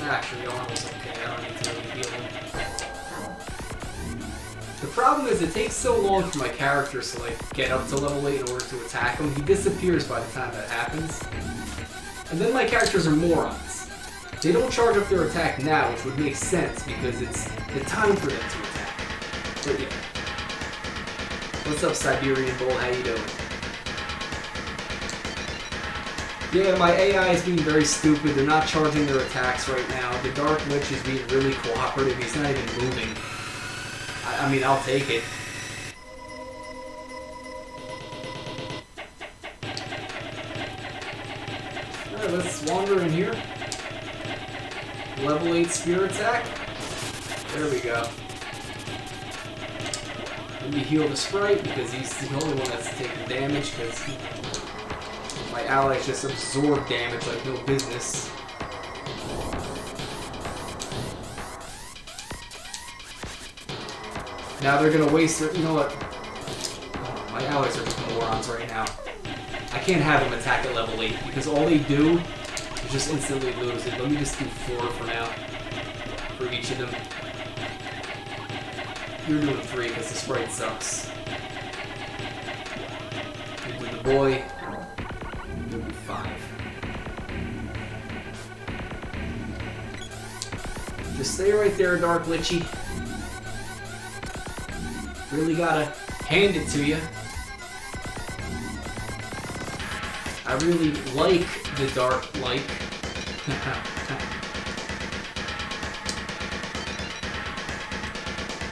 Actually, Arnold's okay. I don't need to really heal him. The problem is it takes so long for my characters to get up to level 8 in order to attack him. He disappears by the time that happens. And then my characters are morons. They don't charge up their attack now, which would make sense because it's the time for them to attack. But yeah. What's up, Siberian Bull? How you doing? Yeah, my AI is being very stupid. They're not charging their attacks right now. The Dark Witch is being really cooperative. He's not even moving. I mean, I'll take it. Alright, let's wander in here. Level 8 spear attack. There we go. Let me heal the sprite because he's the only one that's taking damage because my allies just absorb damage like no business. Now they're gonna waste their. You know what? Oh, my allies are just morons right now. I can't have them attack at level 8 because all they do is just instantly lose it. Let me just do 4 for now. For each of them. You're doing 3 because the sprite sucks. You do the boy. You'll do 5. Just stay right there, Dark Witchy. Really gotta hand it to you. I really like the dark light.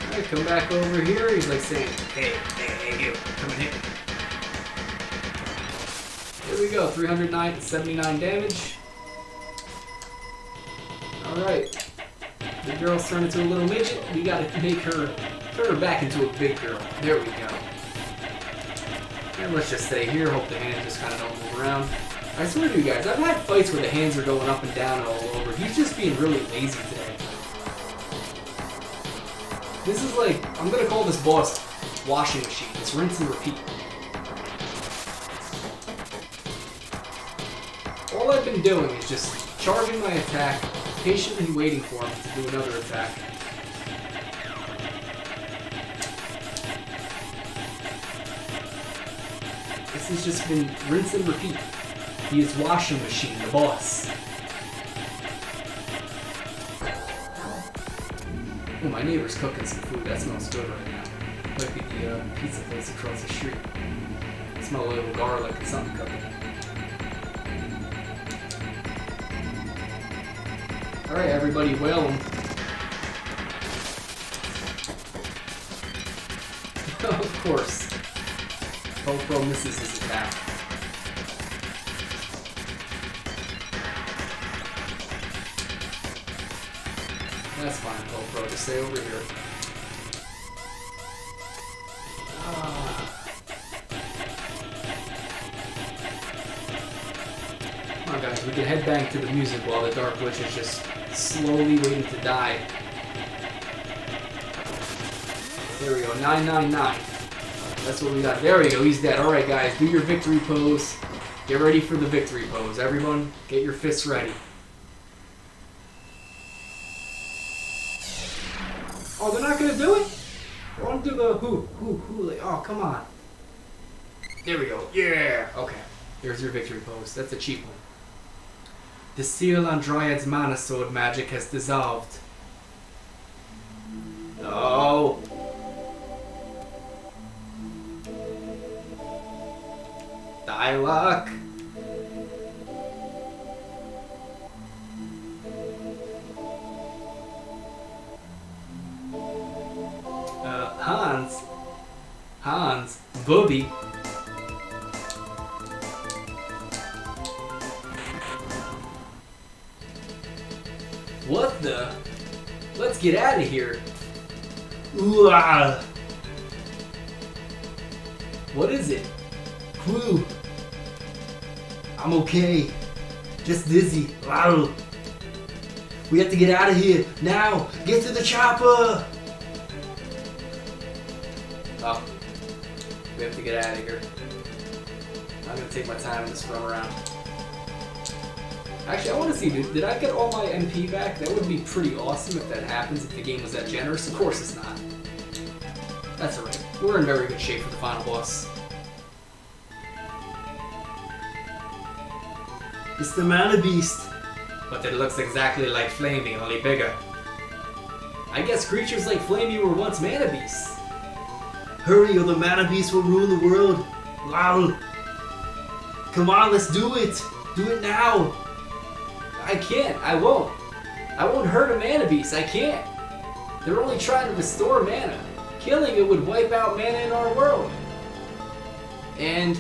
Alright, come back over here. He's like saying, hey, you, come in here. Here we go, 379 damage. Alright. The girl's turned into a little midget. We gotta make her, turn her back into a big girl. There we go. And let's just stay here, hope the hands just kind of don't move around. I swear to you guys, I've had fights where the hands are going up and down and all over. He's just being really lazy today. This is like, I'm gonna call this boss washing machine. It's rinse and repeat. All I've been doing is just charging my attack, patiently waiting for him to do another attack. This has just been rinse and repeat. He is washing machine, the boss. Oh, my neighbor's cooking some food. That smells good right now. Might be the pizza place across the street. I smell a little garlic and something cooking. Alright, everybody, whale him. Of course. Poe Pro misses his attack. That's fine, Poe Pro. Just stay over here. Come on, guys. We can headbang to the music while the Dark Witch is just slowly waiting to die. There we go. 999. That's what we got. There we go. He's dead. Alright, guys. Do your victory pose. Get ready for the victory pose. Everyone, get your fists ready. Oh, they're not going to do it? I want to do the who. Oh, come on. There we go. Yeah. Okay. Here's your victory pose. That's a cheap one. The seal on Dryad's Mana Sword magic has dissolved. No. Dialogue. Hans, Booby. What the? Let's get out of here. Ooh, ah. What is it? Clue. I'm okay. Just dizzy. Wow. We have to get out of here. Now! Get to the chopper! Oh. We have to get out of here. I'm gonna take my time and just run around. Actually, I want to see, did I get all my MP back? That would be pretty awesome if that happens, if the game was that generous. Of course it's not. That's alright. We're in very good shape for the final boss. It's the Mana Beast. But it looks exactly like Flamey, only bigger. I guess creatures like Flamey were once Mana Beasts. Hurry or the Mana Beast will ruin the world. Wow. Come on, let's do it. Do it now. I can't. I won't. I won't hurt a Mana Beast. I can't. They're only trying to restore mana. Killing it would wipe out mana in our world. And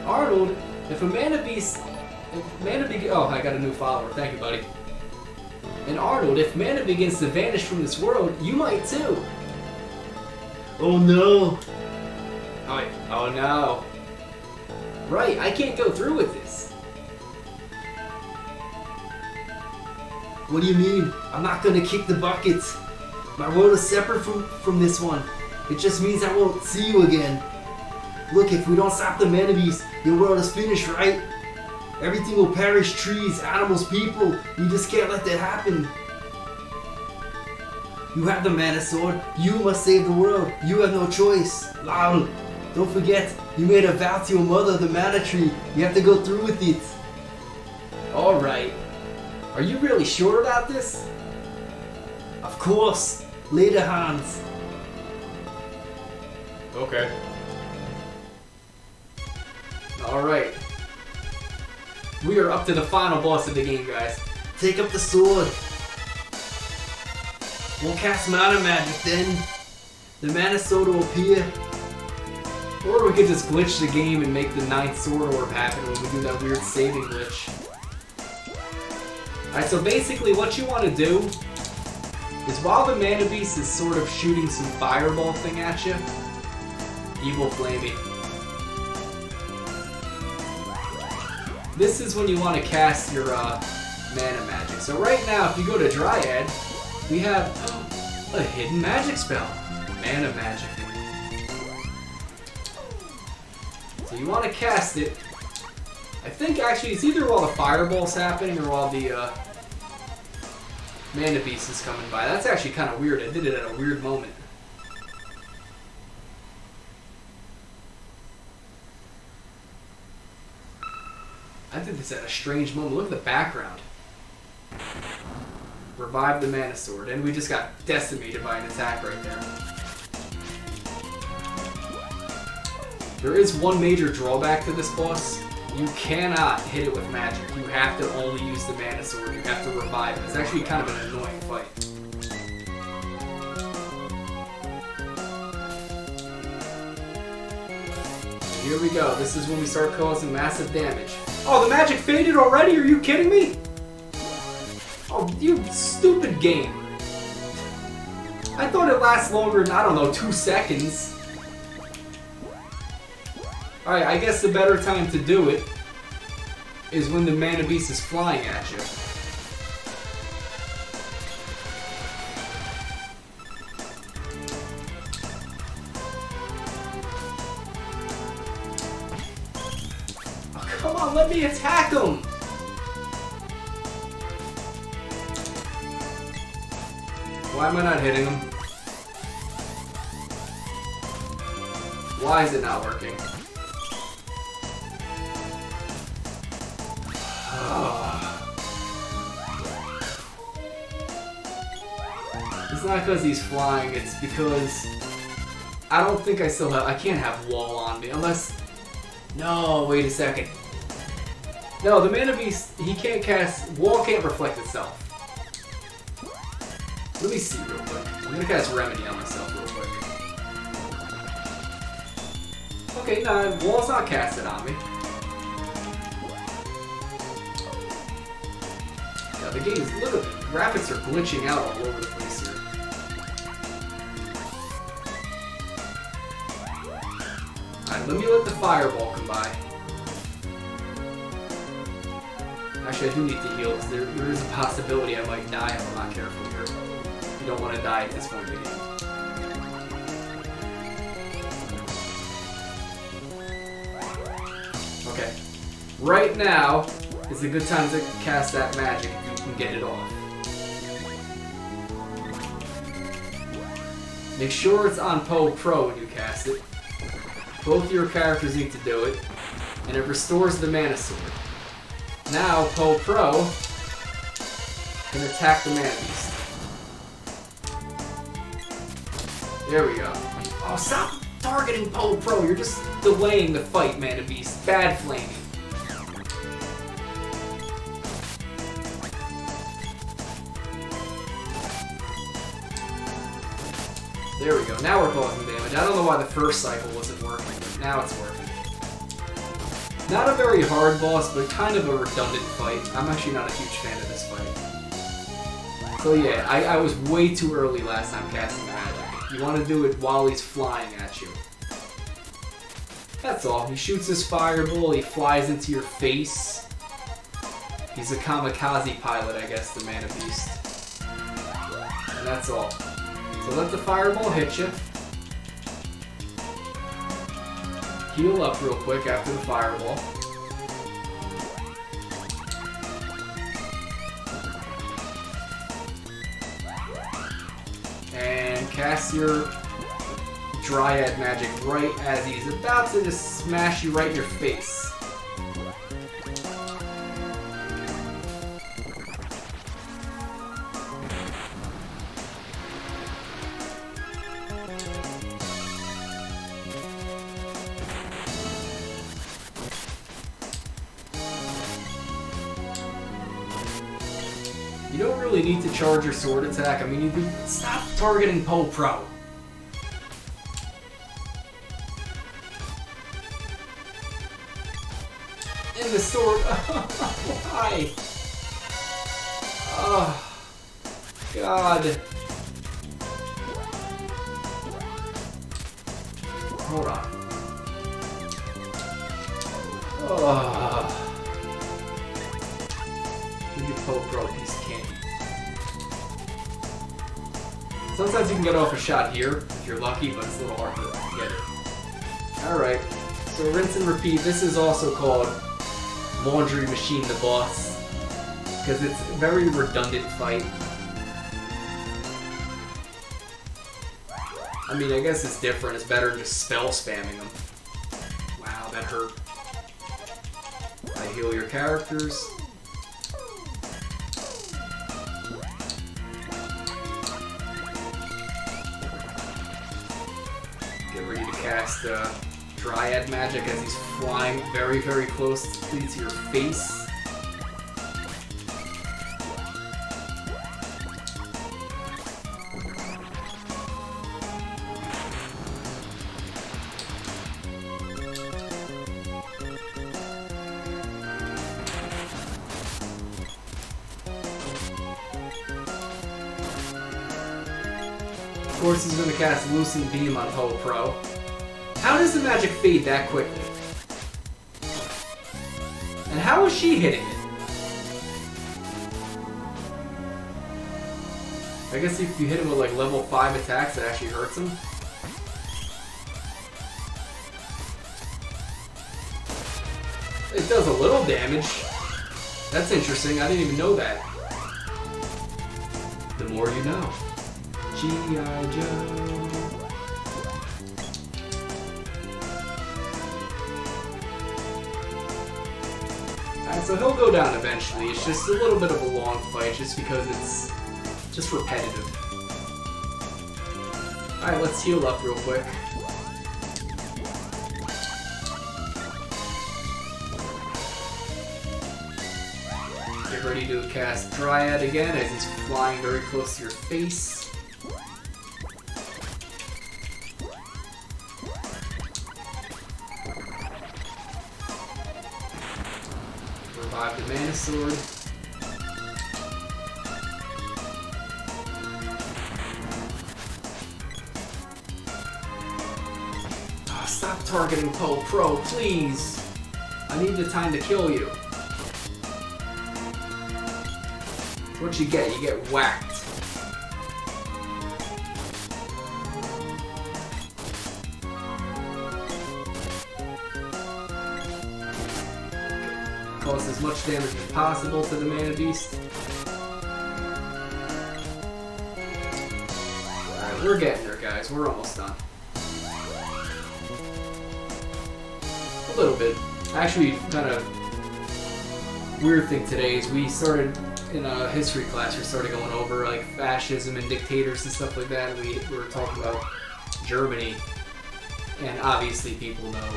Arnold, if a Mana Beast... Oh, I got a new follower. Thank you, buddy. And Arnold, if mana begins to vanish from this world, you might too. Oh no. Oh no. Right, I can't go through with this. What do you mean? I'm not gonna kick the bucket. My world is separate from this one. It just means I won't see you again. Look, if we don't stop the Mana Beast, your world is finished, right? Everything will perish, trees, animals, people. You just can't let that happen. You have the Mana Sword. You must save the world. You have no choice. Lol. Don't forget, you made a vow to your mother, the Mana Tree. You have to go through with it. Alright. Are you really sure about this? Of course. Later, Hans. Okay. Alright. We are up to the final boss of the game, guys. Take up the sword. We'll cast mana magic then. The mana sword will appear. Or we could just glitch the game and make the 9th sword orb happen when we do that weird saving glitch. Alright, so basically what you want to do is while the Mana Beast is sort of shooting some fireball thing at you, Evil Flamey, this is when you want to cast your mana magic. So right now, if you go to Dryad, we have a hidden magic spell, Mana Magic. So you want to cast it. I think actually it's either while the fireball's happening or while the Mana Beast is coming by. That's actually kind of weird. I did it at a weird moment. I did this at a strange moment. Look at the background. Revive the Mana Sword. And we just got decimated by an attack right there. There is one major drawback to this boss. You cannot hit it with magic. You have to only use the Mana Sword. You have to revive it. It's actually kind of an annoying fight. Here we go. This is when we start causing massive damage. Oh, the magic faded already? Are you kidding me? Oh, you stupid game. I thought it lasts longer than, I don't know, 2 seconds. Alright, I guess the better time to do it is when the Mana Beast is flying at you. Oh, come on, let me attack him! Why am I not hitting him? Why is it not working? It's not because he's flying, it's because I don't think I still have, I can't have wall on me unless, no, wait a second. No, the Mana Beast, he can't cast, wall can't reflect itself. Let me see real quick. I'm gonna cast Remedy on myself real quick. Okay, no, wall's not casted on me. Yeah, the game's, look at the graphics are glitching out all over the place here. Alright, let me let the fireball come by. Actually, I do need to heal, because there is a possibility I might die if I'm not careful here. You don't want to die at this point in the game. Okay. Right now is a good time to cast that magic if you can get it off. Make sure it's on Poe Pro when you cast it. Both your characters need to do it. And it restores the Mana Sword. Now, Poe Pro can attack the Mana Beast. There we go. Oh, stop targeting Poe Pro. You're just delaying the fight, Mana Beast. Bad flaming. There we go. Now we're causing damage. I don't know why the first cycle wasn't working, but now it's working. Not a very hard boss, but kind of a redundant fight. I'm actually not a huge fan of this fight. So yeah, I was way too early last time casting magic. You want to do it while he's flying at you. That's all. He shoots his fireball, he flies into your face. He's a kamikaze pilot, I guess, the Mana Beast. And that's all. So let the fireball hit you. Heal up real quick after the fireball. And cast your Dryad magic right as he's about to just smash you right in your face. You don't really need to charge your sword attack. I mean, you can stop targeting Poe Pro. And the sword. Why? Oh, God. Hold on. Oh. Give you Poe Pro a piece of candy. Sometimes you can get off a shot here if you're lucky, but it's a little hard to get it. Alright, so rinse and repeat. This is also called Laundry Machine the Boss, because it's a very redundant fight. I mean, I guess it's different. It's better than just spell spamming them. Wow, that hurt. I heal your characters. Get ready to cast Dryad magic as he's flying very, very close to your face. Of course, he's going to cast Lucent Beam on Poe Pro. How does the magic fade that quickly? And how is she hitting it? I guess if you hit him with like level 5 attacks, it actually hurts him. It does a little damage. That's interesting. I didn't even know that. The more you know. G.I. Joe. Alright, so he'll go down eventually. It's just a little bit of a long fight just because it's just repetitive. Alright, let's heal up real quick. Get ready to cast Dryad again as he's flying very close to your face. Revive the Mana Sword. Oh, stop targeting Poe Pro, please! I need the time to kill you. What you get? You get whacked. Cause as much damage as possible to the Mana Beast. Alright, we're getting there, guys. We're almost done. A little bit. Actually, kind of weird thing today is we started in a history class. We started going over like fascism and dictators and stuff like that. We were talking about Germany, and obviously people know.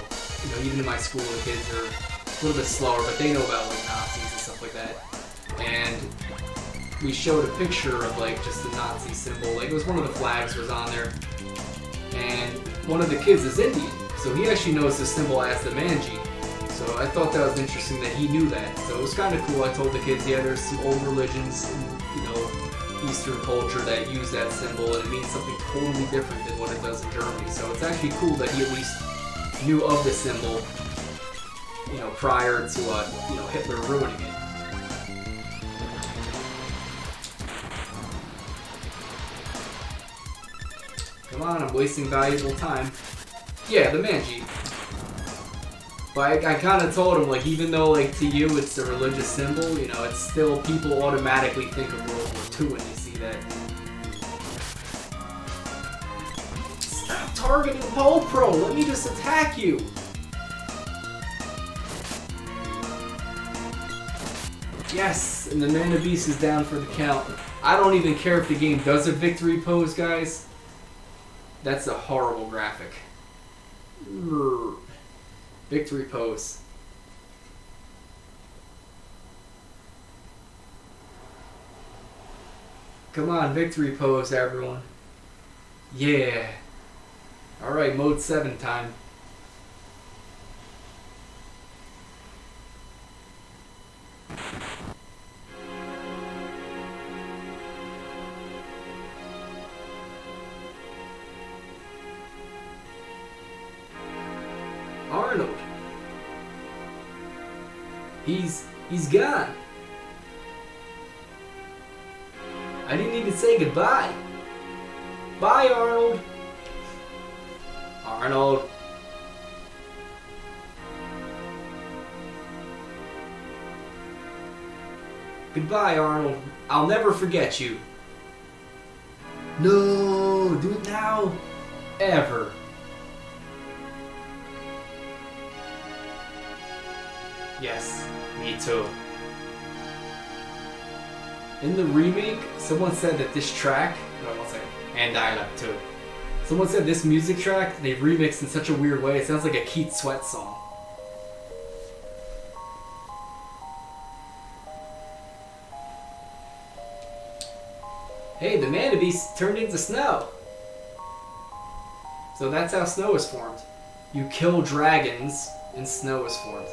You know, even in my school, the kids are a little bit slower, but they know about like Nazis and stuff like that. And we showed a picture of like just the Nazi symbol. Like it was one of the flags was on there, and one of the kids is Indian, so he actually knows the symbol as the Manji. So I thought that was interesting that he knew that. So it was kind of cool. I told the kids, yeah, there's some old religions in, you know, Eastern culture that use that symbol, and it means something totally different than what it does in Germany. So it's actually cool that he at least knew of the symbol, you know, prior to you know, Hitler ruining it. Come on, I'm wasting valuable time. Yeah, the Manji. But I kind of told him, like, even though, like, to you it's a religious symbol, you know, it's still, people automatically think of World War II when you see that. Stop targeting Poe Pro! Let me just attack you! Yes! And the Mana Beast is down for the count. I don't even care if the game does a victory pose, guys. That's a horrible graphic. Victory pose. Come on, victory pose, everyone. Yeah. Alright, mode 7 time. Arnold. He's gone. I didn't even say goodbye. Bye, Arnold. Arnold. Goodbye, Arnold. I'll never forget you. No, do it now. Ever. Yes, me too. In the remake, someone said that this track, no, one second, and dialect too. Someone said this music track, they remixed in such a weird way, it sounds like a Keith Sweat song. Hey, the Mana Beast turned into snow. So that's how snow is formed. You kill dragons, and snow is formed.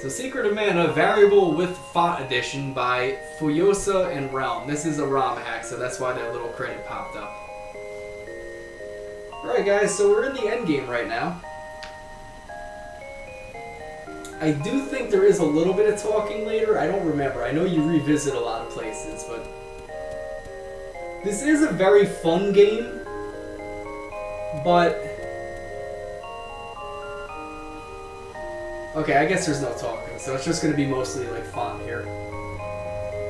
So Secret of Mana, variable with font edition by Fuyosa and Realm. This is a ROM hack, so that's why that little credit popped up. Alright guys, so we're in the end game right now. I do think there is a little bit of talking later. I don't remember. I know you revisit a lot of places, but this is a very fun game, but okay, I guess there's no talking, so it's just going to be mostly like fun here.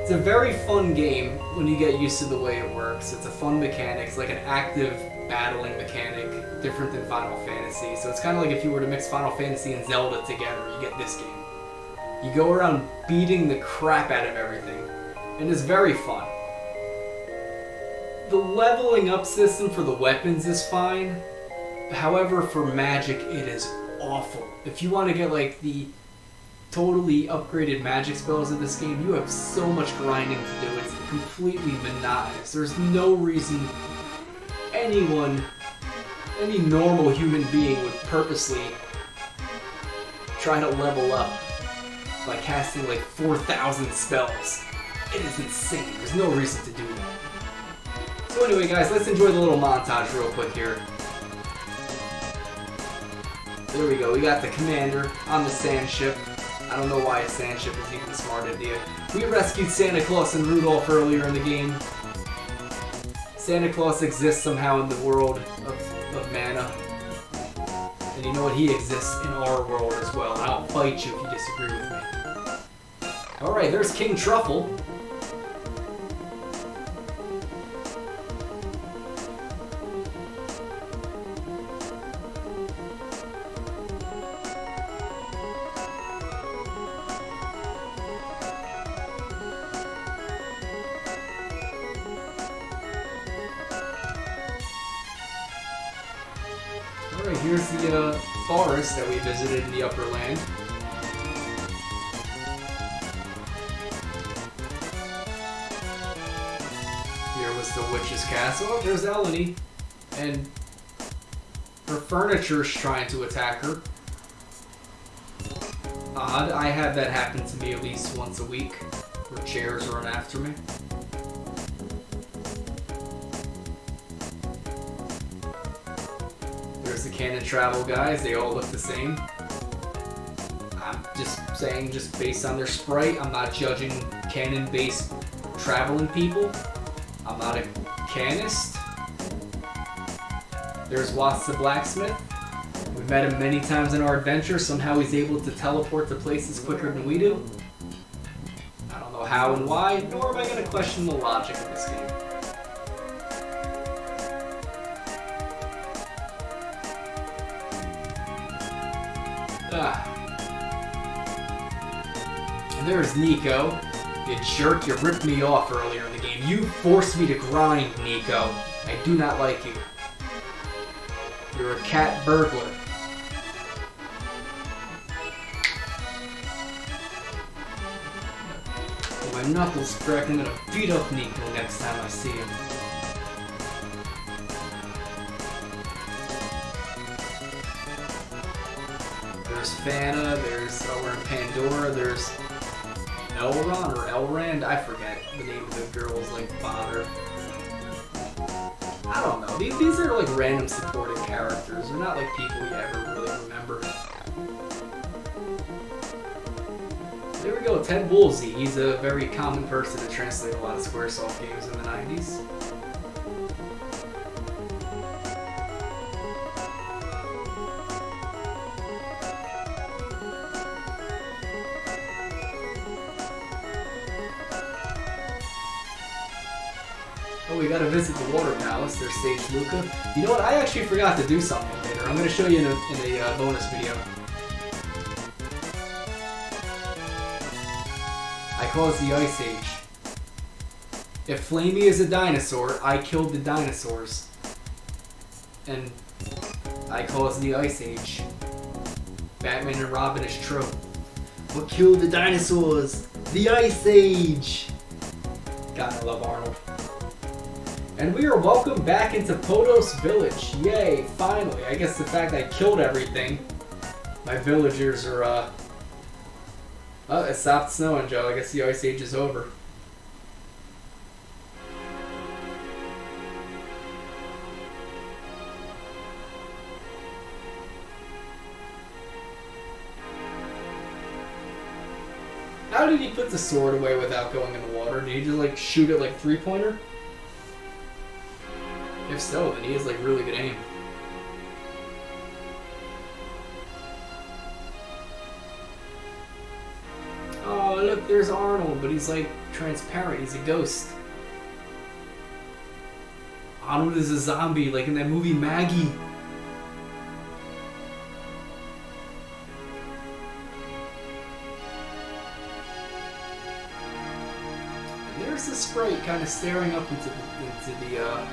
It's a very fun game when you get used to the way it works. It's a fun mechanic. It's like an active battling mechanic, different than Final Fantasy. So it's kind of like if you were to mix Final Fantasy and Zelda together, you get this game. You go around beating the crap out of everything, and it's very fun. The leveling up system for the weapons is fine. However, for magic, it is awful. If you want to get like the totally upgraded magic spells in this game, you have so much grinding to do. It's completely monotonous. There's no reason anyone, any normal human being would purposely try to level up by casting like 4,000 spells. It is insane. There's no reason to do that. So anyway guys, let's enjoy the little montage real quick here. There we go, we got the commander on the sand ship. I don't know why a sand ship is even a smart idea. We rescued Santa Claus and Rudolph earlier in the game. Santa Claus exists somehow in the world of Mana. And you know what? He exists in our world as well. And I'll fight you if you disagree with me. Alright, there's King Truffle. Alright, here's the forest that we visited in the Upper Land. Here was the witch's castle. Oh, there's Eleni. And her furniture's trying to attack her. Odd. I have that happen to me at least once a week, where chairs run after me. There's the Canon Travel guys, they all look the same. I'm just saying, just based on their sprite, I'm not judging canon-based traveling people. I'm not a canist. There's Watts the Blacksmith. We've met him many times in our adventure. Somehow he's able to teleport to places quicker than we do. I don't know how and why, nor am I going to question the logic of this game. And there's Neko. You jerk, you ripped me off earlier in the game. You forced me to grind, Neko. I do not like you. You're a cat burglar. My knuckles crack, I'm gonna beat up Neko next time I see him. There's Fana, we're in Pandora, there's Elron or Elrand, I forget the name of the girl's like father. I don't know. These are like random supporting characters. They're not like people you ever really remember. There we go, Ted Woolsey. He's a very common person to translate a lot of Squaresoft games in the 90s. Oh, we gotta visit the Water Palace. There's Sage Luca. You know what? I actually forgot to do something later. I'm gonna show you in a bonus video. I caused the Ice Age. If Flamey is a dinosaur, I killed the dinosaurs. And I caused the Ice Age. Batman and Robin is true. What killed the dinosaurs? The Ice Age! God, I love Arnold. And we are welcome back into Podos Village. Yay, finally. I guess the fact I killed everything. My villagers are, Oh, it stopped snowing, Joe. I guess the Ice Age is over. How did he put the sword away without going in the water? Did he just like shoot it like three-pointer? If so, then he has like really good aim. Oh, look, there's Arnold, but he's like transparent. He's a ghost. Arnold is a zombie, like in that movie Maggie. And there's the sprite kind of staring up into the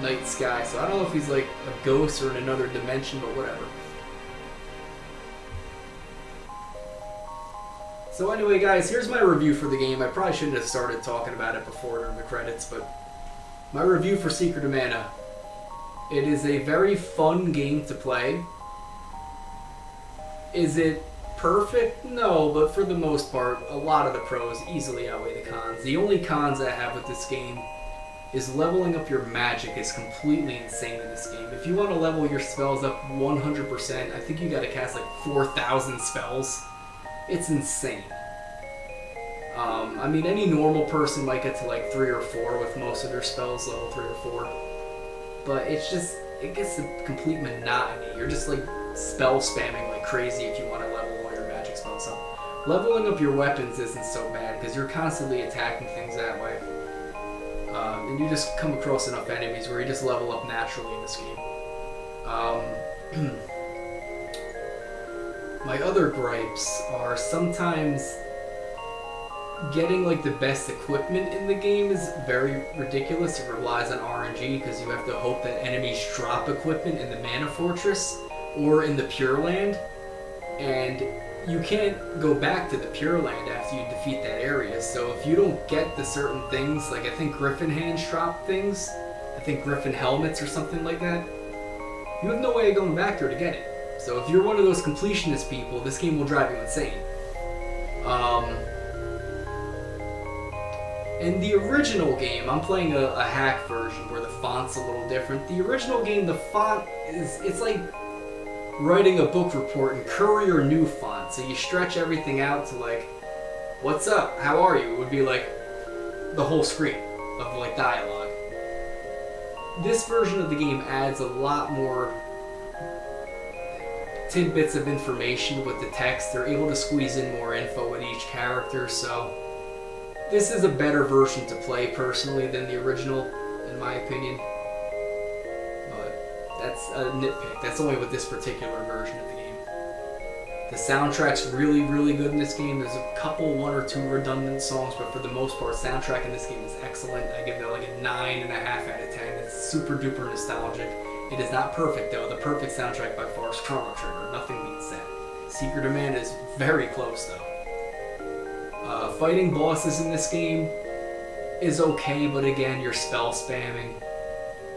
night sky. So I don't know if he's like a ghost or in another dimension, but whatever. So anyway, guys, here's my review for the game. I probably shouldn't have started talking about it before during the credits, but my review for Secret of Mana. It is a very fun game to play. Is it perfect? No, but for the most part, a lot of the pros easily outweigh the cons. The only cons I have with this game is leveling up your magic is completely insane in this game. If you want to level your spells up 100%, I think you gotta cast like 4,000 spells. It's insane. I mean, any normal person might get to like 3 or 4 with most of their spells level 3 or 4. But it's just, it gets to complete monotony. You're just like spell spamming like crazy if you want to level all your magic spells up. Leveling up your weapons isn't so bad because you're constantly attacking things that way. And you just come across enough enemies where you just level up naturally in this game. My other gripes are sometimes getting like the best equipment in the game is very ridiculous. It relies on RNG because you have to hope that enemies drop equipment in the Mana Fortress or in the Pureland, and you can't go back to the Pureland after you defeat that area. So if you don't get the certain things, like I think Griffin hands drop things, I think Griffin helmets or something like that, you have no way of going back there to get it. So if you're one of those completionist people, this game will drive you insane. In the original game, I'm playing a hack version where the font's a little different. The original game, the font it's like writing a book report in Courier New font. So you stretch everything out to like, what's up, how are you? It would be like the whole screen of like dialogue. This version of the game adds a lot more tidbits of information with the text. They're able to squeeze in more info with each character, so this is a better version to play personally than the original, in my opinion. But that's a nitpick. That's only with this particular version of the game. The soundtrack's really, really good in this game. There's a couple, 1 or 2 redundant songs, but for the most part, soundtrack in this game is excellent. I give that like a 9.5 out of 10. It's super duper nostalgic. It is not perfect though. The perfect soundtrack by far is Chrono Trigger. Nothing beats that. Secret of Mana is very close though. fighting bosses in this game is okay, but again, you're spell spamming.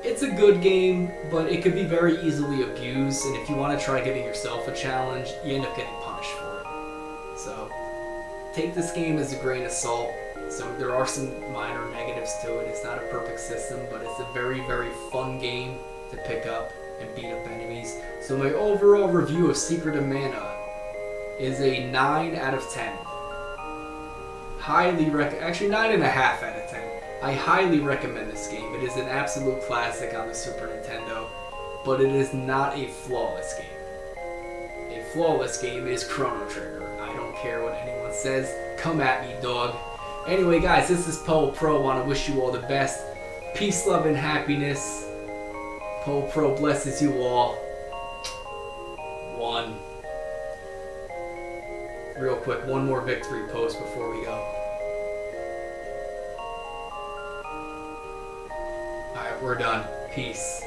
It's a good game, but it could be very easily abused, and if you want to try giving yourself a challenge, you end up getting punished for it. So, take this game as a grain of salt. So there are some minor negatives to it. It's not a perfect system, but it's a very, very fun game to pick up and beat up enemies. So my overall review of Secret of Mana is a 9 out of 10. Actually 9.5 out of 10. I highly recommend this game. It is an absolute classic on the Super Nintendo, but it is not a flawless game. A flawless game is Chrono Trigger. I don't care what anyone says. Come at me, dog. Anyway, guys, this is Poe Pro. I want to wish you all the best. Peace, love, and happiness. Poe Pro blesses you all. 1. Real quick, one more victory post before we go. Alright, we're done. Peace.